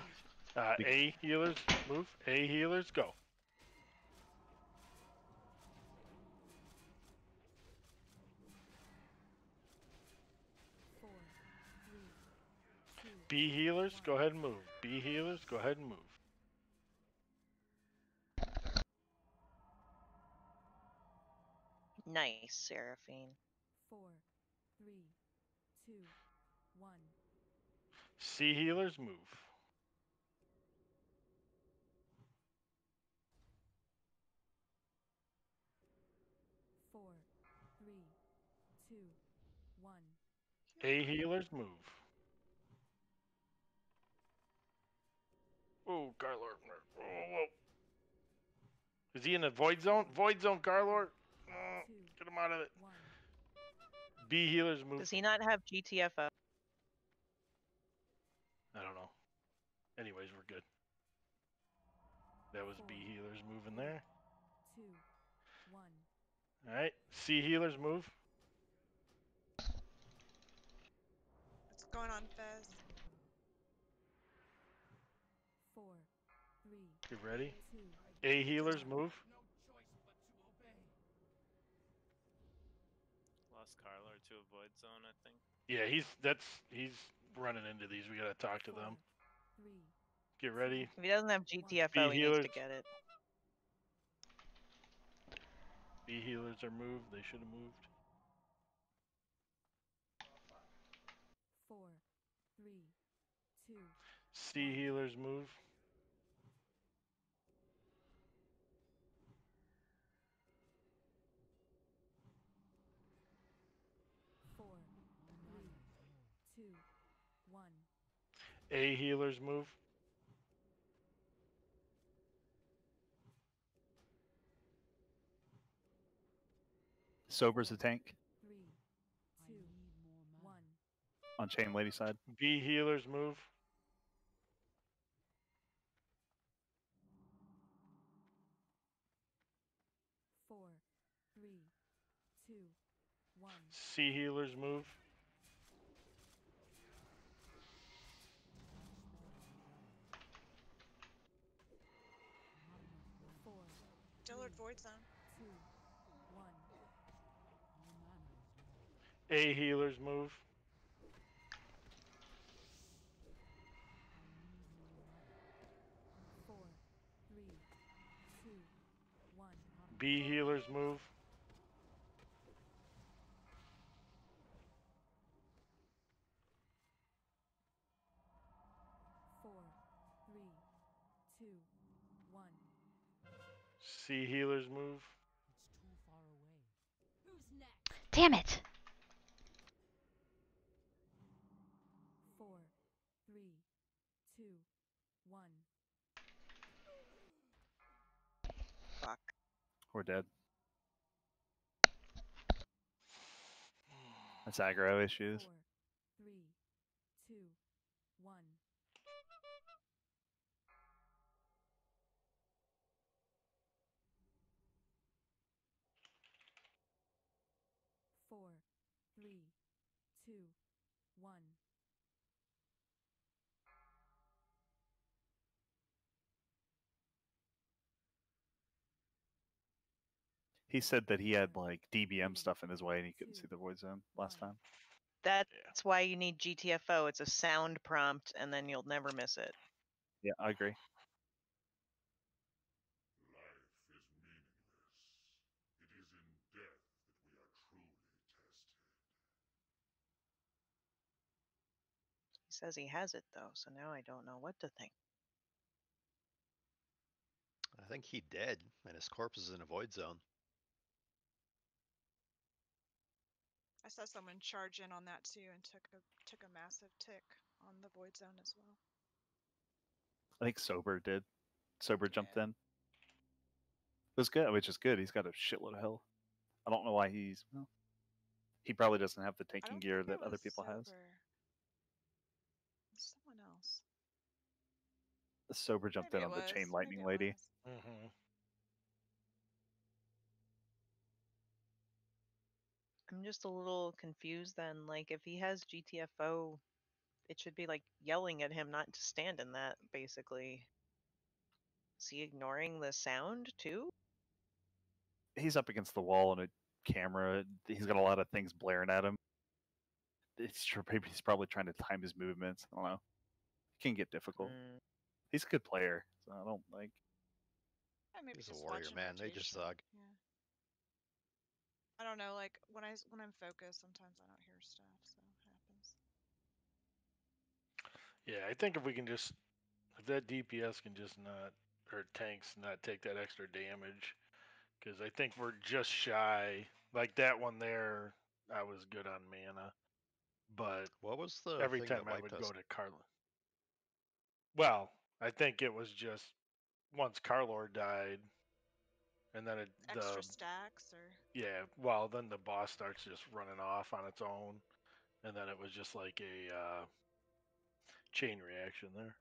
A healers, move. A healers, go. B healers, go ahead and move. B healers, go ahead and move. Nice, Seraphine. 4, 3, 2, 1. C healers, move. Four, three, two, one. A healers, move. Oh, Garlord. Oh, whoa. Is he in the void zone? Void zone, Garlord. Get him out of it. B healers, move. Does he not have GTFO? I don't know. Anyways, we're good. That was B healers moving there. 2, 1. Alright. C healers, move. What's going on, Fez? 4, 3. Get ready. 2. A healers, move. Lost Carlo to a void zone, I think. Yeah, he's running into these. We gotta talk to them. 3. Get ready. If he doesn't have GTFO, B he needs healers. to get it. B healers are moved. They should have moved. 4, 3, 2. C healers, move. 4, 3, 2, 1. A healers, move. 'Sober's a tank 3, 2, 1. on Chain Lady side. B healers, move. 4, 3, 2, 1. C healers, move. 4, Dillard Void Zone. 2, 1. A healers, move. 4, 3, 2, 1. B healers, move. 4, 3, 2, 1. C healers, move. Who's next? Damn it! 4, 3, 2, 1. Fuck. We're dead. That's aggro issues. 4, 3, 2, 1. 4, 3, 2, 1. He said that he had like DBM stuff in his way and he couldn't see the void zone last time. That's why you need GTFO. It's a sound prompt, and then you'll never miss it. Yeah, I agree. He says he has it, though, so now I don't know what to think. I think he dead, and his corpse is in a void zone. I saw someone charge in on that too and took a massive tick on the Void Zone as well. I think Sober did. Sober jumped in. It was good, which is good. He's got a shitload of health. I don't know why he's. Well, he probably doesn't have the tanking gear that other people has. Someone else. Sober jumped Maybe in on it the Chain was. Lightning Maybe it Lady. was. I'm just a little confused then. Like, if he has GTFO, it should be like yelling at him not to stand in that, basically. Is he ignoring the sound too? He's up against the wall and a camera. He's got a lot of things blaring at him. He's probably trying to time his movements. I don't know. It can get difficult. He's a good player, so I don't like. Yeah, maybe He's a just warrior, watching man. They just rotation. Yeah. I don't know. Like when I'm focused, sometimes I don't hear stuff, so it happens. Yeah, I think if we can just, if that DPS can just not, or tanks not take that extra damage, because I think we're just shy. Like that one there, I was good on mana, but what was the every thing time that I wiped would us? go to Carla. Well, I think it was just once Carlor died, and then Extra stacks or. yeah, well then the boss starts just running off on its own, and then it was just like a chain reaction there.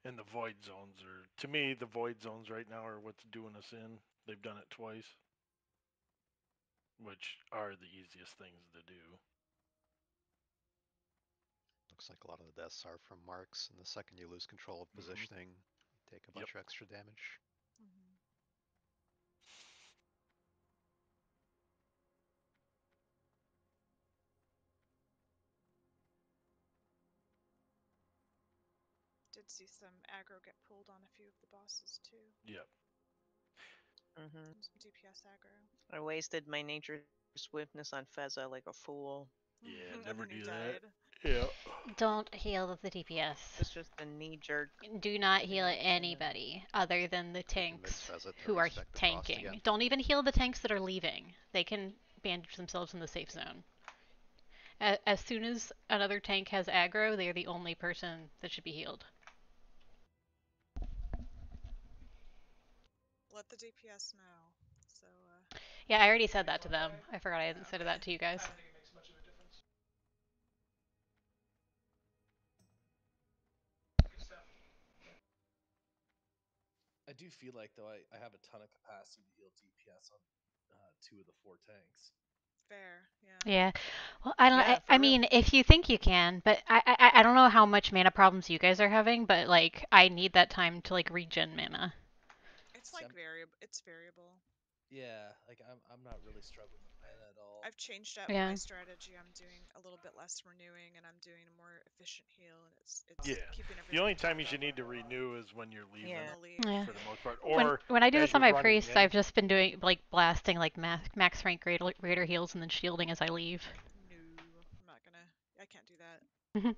And the void zones are, to me, the void zones right now are what's doing us in. They've done it twice, which are the easiest things to do. Looks like a lot of the deaths are from marks, and the second you lose control of positioning, you take a bunch of extra damage. Did see some aggro get pulled on a few of the bosses too. Yep. Mm-hmm. Some DPS aggro. I wasted my nature swiftness on Fezza like a fool. Yeah, never And then do he that. died. Yeah. Don't heal with the DPS. It's just a knee jerk. Do not heal anybody other than the tanks who are tanking. Don't even heal the tanks that are leaving. They can bandage themselves in the safe zone. As soon as another tank has aggro, they are the only person that should be healed. Let the DPS know. So. Yeah, I already said that to them. I forgot I hadn't said that to you guys. I don't think it makes much of a difference. Good stuff. I do feel like though I have a ton of capacity to heal DPS on 2 of the 4 tanks. Fair, yeah. Yeah. Well, I don't. Yeah, I mean, if you think you can, but I don't know how much mana problems you guys are having, but like I need that time to like regen mana. It's like variable. It's variable. Yeah, like I'm not really struggling with mana at all. I've changed up my strategy. I'm doing a little bit less renewing, and I'm doing a more efficient heal, and it's keeping everything. The only time you should need to renew is when you're leaving. Yeah. For the most part. Or when I do this on my priests, in. I've just been doing like blasting like max rank raider heals and then shielding as I leave. No, I'm not gonna. I can't do that.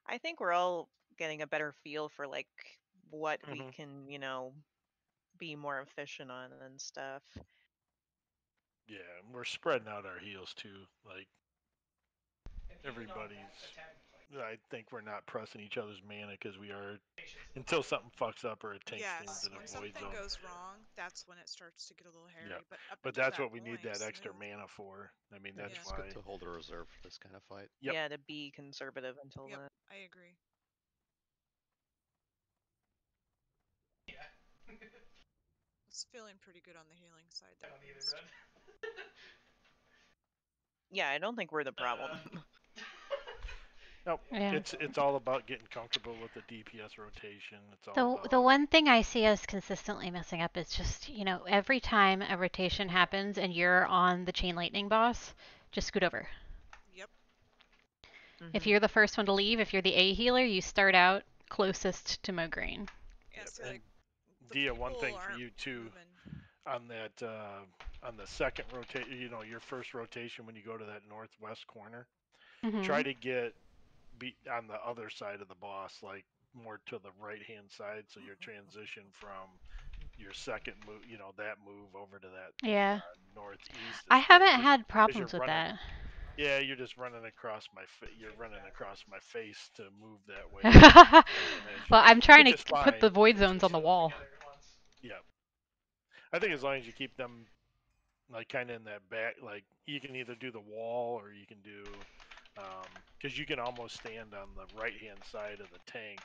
I think we're all getting a better feel for like what we can, be more efficient on and stuff. Yeah, we're spreading out our heals too. Like everybody's. I think we're not pressing each other's mana because we are until something fucks up or a tank stands in a when void something zone. goes wrong, that's when it starts to get a little hairy. Yeah. But that's that what we need point, that extra mana for. I mean, that's It's why. good to hold a reserve for this kind of fight. Yep. Yeah, to be conservative until then. I agree. Yeah. It's feeling pretty good on the healing side there. Yeah, I don't think we're the problem. Nope. Yeah. It's all about getting comfortable with the DPS rotation. It's all about The one thing I see us consistently messing up is just, every time a rotation happens and you're on the chain lightning boss, just scoot over. Yep. If you're the first one to leave, if you're the A healer, you start out closest to Mograine. Yeah, so like Dia, one thing for you too, on that on the second rotation, your first rotation when you go to that northwest corner, try to be on the other side of the boss, like more to the right hand side, so your transition from your second move, that move over to that northeast. I haven't had problems with that. Yeah, you're just running across you're running across my face to move that way. Well, I'm trying to put the void zones on the wall. Yeah. I think as long as you keep them like kind of in that back, like you can either do the wall or you can do, because you can almost stand on the right hand side of the tank,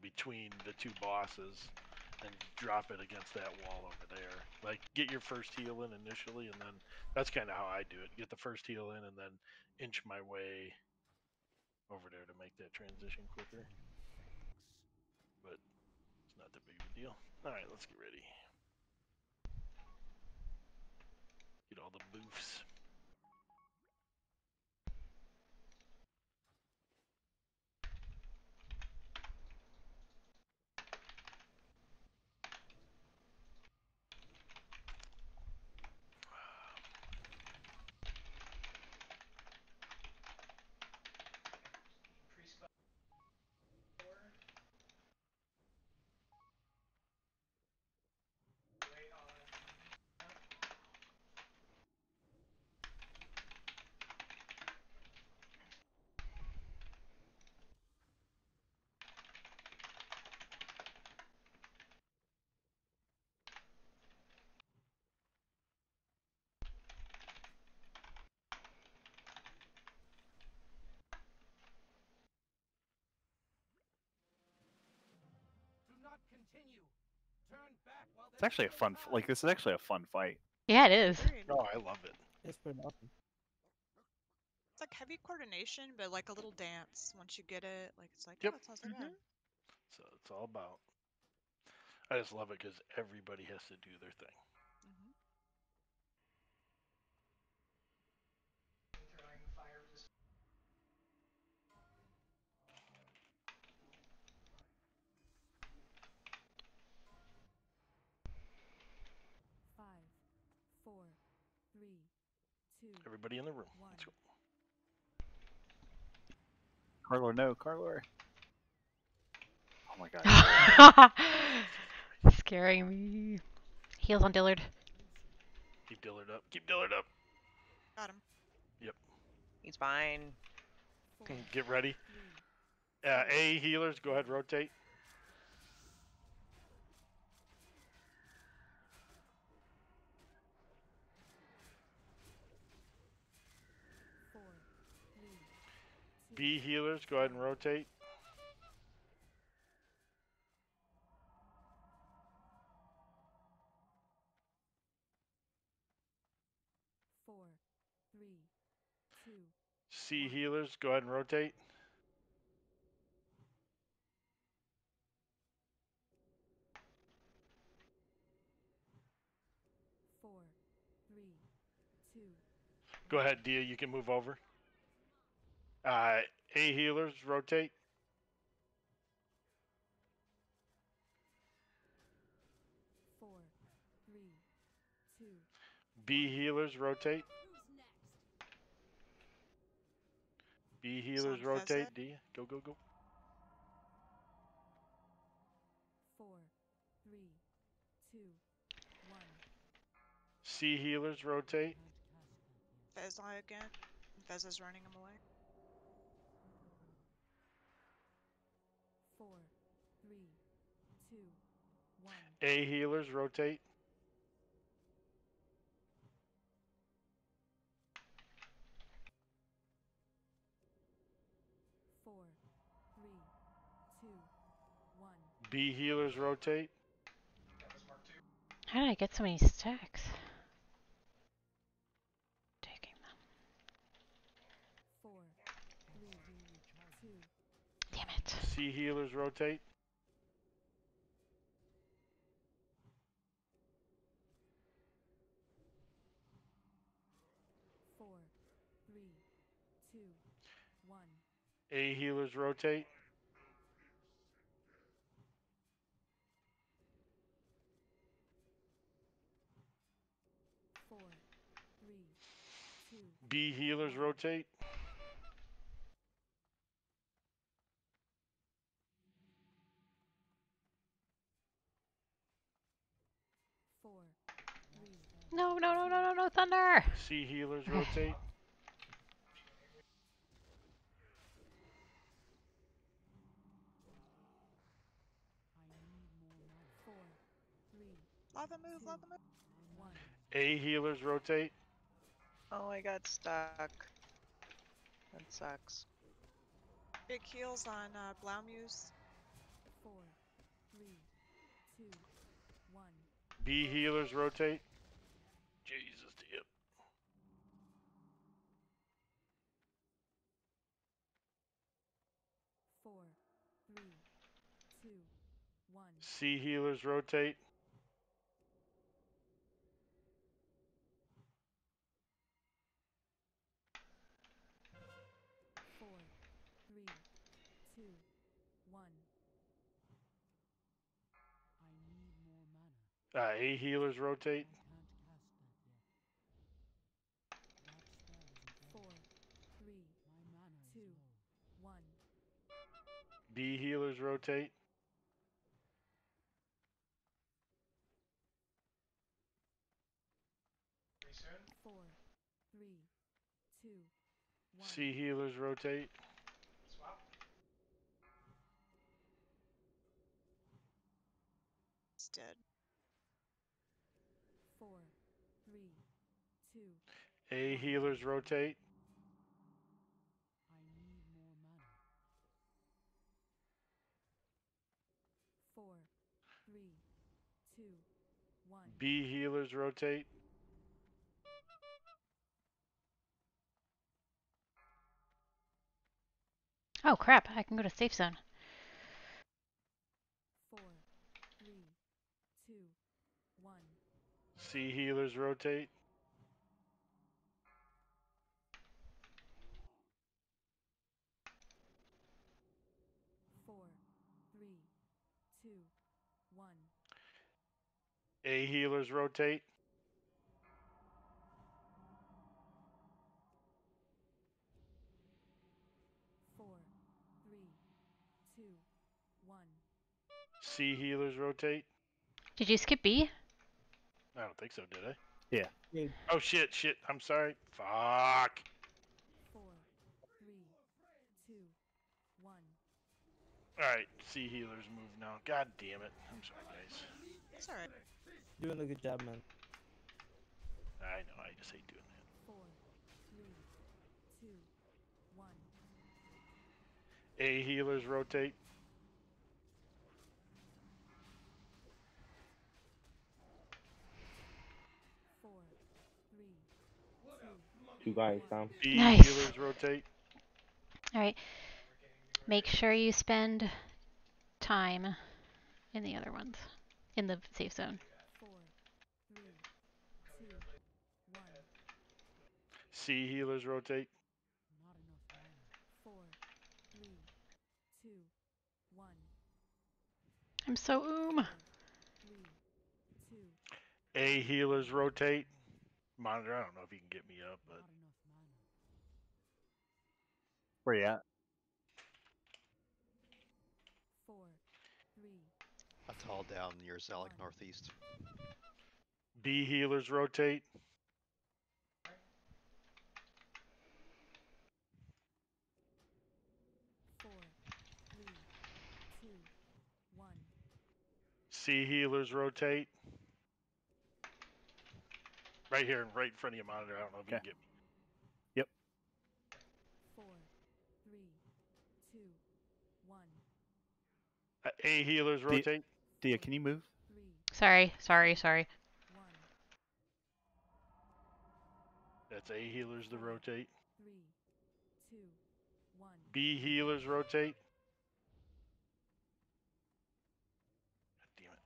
between the two bosses, and drop it against that wall over there. Like, get your first heal in initially, and then that's kind of how I do it. Get the first heal in, and then inch my way over there to make that transition quicker. But it's not that big of a deal. All right, let's get ready. Get all the boofs. It's actually a fun. Like this is actually a fun fight. Yeah, it is. Oh, I love it. It's pretty awesome. It's like heavy coordination, but like a little dance once you get it. Like it's like, Yep. oh, it's not so bad. So it's all about. I just love it because everybody has to do their thing. Five, four, three, two. Everybody in the room. One. Let's go. Carlor, no, Carlor. Oh my god. Scaring me. Heals on Dillard. Keep Dillard up. Keep Dillard up. Got him. Yep. He's fine. Get ready. A healers, go ahead, rotate. Four, three, B healers, go ahead and rotate. four, three, two. C healers, go ahead and rotate. Four, three, two. Go ahead, Dia, you can move over. A healers, rotate. Four, three, two. B healers, rotate. B healers, Sound rotate. Fezzik. D, go, go, go. Four, three, two, one. C healers, rotate. Fez again. Fez is running him away. Four, three, two, one. A healers, rotate. Four, three, two, one. B healers, rotate. How did I get so many stacks? Taking them. Four, three, two. Damn it. C healers, rotate. Four, three, two, one. A healers, rotate. Four, three, two. B healers, rotate. Four, three. No, no, no, no, no, no, Thunder! C healers, rotate. Four, three. Lava move, lava move. One. A healers, rotate. Oh, I got stuck. That sucks. Big heals on Blaumuse. Four, three, two. B healers rotate. Jesus, damn. Four, three, two, one. C healers rotate. Four, three, two, one. I need more mana. A healers rotate. Can't cast that yet. That spell isn't ready. 4, 3, my mana 2, is low. 1. B healers rotate. Pretty soon. 4, 3, 2, 1. C healers rotate. Swap. It's dead. 4, 3, 2. A healers rotate. I need more mana. 4, 3, 2, 1. B healers rotate. Oh crap, I can go to safe zone. 4, 3, 2, 1. C healers rotate. Four, three, two, one. A healers rotate. Four, three, two, one. C healers rotate. Did you skip B? I don't think so, did I? Yeah. Oh shit, I'm sorry. Fuck. 4, 3, 2, 1. Alright, C healers move now. God damn it. I'm sorry, guys. It's alright. Doing a good job, man. I know, I just hate doing that. 4, 3, 2, 1. A healers rotate. Four, three, You guys, Sam. B Nice. healers rotate. Alright. Make sure you spend time in the other ones. In the safe zone. 4, 3, 2, 1. C healers rotate. Not enough mana. 4, 3, 2, 1. I'm so 3, 2. A healers rotate. Monitor, I don't know if you can get me up, but Where you at? 4, 3. A tall down near Zalik northeast. B healers rotate. 4, 3, 2, 1. C healers rotate. Right here, right in front of your monitor. I don't know if you can get me. Yep. 4, 3, 2, 1. A healers rotate. Dia, can you move? Sorry. 1. That's A healers to rotate. 3, 2, 1. B healers rotate. God damn it.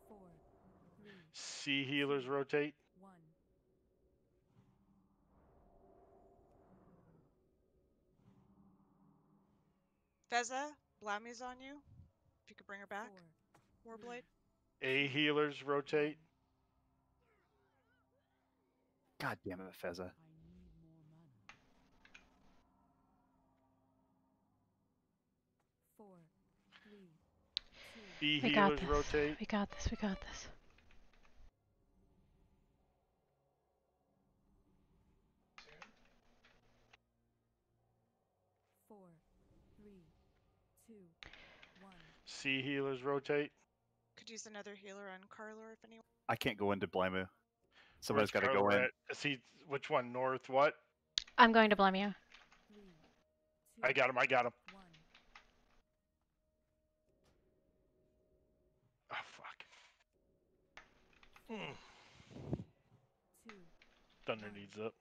4, 3, C healers rotate. 1. Feza, Blammy's on you. If you could bring her back. Warblade. A healers rotate. God damn it, Feza. 4, 3, 2. B We got healers this. rotate. We got this. We got this. 4, 3, 2, 1. C healers rotate. Could use another healer on Carlor if anyone. I can't go into Blymo. Somebody's Where's got to go Carlor in. at? See which one? North what? I'm going to blame you. I got him. 1. Thunder needs up.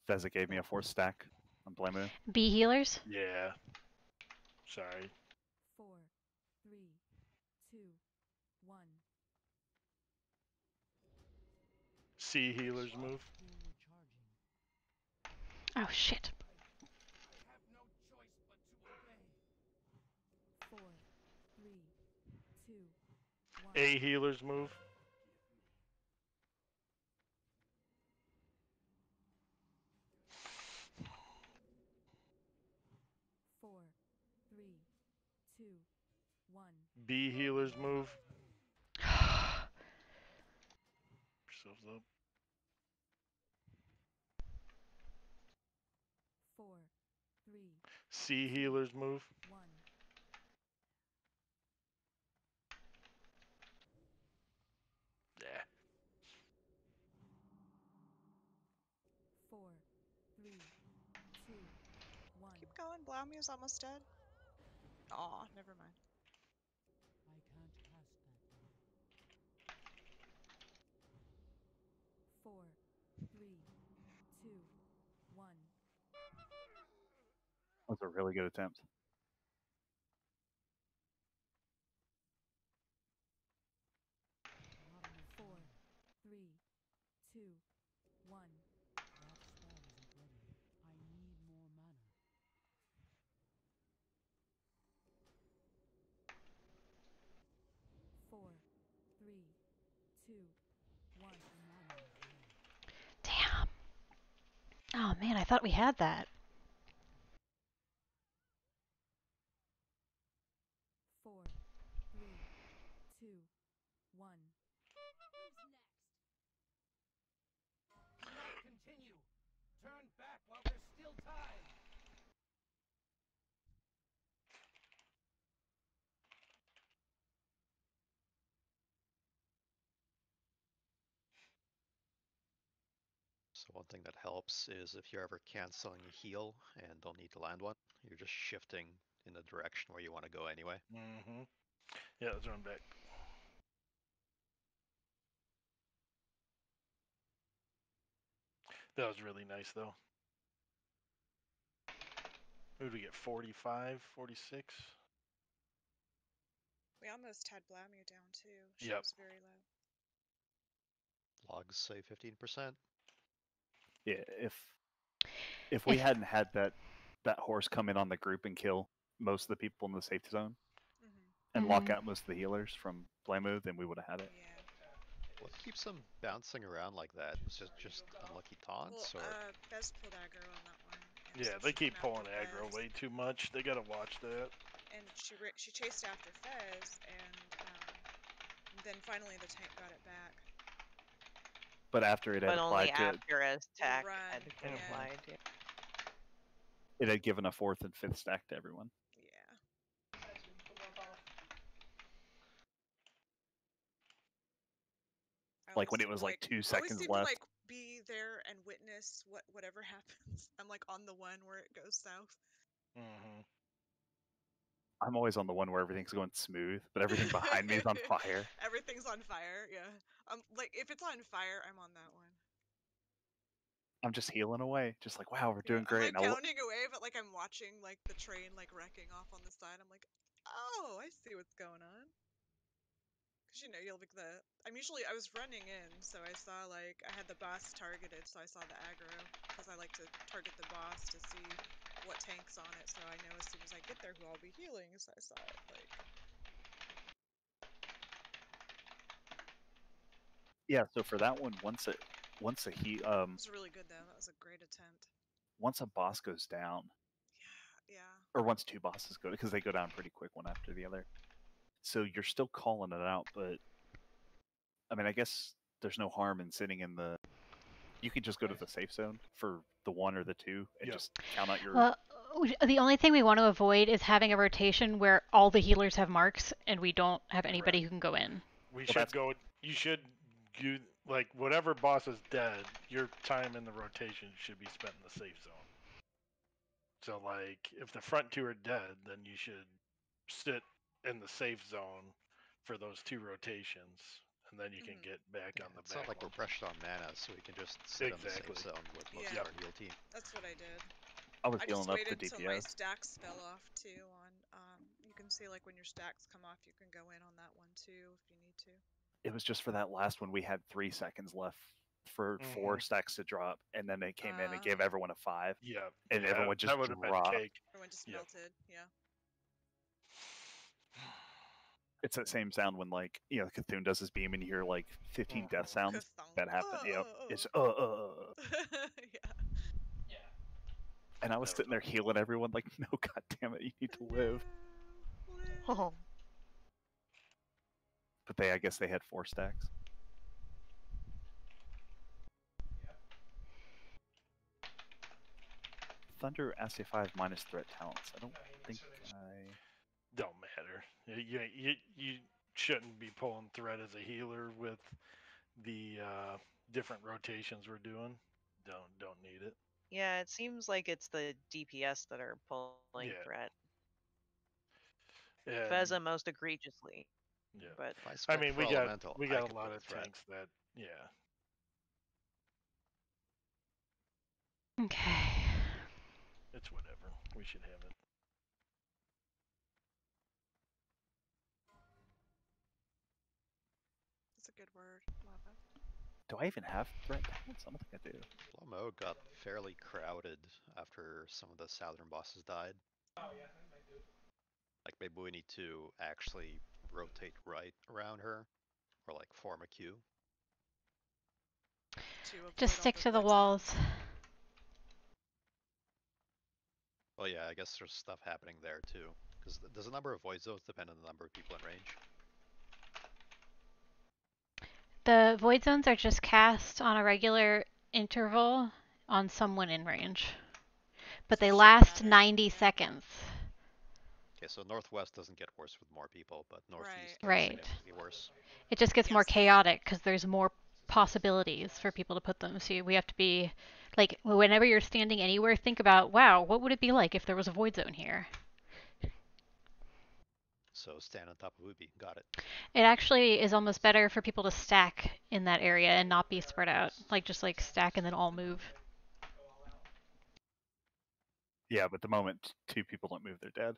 Fezzik gave me a 4 stack on Blamu. B healers? Yeah. Sorry. 4, 3, 2, 1. C healers move. Oh shit. 4, 3, 2, 1. A healers move. 4, 3, 2, 1. B healers move. Yourselves up. 4, 3, C healers move. 1. Yeah. 4, 3, 2, 1. Keep going. Blaumi's almost dead. Aw, never mind. I can't cast that now. 4, 3, 2, 1. That was a really good attempt. 4, 3, 2, 1. That spell isn't ready. I need more mana. 4, 3, 2, 1. Mana is low. Damn. Oh man, I thought we had that. 4, 3, 2, 1. Who's next? Do not continue. Turn back while there's still time. So one thing that helps is if you're ever canceling a heal and don't need to land one, you're just shifting in the direction where you want to go anyway. Mm-hmm. Yeah, let's run back. That was really nice, though. Who did we get? 45, 46? We almost had Blamu down too. She Yep. was very low. Logs say 15%. Yeah, if we hadn't had that horse come in on the group and kill most of the people in the safe zone and lock out most of the healers from Blamu, then we would have had it. Yeah. What keeps them bouncing around like that? Was it just unlucky taunts, Well, or? Fez pulled aggro on that one. Yeah, they keep pulling aggro way too much. They gotta watch that. And she chased after Fez, and then finally the tank got it back. But after it had But only applied to after a tech Run, had been yeah. applied. Yeah. it had given a 4th and 5th stack to everyone. Yeah. Like when it was like 2 I always seconds seem left. to like be there and witness whatever happens. I'm like on the one where it goes south. Mm-hmm. I'm always on the one where everything's going smooth, but everything behind me is on fire. Everything's on fire. Yeah. Like if it's on fire, I'm on that one. I'm just healing away, just like, wow, we're doing I'm great. like counting away, but like I'm watching like the train like wrecking off on the side. I'm like, oh, I see what's going on. Cause you'll like I was running in, so I saw like I had the boss targeted, so I saw the aggro because I like to target the boss to see what tank's on it, so I know as soon as I get there who I'll be healing. So I saw it like. Yeah, so for that one, once a It was really good though. That was a great attempt. once a boss goes down, Yeah. or once 2 bosses go, because they go down pretty quick one after the other. So you're still calling it out, but I mean, I guess there's no harm in sitting in the. You could just go to the safe zone for the 1 or the 2 and just count out your. Well, the only thing we want to avoid is having a rotation where all the healers have marks and we don't have anybody who can go in. We should go. You like whatever boss is dead. Your time in the rotation should be spent in the safe zone. So like, if the front 2 are dead, then you should sit in the safe zone for those 2 rotations, and then you can get back on the It's not like we're backload. brushed on mana, so we can just sit in the safe Exactly. zone with most Yeah. of our heal team. That's what I did. I was I healing just up the waited till my DPS. stacks fell off too. You can see like when your stacks come off, you can go in on that one too if you need to. It was just for that last one. We had 3 seconds left for 4 stacks to drop, and then they came in and gave everyone a 5. Yeah, and everyone just that would have been dropped. cake. Everyone just melted. Yeah. It's that same sound when like Cthulhu does his beam and you hear like 15 death sounds that happen. It's Yeah. And I was sitting there healing everyone like, no, god damn it, you need to live. Oh. But I guess they had 4 stacks. Thunder AC5 minus threat talents. I don't think I. Don't matter. You shouldn't be pulling threat as a healer with the different rotations we're doing. Don't need it. Yeah, it seems like it's the DPS that are pulling threat. And, Fezza most egregiously. Yeah. But I mean, we got a lot of tanks that Okay. It's whatever. We should have it. That's a good word. Love it. Do I even have threat talents? I don't think I do. Lomo got fairly crowded after some of the southern bosses died. Oh yeah, that might do it. Like maybe we need to actually rotate right around her, or like form a queue. Just stick to the walls. Well, yeah, I guess there's stuff happening there too. Because does the number of void zones depend on the number of people in range? The void zones are just cast on a regular interval on someone in range. But they last 90 seconds. Okay, so northwest doesn't get worse with more people, but northeast gets Right. significantly worse. It just gets more chaotic because there's more possibilities for people to put them. So we have to be, like, whenever you're standing anywhere, think about, wow, what would it be like if there was a void zone here? So stand on top of Ubi, got it. It actually is almost better for people to stack in that area and not be spread out. Like, just like stack and then all move. Yeah, but the moment 2 people don't move, they're dead.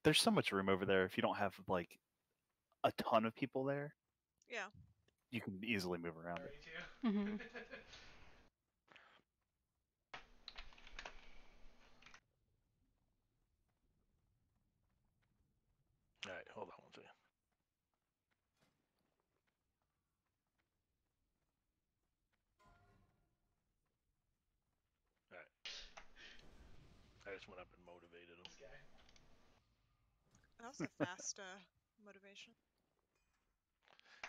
There's so much room over there if you don't have like a ton of people there. Yeah. You can easily move around it. Mm-hmm. Alright, hold on one second. Alright. I just went up and motivated him. That was a fast motivation.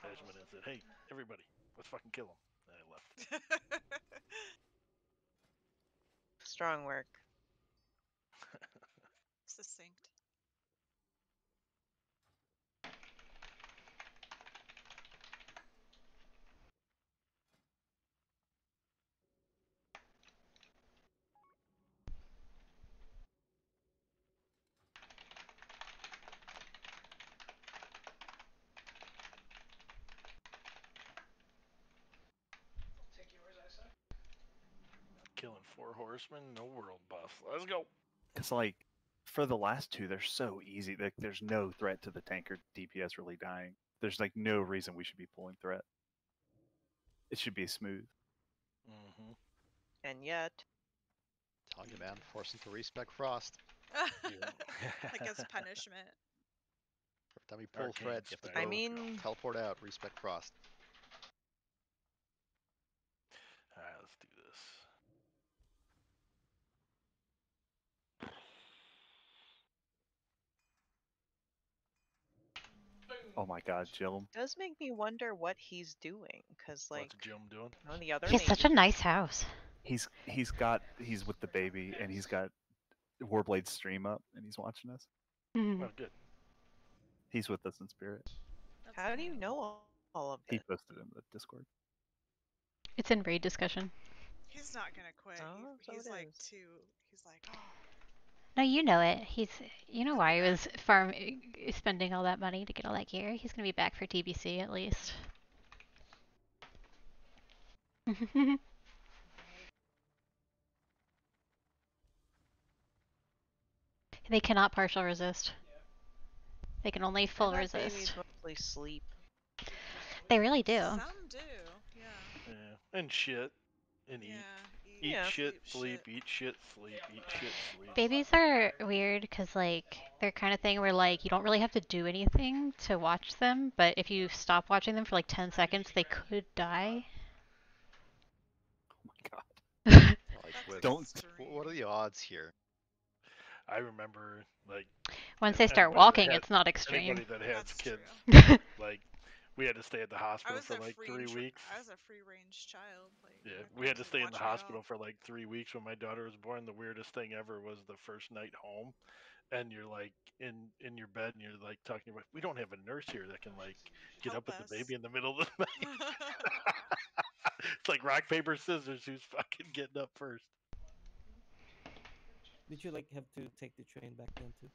I just went in and said, hey, everybody, let's fucking kill him. And I left. Strong work. Succinct. Killing 4 horsemen, no world buff. Let's go. Because like for the last 2, they're so easy. Like there's no threat to the tank or DPS really dying. There's like no reason we should be pulling threat. It should be smooth. Mm-hmm. And yet. Telling you, man, force them to respec Frost. Like as punishment. Every time you pull threat, you have to go teleport out, respec Frost. Alright, let's do this. Oh my god, Jill. It does make me wonder what he's doing, because like what's Jim doing? The other He has such a nice house. He's with the baby and he's got Warblade's stream up and he's watching us. Mm-hmm. Oh, good. He's with us in spirit. How do you know all of He this? posted in the Discord. It's in raid discussion. He's not gonna quit. Oh, so He's it like is. He's like, oh. No, you know it. You know why he was spending all that money to get all that gear. He's gonna be back for TBC at least. They cannot partial resist. They can only full I thought babies resist. mostly sleep. They really do. Some do, yeah. Yeah, and shit, and Yeah, eat Yeah. shit, sleep, eat shit, sleep, eat shit, sleep. Babies are weird because, like, they're kind of thing where, like, you don't really have to do anything to watch them, but if you stop watching them for like 10 seconds, they could die. Oh my god. Like, Don't. what are the odds here? I remember, like, Once they start anybody that walking, had- it's not extreme. Anybody that has That's kids, true. like, we had to stay at the I hospital was for a like free 3 weeks. I was a free range child. Like, Yeah, my we had to parents stay in would the watch me at hospital all. for like 3 weeks when my daughter was born. The weirdest thing ever was the first night home, and you're like in your bed and you're like talking about, we don't have a nurse here that can like get Help up with the us. baby in the middle of the night. It's like rock paper scissors. Who's fucking getting up first? Did you like have to take the train back then too?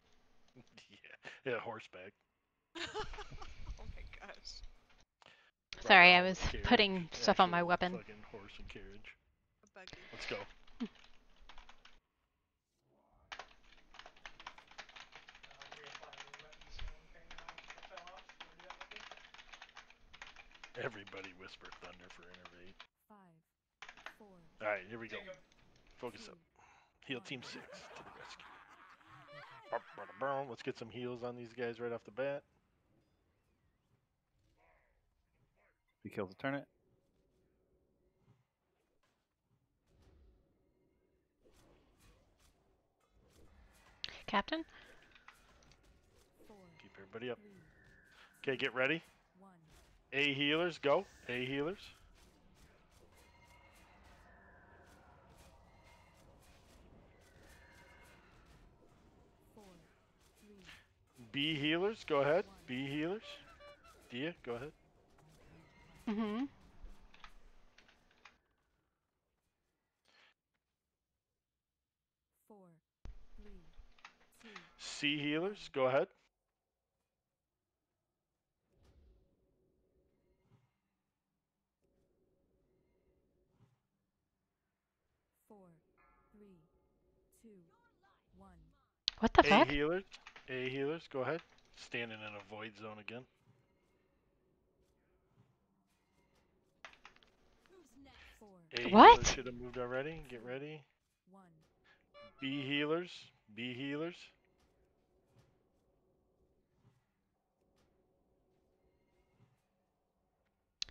Yeah, horseback. Oh my gosh. Sorry, I Well, was carriage, putting stuff on my actual weapon. Fucking horse and carriage. A buggy. Let's go. Everybody whisper thunder for innervate. 5, 4. All right, here we go. Focus up. Heal team 6 to the rescue. Let's get some heals on these guys right off the bat. He kills a turnip. Captain? Keep everybody up. Okay, get ready. A healers, go. A healers. B healers, go ahead. B healers. Dia, go ahead. Mm-hmm. C healers, go ahead. What the A fuck? healers. A healers, go ahead. Standing in a void zone again. A What? healers should have moved already. Get ready. B healers. B healers.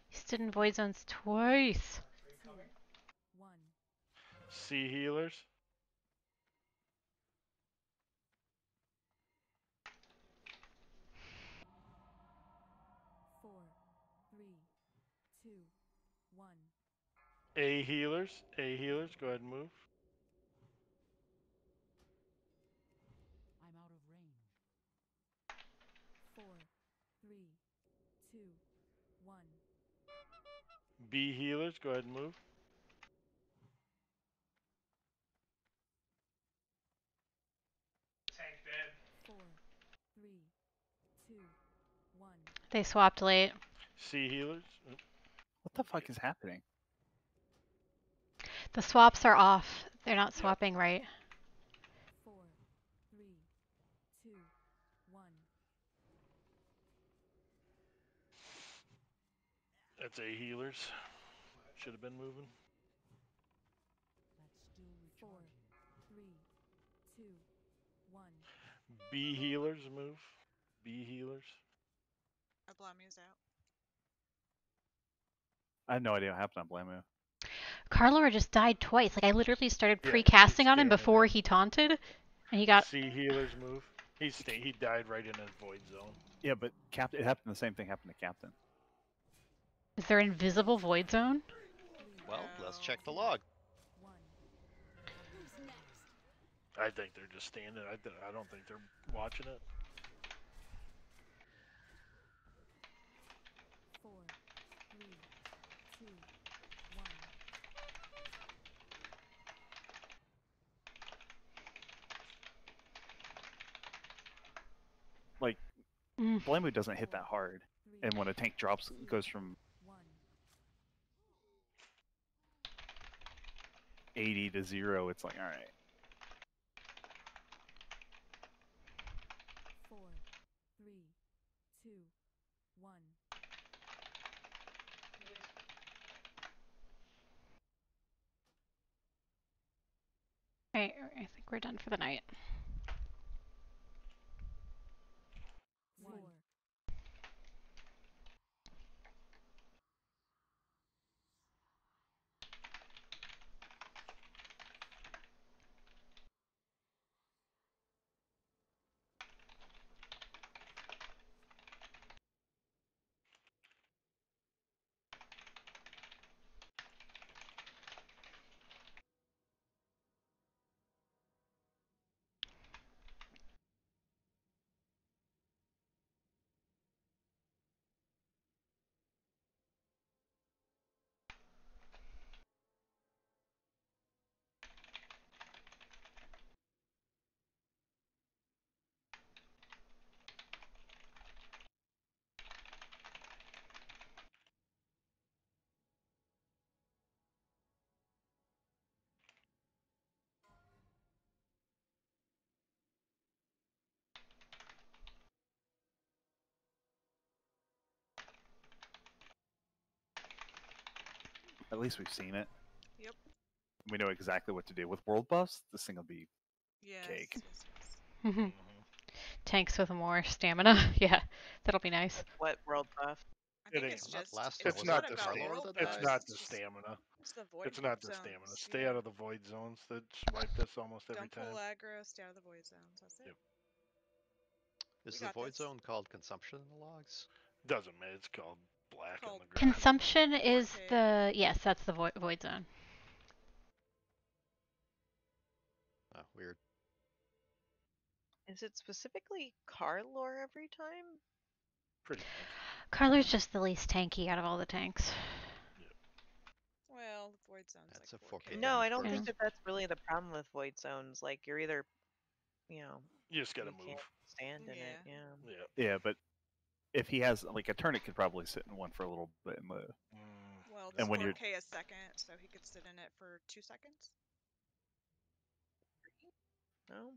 He stood in void zones twice. C healers. A healers. A healers, go ahead and move. I'm out of range. 4, 3, 2, 1. B healers, go ahead and move. Tank dead. 4, 3, 2, 1. They swapped late. C healers. What the fuck is happening? The swaps are off. They're not swapping right. 4, 3, 2, 1. That's A healers. Should have been moving. That's still recharging. 4, 3, 2, 1. B healers, move. B healers. Ablami's out. I had no idea what happened on Blamu. Carlor just died twice. Like, I literally started Yeah, pre-casting he's on him standing before there. he taunted, and he got... C healers, move. He died right in a void zone. Yeah, but Captain, it happened. The same thing happened to Captain. Is there invisible void zone? Well, let's check the log. I think they're just standing. I don't think they're watching it. 4, 3, 2, 1. Blame doesn't hit that hard, and when a tank drops, goes from 80 to 0, it's like, all right. 4, 3, 2, 1. Alright, I think we're done for the night. 4. At least we've seen it. Yep. We know exactly what to do. With world buffs, this thing will be Yes, cake. yes. Tanks with more stamina. Yeah, that'll be nice. What world buff? I think It it's ain't. just last it's time, not wasn't it about Carlor world that buffs. It's not It's the just stamina. it's the void. It's not the zones, stamina. Stay yeah. out of the void zones that wipe this almost every Don't pull time. aggro. Stay out of the void zones. That's it. Yep. Is We the got void this. zone called consumption in the logs? Doesn't matter. It's called black on the ground. Consumption is the yes, that's the void zone. Oh, weird. Is it specifically Carlor every time? Pretty much. Carler's just the least tanky out of all the tanks. Well, the void zone's That's like a 4K No, I damage don't burst. think that that's really the problem with void zones. Like you're either, you know, You just gotta you move. can't stand in it. Yeah. Yeah, but if he has like a turnip, could probably sit in one for a little bit and move. Well, this And when you're 4K a second, so he could sit in it for 2 seconds. No.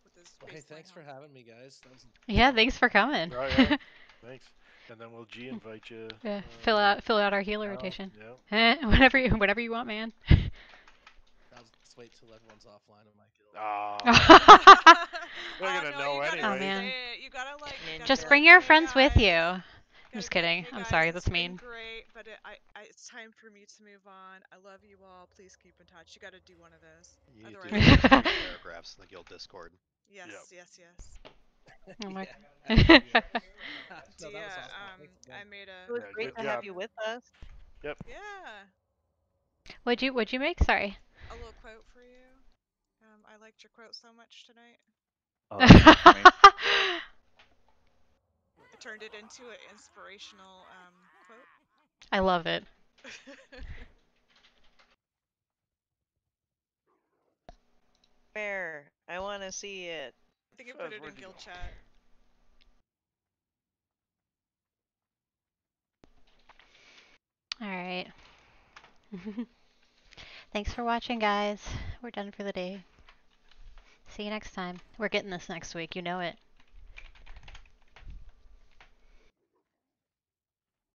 With his Well, hey, baseline thanks for health. having me, guys. That was Yeah, thanks for coming. Oh yeah. Thanks. And then we'll G invite you. Yeah, fill out our healer Oh, rotation. Yeah. Whatever you want, man. I'll just wait till everyone's offline in my guild. They're gonna no, know you gotta anyway. say it. You gotta like. You gotta Just be bring like, your "Hey, friends with guys." you. I'm just Gotta be like, kidding. "Hey, I'm guys, sorry, it's that's been mean. great, but it's time for me to move on. I love you all. Please keep in touch." You gotta do one of those. You need to Otherwise, do the first three paragraphs in the guild Discord. yes, Yep. yes. Oh my. No, that was Dia, awesome. Thanks again. I made a. It was Yeah, great good to have job. you with us. Yep. Yeah, What'd you make? Sorry. a little quote for you. I liked your quote so much tonight. Oh, that's so funny. I turned it into an inspirational quote. I love it. Where? I want to see it. I think I put it in guild chat. All right. Thanks for watching, guys. We're done for the day. See you next time. We're getting this next week. You know it.